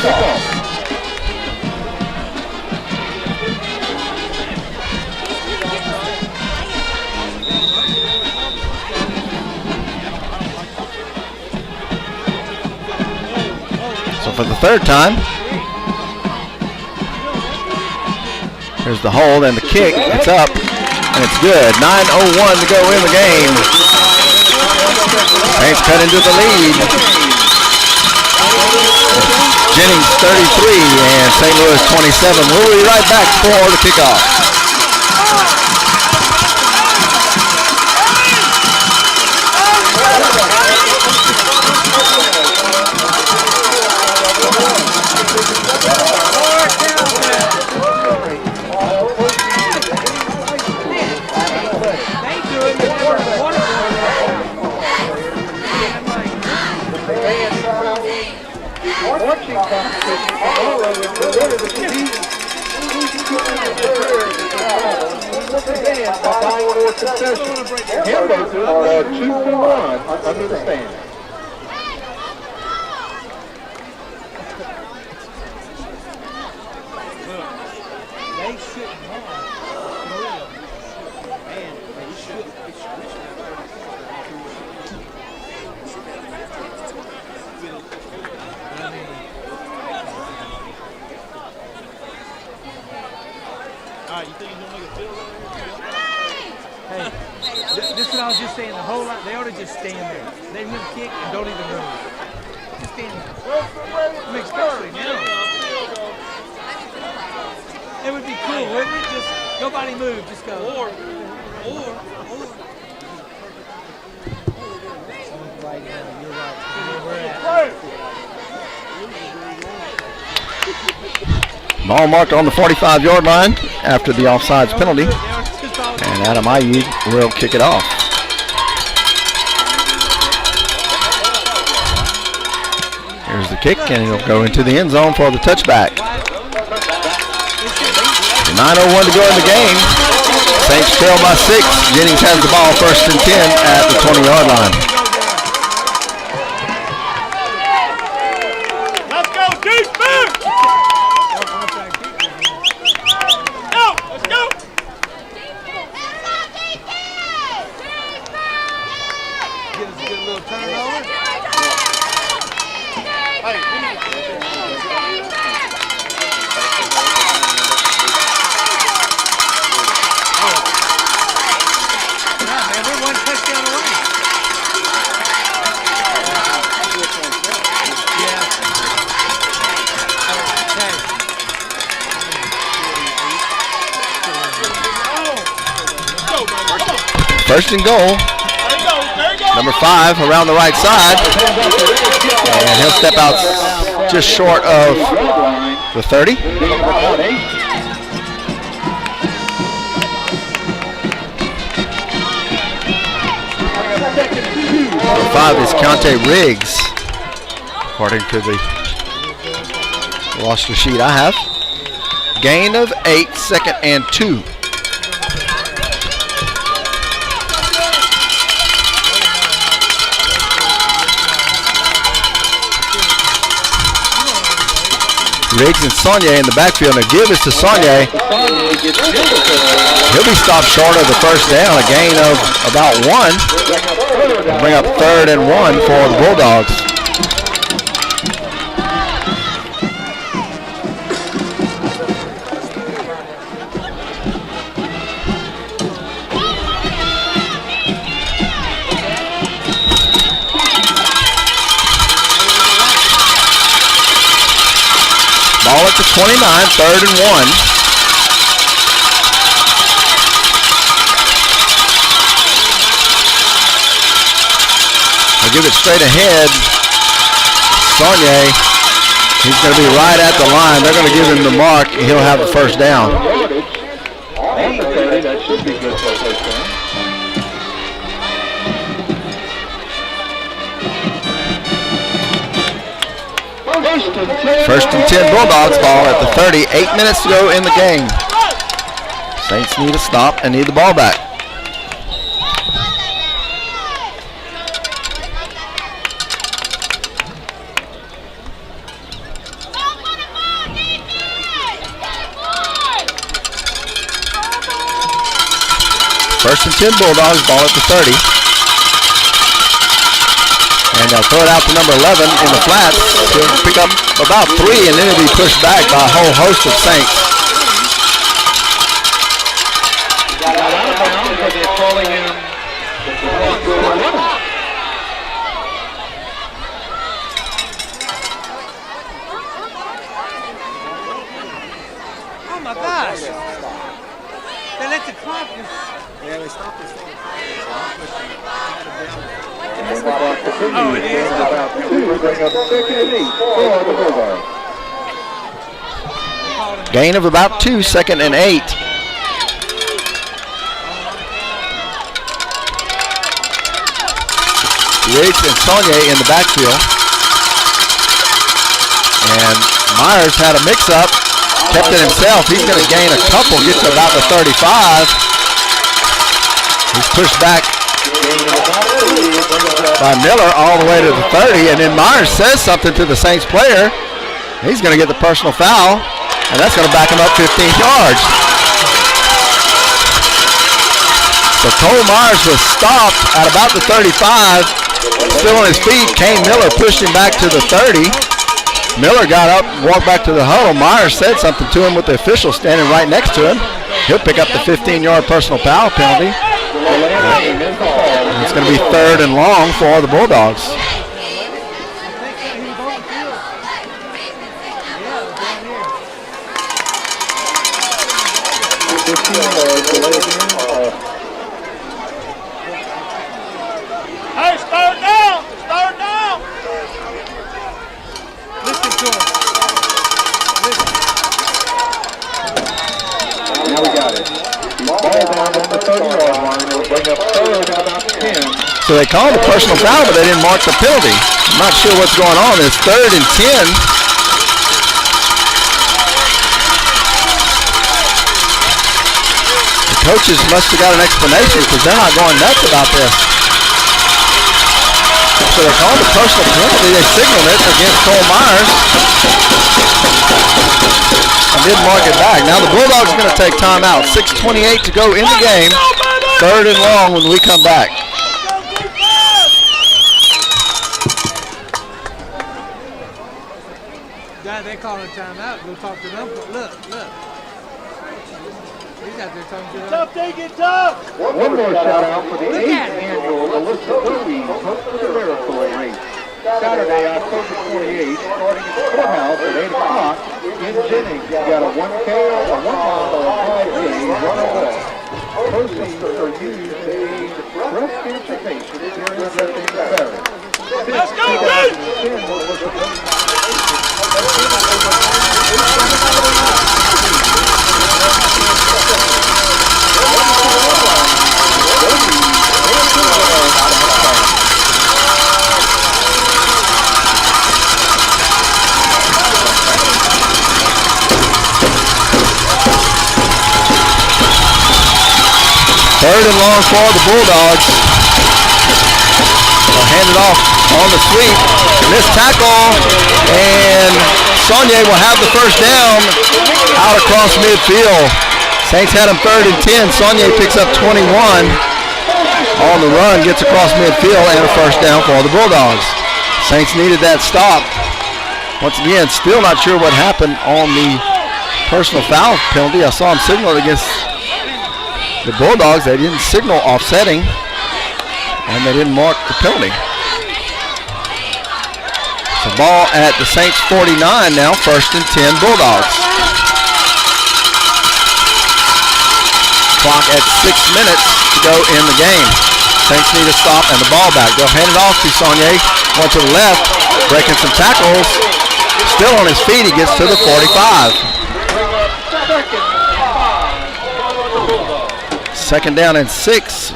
Speaker 2: So for the third time, here's the hold and the kick. It's up and it's good. 9:01 to go in the game. Saints cut into the lead. Jennings 33 and St. Louis 27. We'll be right back for the kickoff.
Speaker 4: Marching competition tomorrow is related to these by buying more concessions. Hamburgers are 2 for 1 under the stand.
Speaker 5: They shouldn't have. Man, they should. You think he's gonna make a field goal? Hey, this is what I was just saying. The whole lot, they ought to just stand there. They win kick and don't even move. Just stand there. I mean, especially now. It would be cool, wouldn't it? Just nobody move, just go. Or. Right now, you're right. We're at.
Speaker 2: Ball marked on the 45-yard line after the offsides penalty. And Adam Ayud will kick it off. Here's the kick, and he'll go into the end zone for the touchback. 9:01 to go in the game. Saints trail by 6. Jennings has the ball, 1st and 10 at the 20-yard line.
Speaker 5: Let's go, defense! Let's go! Get us a good little turnover. Hey, man, we're 1 touchdown away. Yeah. Okay.
Speaker 2: 1st and goal. Number 5 around the right side. And he'll step out just short of the 30. Number 5 is Keontae Riggs, according to the roster sheet I have. Gain of 8, 2nd and 2. Riggs and Saunier in the backfield. Now give it to Saunier. He'll be stopped short of the 1st down, a gain of about 1. We'll bring up 3rd and 1 for the Bulldogs. Ball at the 29, 3rd and 1. They'll give it straight ahead. Saunier, he's going to be right at the line. They're going to give him the mark. He'll have the 1st down.
Speaker 3: On the 30, that should be good for a first down.
Speaker 2: First and 10 Bulldogs, ball at the 30. 8 minutes to go in the game. Saints need a stop and need the ball back. First and 10 Bulldogs, ball at the 30. And they'll throw it out to number 11 in the flats. He'll pick up about 3, and then it'll be pushed back by a whole host of Saints.
Speaker 3: Got out of bounds, but they're calling him.
Speaker 5: Oh my gosh! They let the clock.
Speaker 4: Yeah, they stopped this one.
Speaker 5: Oh, it is.
Speaker 3: About 2, bring up 2nd and 8 for the Bulldogs.
Speaker 2: Gain of about 2, 2nd and 8. Riggs and Saunier in the backfield. And Myers had a mix-up, kept it himself. He's going to gain a couple, get to about the 35. He's pushed back by Miller all the way to the 30, and then Myers says something to the Saints player. He's going to get the personal foul, and that's going to back him up 15 yards. So Cole Myers was stopped at about the 35, still on his feet. Kane Miller pushed him back to the 30. Miller got up, walked back to the huddle. Myers said something to him with the official standing right next to him. He'll pick up the 15-yard personal foul penalty. It's going to be 3rd and long for the Bulldogs.
Speaker 5: Hey, start down! Start down! Listen to him.
Speaker 3: Now we got it. Ball down on the 30-yard line. It'll bring up 3rd and about 10.
Speaker 2: So they called a personal foul, but they didn't mark the penalty. I'm not sure what's going on. It's 3rd and 10. The coaches must have got an explanation because they're not going nuts about this. So they called a personal penalty. They signaled it against Cole Myers and didn't mark it back. Now the Bulldogs are going to take timeout. 6:28 to go in the game. 3rd and long when we come back.
Speaker 5: God, they call a timeout. Go talk to them. Look. He's out there talking to them. Tough, take it tough.
Speaker 3: One more shout out for the 8th annual Alyssa Bowie Hope for the Miracle race. Saturday, October 28th, starting at the courthouse at 8 o'clock in Jennings. You got a 1K, a 1 mile, or a 5K run or walk. Proceeds are used to aid breast cancer patients here in Jennings Parish.
Speaker 5: Let's go,
Speaker 2: Third and long for the Bulldogs. They'll hand it off on the sweep. Missed tackle, and Saunier will have the first down out across midfield. Saints had him 3rd and 10. Saunier picks up 21 on the run, gets across midfield, and a first down for the Bulldogs. Saints needed that stop. Once again, still not sure what happened on the personal foul penalty. I saw him signal it against the Bulldogs. They didn't signal offsetting, and they didn't mark the penalty. The ball at the Saints 49 now, 1st and 10 Bulldogs. Clock at 6 minutes to go in the game. Saints need a stop and the ball back. They'll hand it off to Saunier, one to the left, breaking some tackles. Still on his feet, he gets to the 45. 2nd down and 6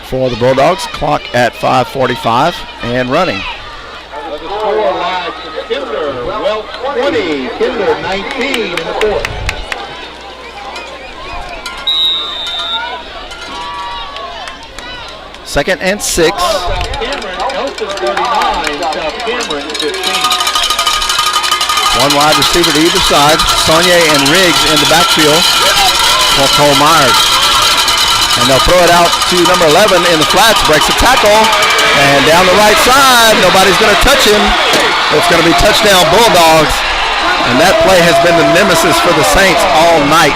Speaker 2: for the Bulldogs. Clock at 5:45 and running.
Speaker 3: The score live from Kinder, well 20, Kinder 19 in the 4th.
Speaker 2: Second and 6.
Speaker 3: South Cameron, Elton 39, South Cameron 15.
Speaker 2: One wide receiver to either side. Saunier and Riggs in the backfield for Cole Myers. And they'll throw it out to number 11 in the flats, breaks the tackle, and down the right side, nobody's going to touch him. It's going to be touchdown Bulldogs, and that play has been the nemesis for the Saints all night.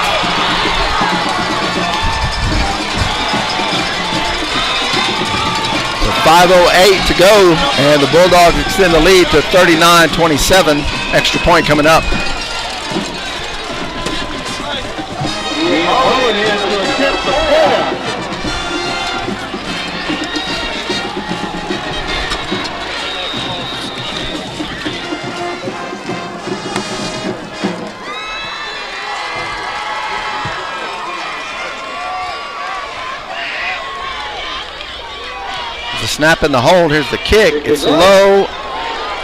Speaker 2: So 5:08 to go, and the Bulldogs extend the lead to 39-27. Extra point coming up. The snap and the hold. Here's the kick. It's low,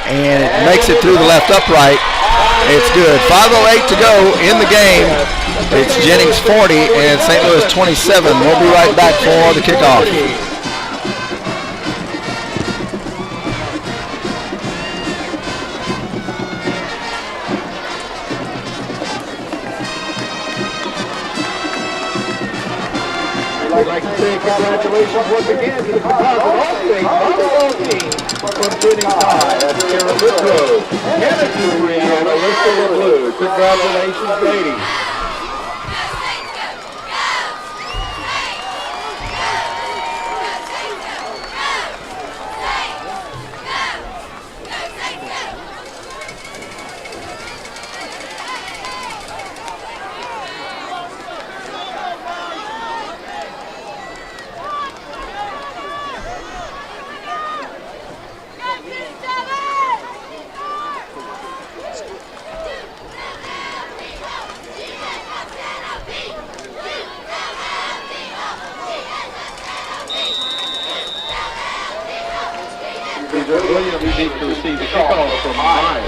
Speaker 2: and it makes it through the left upright. It's good. 5:08 to go in the game. It's Jennings 40 and St. Louis 27. We'll be right back for the kickoff.
Speaker 4: I'd like to say congratulations once again to the composite All-State volleyball team from Jennings High. That's Karen Whitlow, Hannah Jewelry, and Alyssa LeBlue. Congratulations, ladies.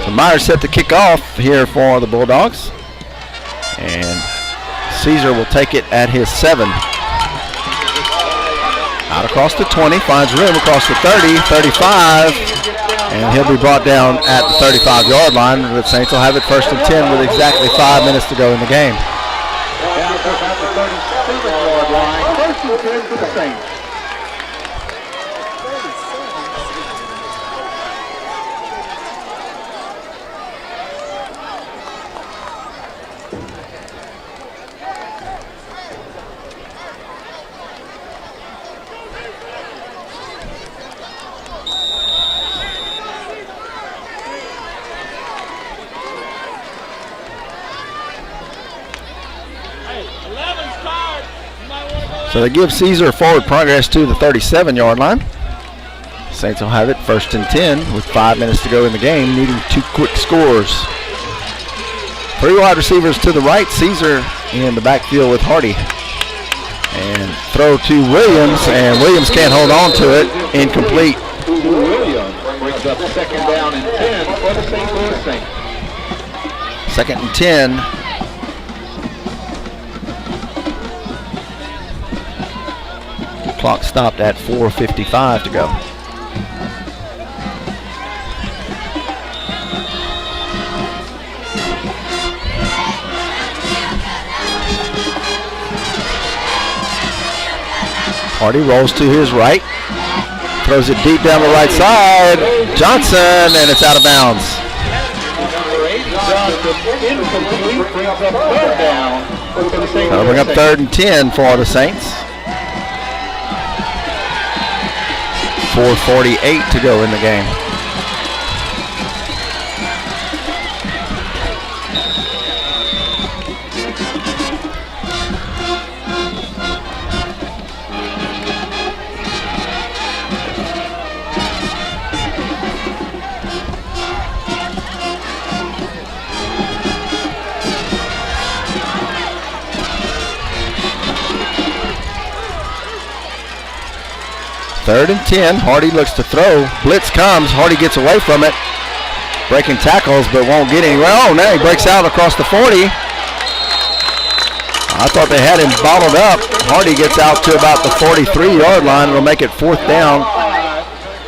Speaker 2: So Myers set the kickoff here for the Bulldogs, and Caesar will take it at his 7. Out across the 20, finds room across the 30, 35, and he'll be brought down at the 35-yard line. The Saints will have it 1st and 10 with exactly 5 minutes to go in the game.
Speaker 4: Down at the 37-yard line, 1st and 10 for the Saints.
Speaker 2: So they give Caesar forward progress to the 37-yard line. Saints will have it 1st and 10 with 5 minutes to go in the game, needing 2 quick scores. 3 wide receivers to the right, Caesar in the backfield with Hardy. And throw to Williams, and Williams can't hold on to it. Incomplete.
Speaker 4: Williams brings up 2nd down and 10 for the St. Louis Saints.
Speaker 2: 2nd and 10. Clock stopped at 4:55 to go. Hardy rolls to his right, throws it deep down the right side. Johnson, and it's out of bounds. That'll bring up 3rd and 10 for the Saints. 4:48 to go in the game. Third and 10. Hardy looks to throw. Blitz comes. Hardy gets away from it. Breaking tackles, but won't get anywhere. Oh, now he breaks out across the 40. I thought they had him bottled up. Hardy gets out to about the 43-yard line. It'll make it 4th down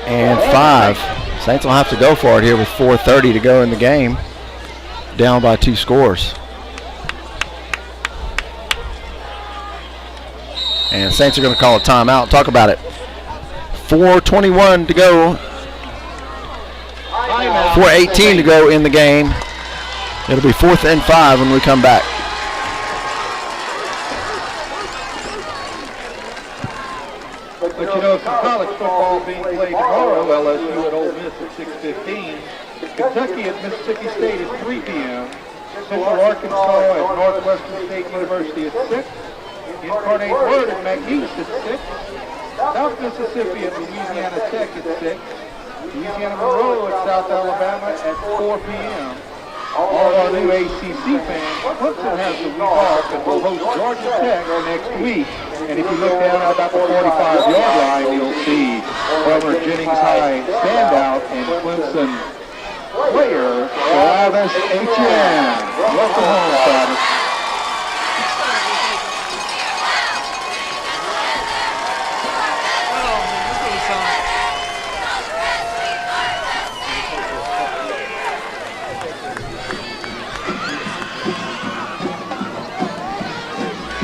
Speaker 2: and 5. Saints will have to go for it here with 4:30 to go in the game. Down by 2 scores. And Saints are going to call a timeout. Talk about it. 4:21 to go. 4:18 to go in the game. It'll be 4th and 5 when we come back.
Speaker 3: But you know, some college football being played tomorrow, LSU at Ole Miss at 6:15. Kentucky at Mississippi State at 3 p.m. Central Arkansas at Northwestern State University at 6. Incarnate Word at McNeese at 6. South Mississippi at Louisiana Tech at 6. Louisiana Monroe at South Alabama at 4 p.m. All our new ACC fans, Clemson has the week off and will host Georgia Tech next week. And if you look down at about the 45-yard line, you'll see former Jennings High standout and Clemson player Travis Etienne. Welcome home, Travis.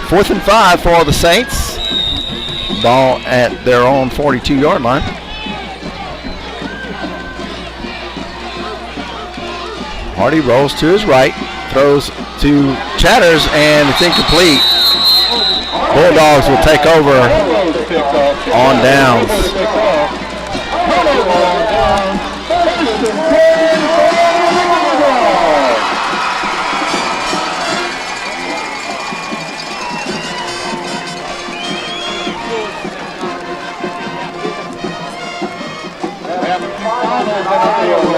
Speaker 2: Fourth and 5 for the Saints. Ball at their own 42-yard line. Hardy rolls to his right, throws to Chatters, and it's incomplete. Bulldogs will take over on downs.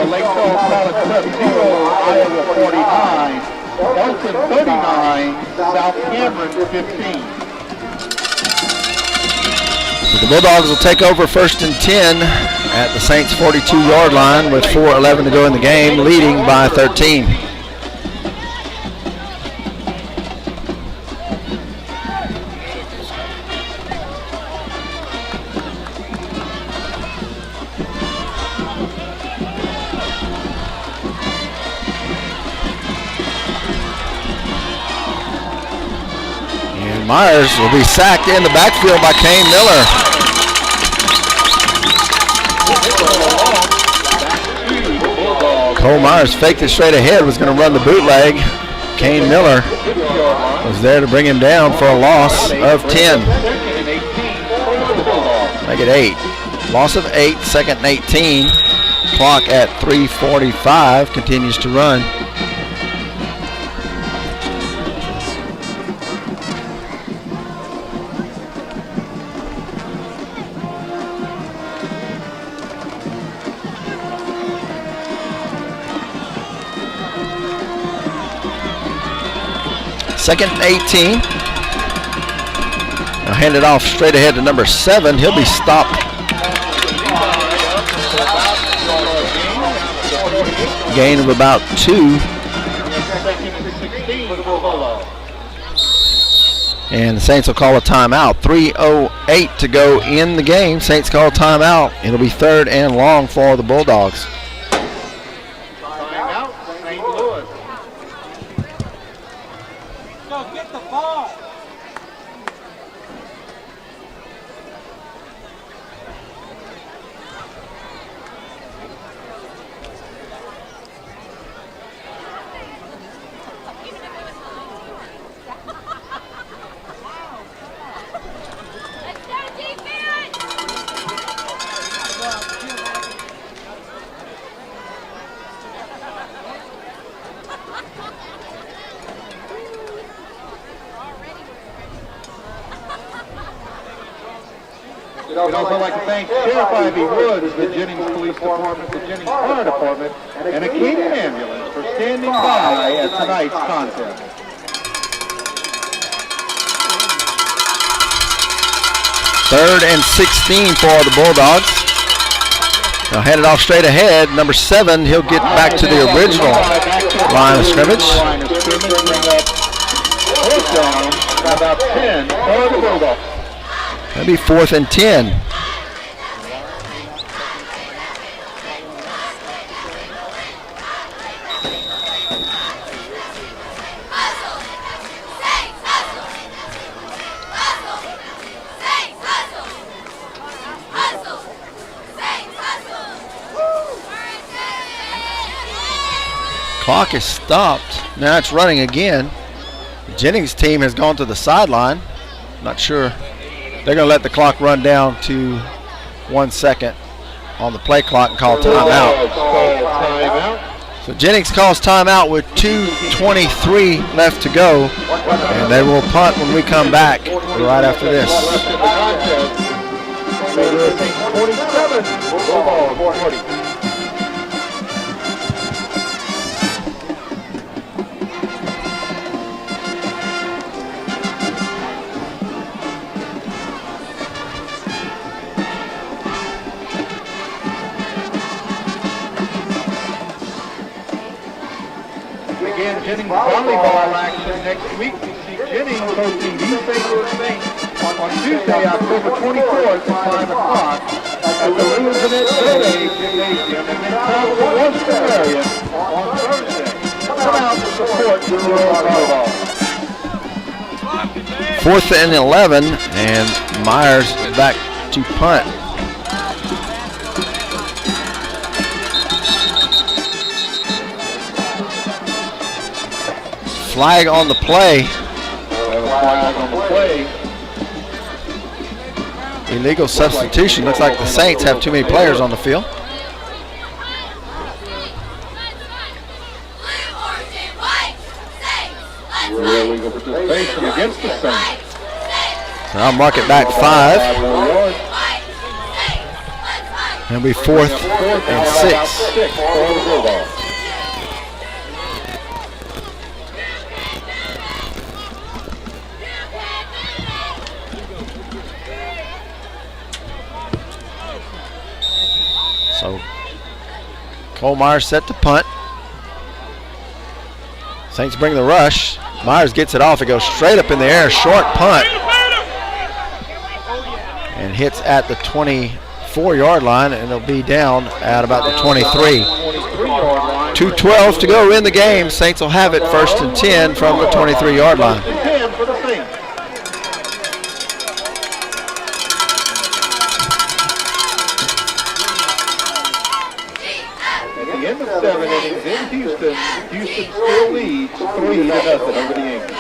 Speaker 3: Lake Charles College Prep 0, Iowa 49, Elton 39, South Cameron 15.
Speaker 2: So the Bulldogs will take over 1st and 10 at the Saints 42-yard line with 4:11 to go in the game, leading by 13. Myers will be sacked in the backfield by Kane Miller. Cole Myers faked it straight ahead, was going to run the bootleg. Kane Miller was there to bring him down for a loss of 10. Make it 8. Loss of 8, 2nd and 18. Clock at 3:45 continues to run. Second and 18. Now hand it off straight ahead to number 7. He'll be stopped. Gain of about 2. And the Saints will call a timeout. 3:08 to go in the game. Saints call a timeout. It'll be 3rd and long for the Bulldogs.
Speaker 3: We'd also like to thank Sheriff Ivy Woods, the Jennings Police Department, the Jennings Fire Department, and Acadia Ambulance for standing by at tonight's contest.
Speaker 2: Third and 16 for the Bulldogs. They'll hand it off straight ahead. Number 7, he'll get back to the original line of scrimmage.
Speaker 3: About 10 for the Bulldogs.
Speaker 2: That'll be 4th and 10. Clock is stopped. Now it's running again. Jennings' team has gone to the sideline. Not sure. They're going to let the clock run down to 1 second on the play clock and call timeout. So Jennings calls timeout with 2:23 left to go, and they will punt when we come back right after this.
Speaker 3: 27, Bulldogs 40. Again, Jennings volleyball action next week. We see Jennings hosting the St. Louis Saints on Tuesday, October 24th at 5 o'clock at the Elizabeth Village Gymnasium, and then travel to Western area on Thursday. Come out to support your volleyball.
Speaker 2: 4th and 11, and Myers back to punt. Flag on the play. Illegal substitution. Looks like the Saints have too many players on the field.
Speaker 3: Illegal participation against the Saints.
Speaker 2: So I'll mark it back 5. It'll be 4th and 6. So Cole Myers set to punt. Saints bring the rush. Myers gets it off. It goes straight up in the air. Short punt. And hits at the 24-yard line, and it'll be down at about the 23. 2:12 to go in the game. Saints will have it 1st and 10 from the 23-yard line.
Speaker 3: End of 7 innings in Houston. Houston still leads 3-0 over the Yankees.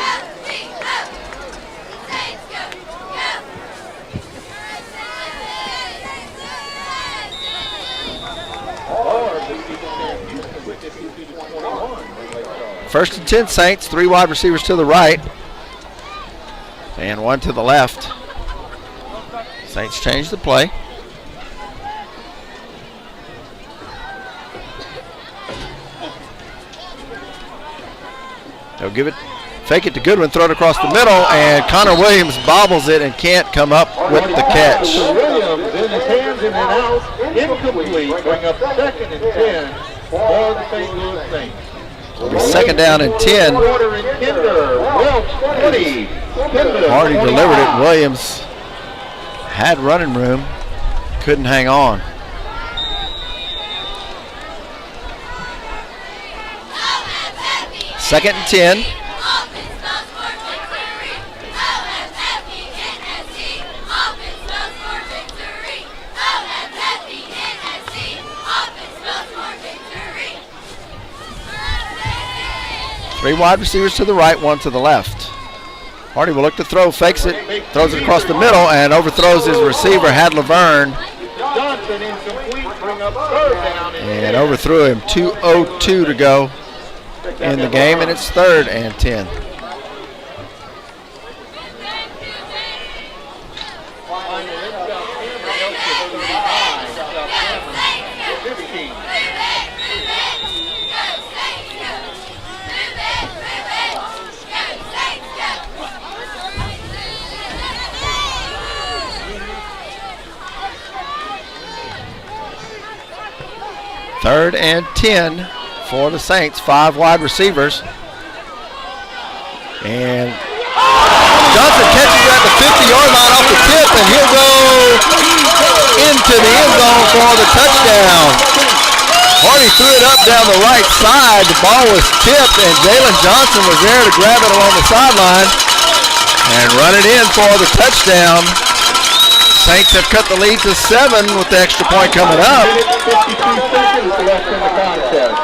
Speaker 2: First and 10 Saints, 3 wide receivers to the right and 1 to the left. Saints change the play. They'll give it, fake it to Goodwin, throw it across the middle, and Connor Williams bobbles it and can't come up with the catch.
Speaker 3: Williams in his hands in and out, incomplete, bring up 2nd and 10 for the St. Louis Saints.
Speaker 2: It'll be 2nd down and 10. Hardy delivered it. Williams had running room, couldn't hang on. Second and 10. Three wide receivers to the right, 1 to the left. Hardy will look to throw, fakes it, throws it across the middle, and overthrows his receiver, had Laverne. And overthrew him. 2:02 to go in the game, and it's 3rd and 10. Third and 10 for the Saints, 5 wide receivers. And Johnson catches at the 50-yard line off the tip, and he'll go into the end zone for the touchdown. Hardy threw it up down the right side. The ball was tipped, and Jalen Johnson was there to grab it along the sideline and run it in for the touchdown. Saints have cut the lead to 7 with the extra point coming up.
Speaker 3: 52 seconds left in the contest.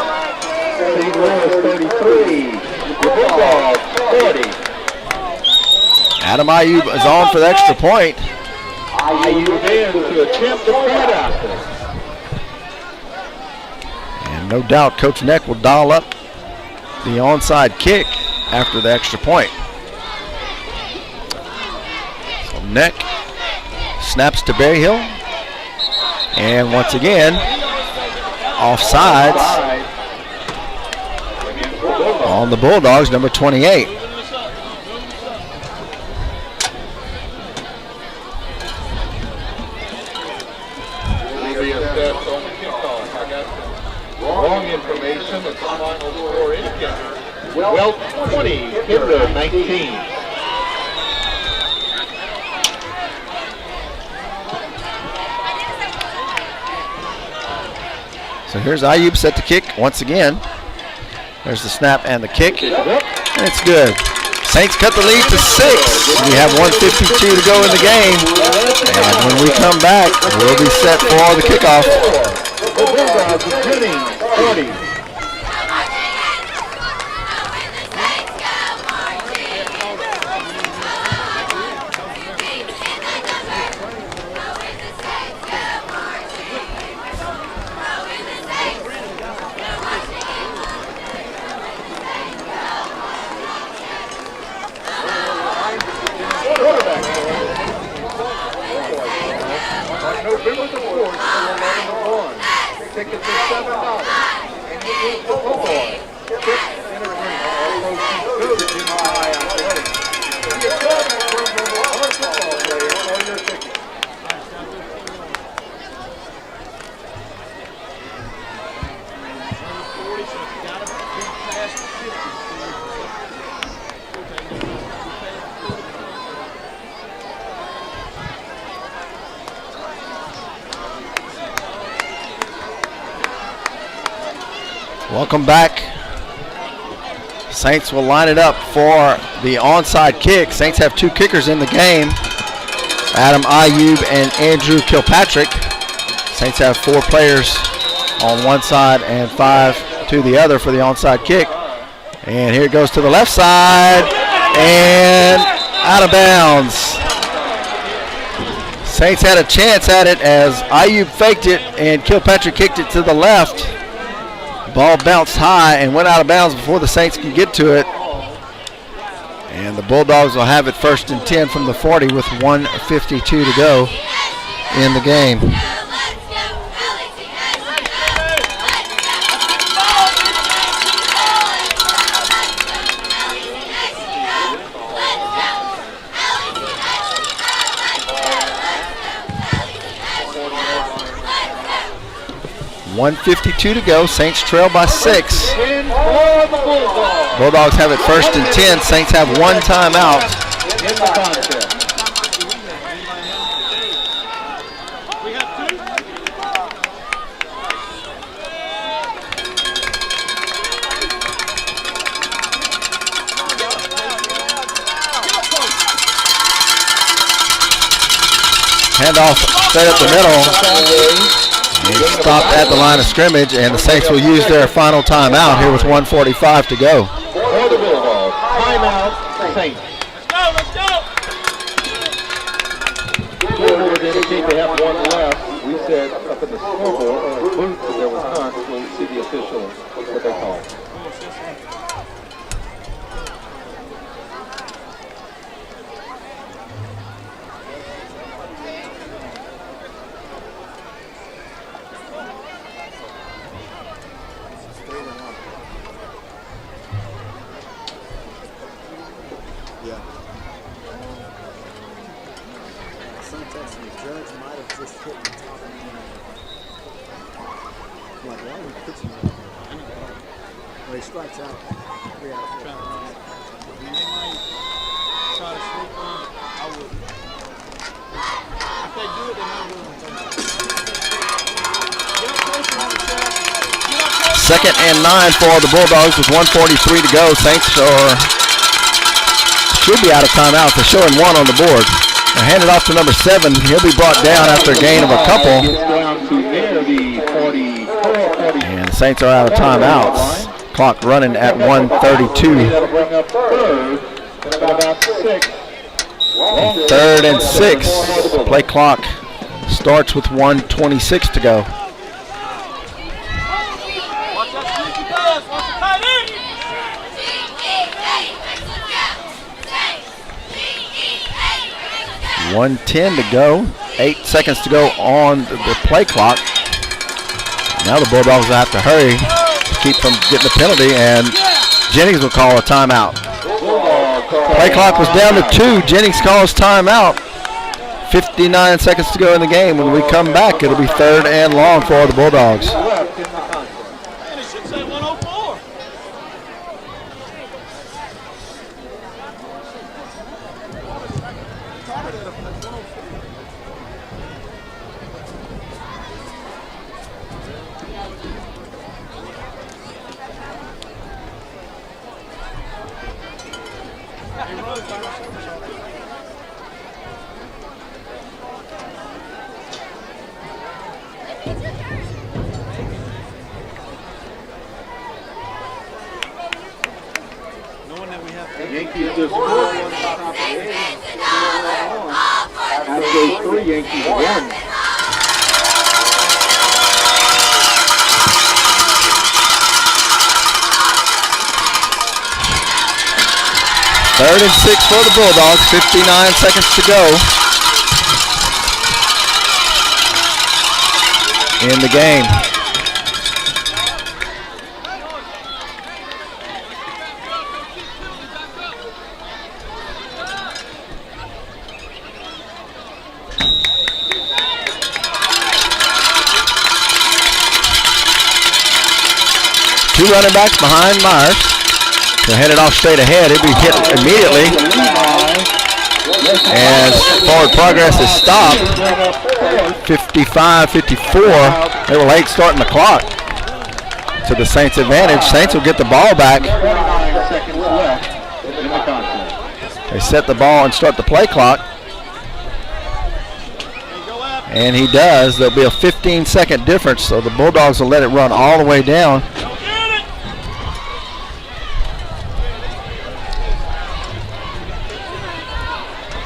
Speaker 3: Louis 33, the Bulldogs 40.
Speaker 2: Adam Ayub is on for the extra point.
Speaker 3: Ayub in to attempt the point after.
Speaker 2: And no doubt Coach Neck will dial up the onside kick after the extra point. So Neck snaps to Berryhill. And once again, offsides on the Bulldogs, number 28.
Speaker 3: Wrong information. The final score indicator. Well, 20, Kinder 19.
Speaker 2: So here's Ayub set to kick once again. There's the snap and the kick. It's good. Saints cut the lead to 6. We have 1:52 to go in the game. And when we come back, we'll be set for the kickoff.
Speaker 3: The Bulldogs is winning 40. November the 4th, 11-1. Tickets are $7. And you get the football. Tips and a drink. All proceeds go to Junior High Athletics. Be a quarterback program or a football player or your tickets.
Speaker 2: Welcome back. Saints will line it up for the onside kick. Saints have 2 kickers in the game, Adam Ayub and Andrew Kilpatrick. Saints have 4 players on one side and 5 to the other for the onside kick. And here it goes to the left side and out of bounds. Saints had a chance at it as Ayub faked it and Kilpatrick kicked it to the left. Ball bounced high and went out of bounds before the Saints could get to it. And the Bulldogs will have it 1st and 10 from the 40 with 1:52 to go in the game. .152 to go. Saints trail by 6. Bulldogs have it 1st and 10. Saints have 1 timeout.
Speaker 3: In the contest.
Speaker 2: Handoff straight up the middle. He stopped at the line of scrimmage, and the Saints will use their final timeout here with 1:45 to go.
Speaker 3: For the Bulldogs, timeout, Saints.
Speaker 7: Let's go!
Speaker 3: Scoreboard would indicate they have 1 left. We said up in the scoreboard or booth that there was none. We'll see the official, what they call.
Speaker 8: Strikes out. 3 out of 4.
Speaker 7: They might try to sleep on it. I would. If they do it, they might win.
Speaker 2: 2nd and 9 for the Bulldogs with 1:43 to go. Saints should be out of timeout. They're showing 1 on the board. They're handed off to number 7. He'll be brought down after a gain of a couple.
Speaker 3: Down to near the 44, 40.
Speaker 2: And the Saints are out of timeouts. Clock running at 1:32.
Speaker 3: That'll bring up third and about 6.
Speaker 2: 3rd and 6. Play clock starts with 1:26 to go.
Speaker 7: Watch that sneaky pass. Watch the tight end.
Speaker 2: 1:10 to go. 8 seconds to go on the play clock. Now the Bulldogs will have to hurry to keep from getting the penalty, and Jennings will call a timeout. Play clock was down to 2. Jennings calls timeout. 59 seconds to go in the game. When we come back, it'll be 3rd and long for the Bulldogs.
Speaker 7: Man, it should say 104.
Speaker 4: Yankees just scored one on top of the eight. After 3, Yankees won.
Speaker 2: Third and 6 for the Bulldogs. 59 seconds to go in the game. Two running backs behind Myers. They'll head it off straight ahead. It'll be hit immediately. As forward progress is stopped. 55-54. They were late starting the clock. To the Saints' advantage. Saints will get the ball back.
Speaker 4: 9 seconds left in the contest.
Speaker 2: They set the ball and start the play clock. And he does. There'll be a 15-second difference, so the Bulldogs will let it run all the way down.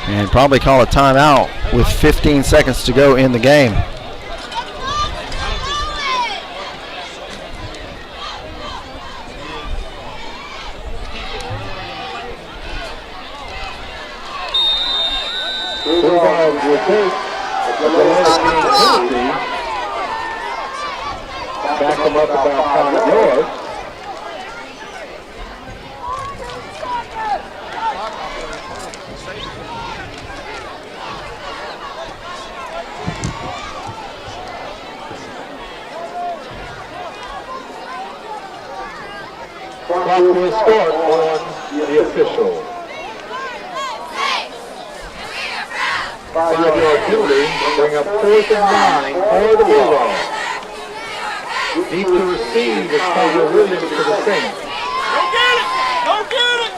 Speaker 2: And probably call a timeout with 15 seconds to go in the game.
Speaker 3: Bulldogs will take the last penalty. Back them up about 5 yards. Clock will start on the official. 5-yard penalty, bring up 4th and 9 for the Bulldogs. Need to receive is Connor Williams for the Saints.
Speaker 7: Go get it! Go get it!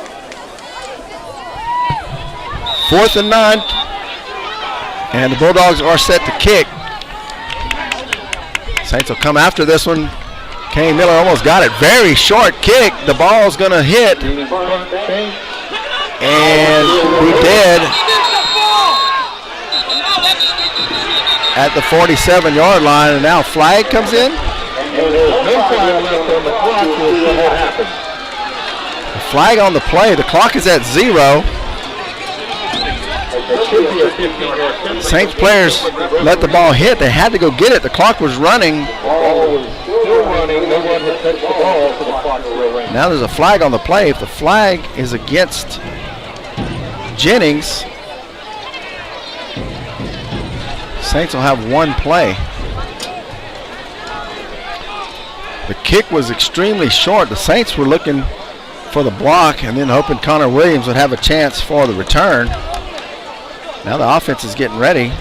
Speaker 2: 4th and 9. And the Bulldogs are set to kick. Saints will come after this one. Kane Miller almost got it. Very short kick. The ball's going to hit. And he did. At the 47-yard line, and now flag comes in.
Speaker 3: And there's no time left on the clock. We'll see what happens.
Speaker 2: A flag on the play. The clock is at 0.
Speaker 3: It should be a 15-yard penalty.
Speaker 2: Saints players let the ball hit. They had to go get it. The clock was running.
Speaker 3: Ball was still running. No one had touched the ball, so the clock still ran.
Speaker 2: Now there's a flag on the play. If the flag is against Jennings, Saints will have one play. The kick was extremely short. The Saints were looking for the block and then hoping Connor Williams would have a chance for the return. Now the offense is getting ready.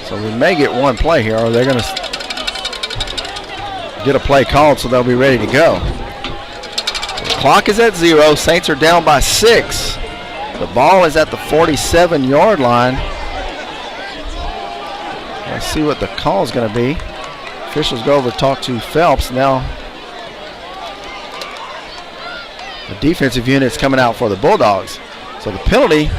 Speaker 2: So we may get one play here, or they're going to get a play called so they'll be ready to go. The clock is at 0. Saints are down by 6. The ball is at the 47-yard line. Let's see what the call is going to be. Officials go over to talk to Phelps. Now The defensive unit's coming out for the Bulldogs. So the penalty.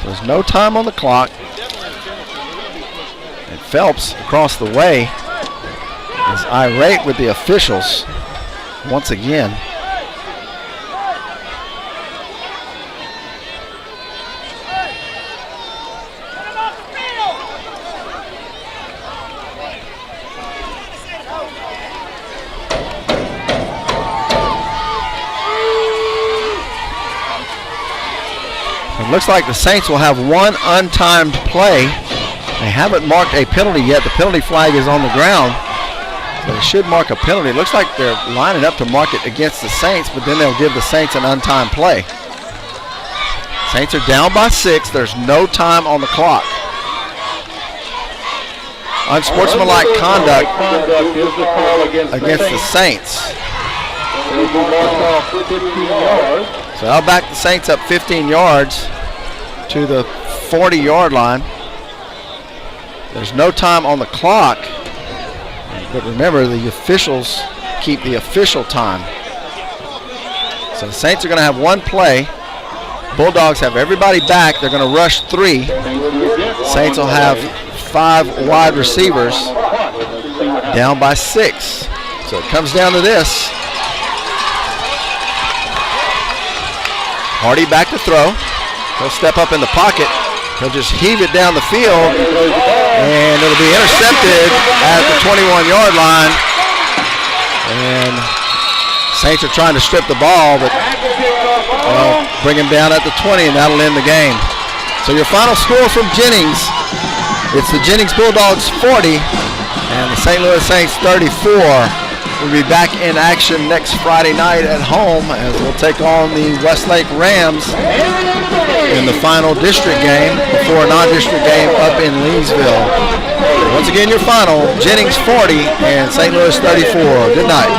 Speaker 2: There's no time on the clock. And Phelps across the way is irate with the officials once again. It looks like the Saints will have one untimed play. They haven't marked a penalty yet. The penalty flag is on the ground. So they should mark a penalty. It looks like they're lining up to mark it against the Saints, but then they'll give the Saints an untimed play. Saints are down by 6. There's no time on the clock. Unsportsmanlike conduct
Speaker 3: is the call
Speaker 2: against the Saints. So I'll back the Saints up 15 yards to the 40-yard line. There's no time on the clock, but remember, the officials keep the official time. So the Saints are going to have one play. Bulldogs have everybody back. They're going to rush 3. Saints will have 5 wide receivers, down by 6. So it comes down to this. Hardy back to throw. He'll step up in the pocket. He'll just heave it down the field, and it'll be intercepted at the 21-yard line. And Saints are trying to strip the ball, but they'll bring him down at the 20, and that'll end the game. So your final score from Jennings, it's the Jennings Bulldogs 40 and the St. Louis Saints 34. We'll be back in action next Friday night at home as we'll take on the Westlake Rams in the final district game before a non-district game up in Leesville. Once again, your final, Jennings 40 and St. Louis 34. Good night.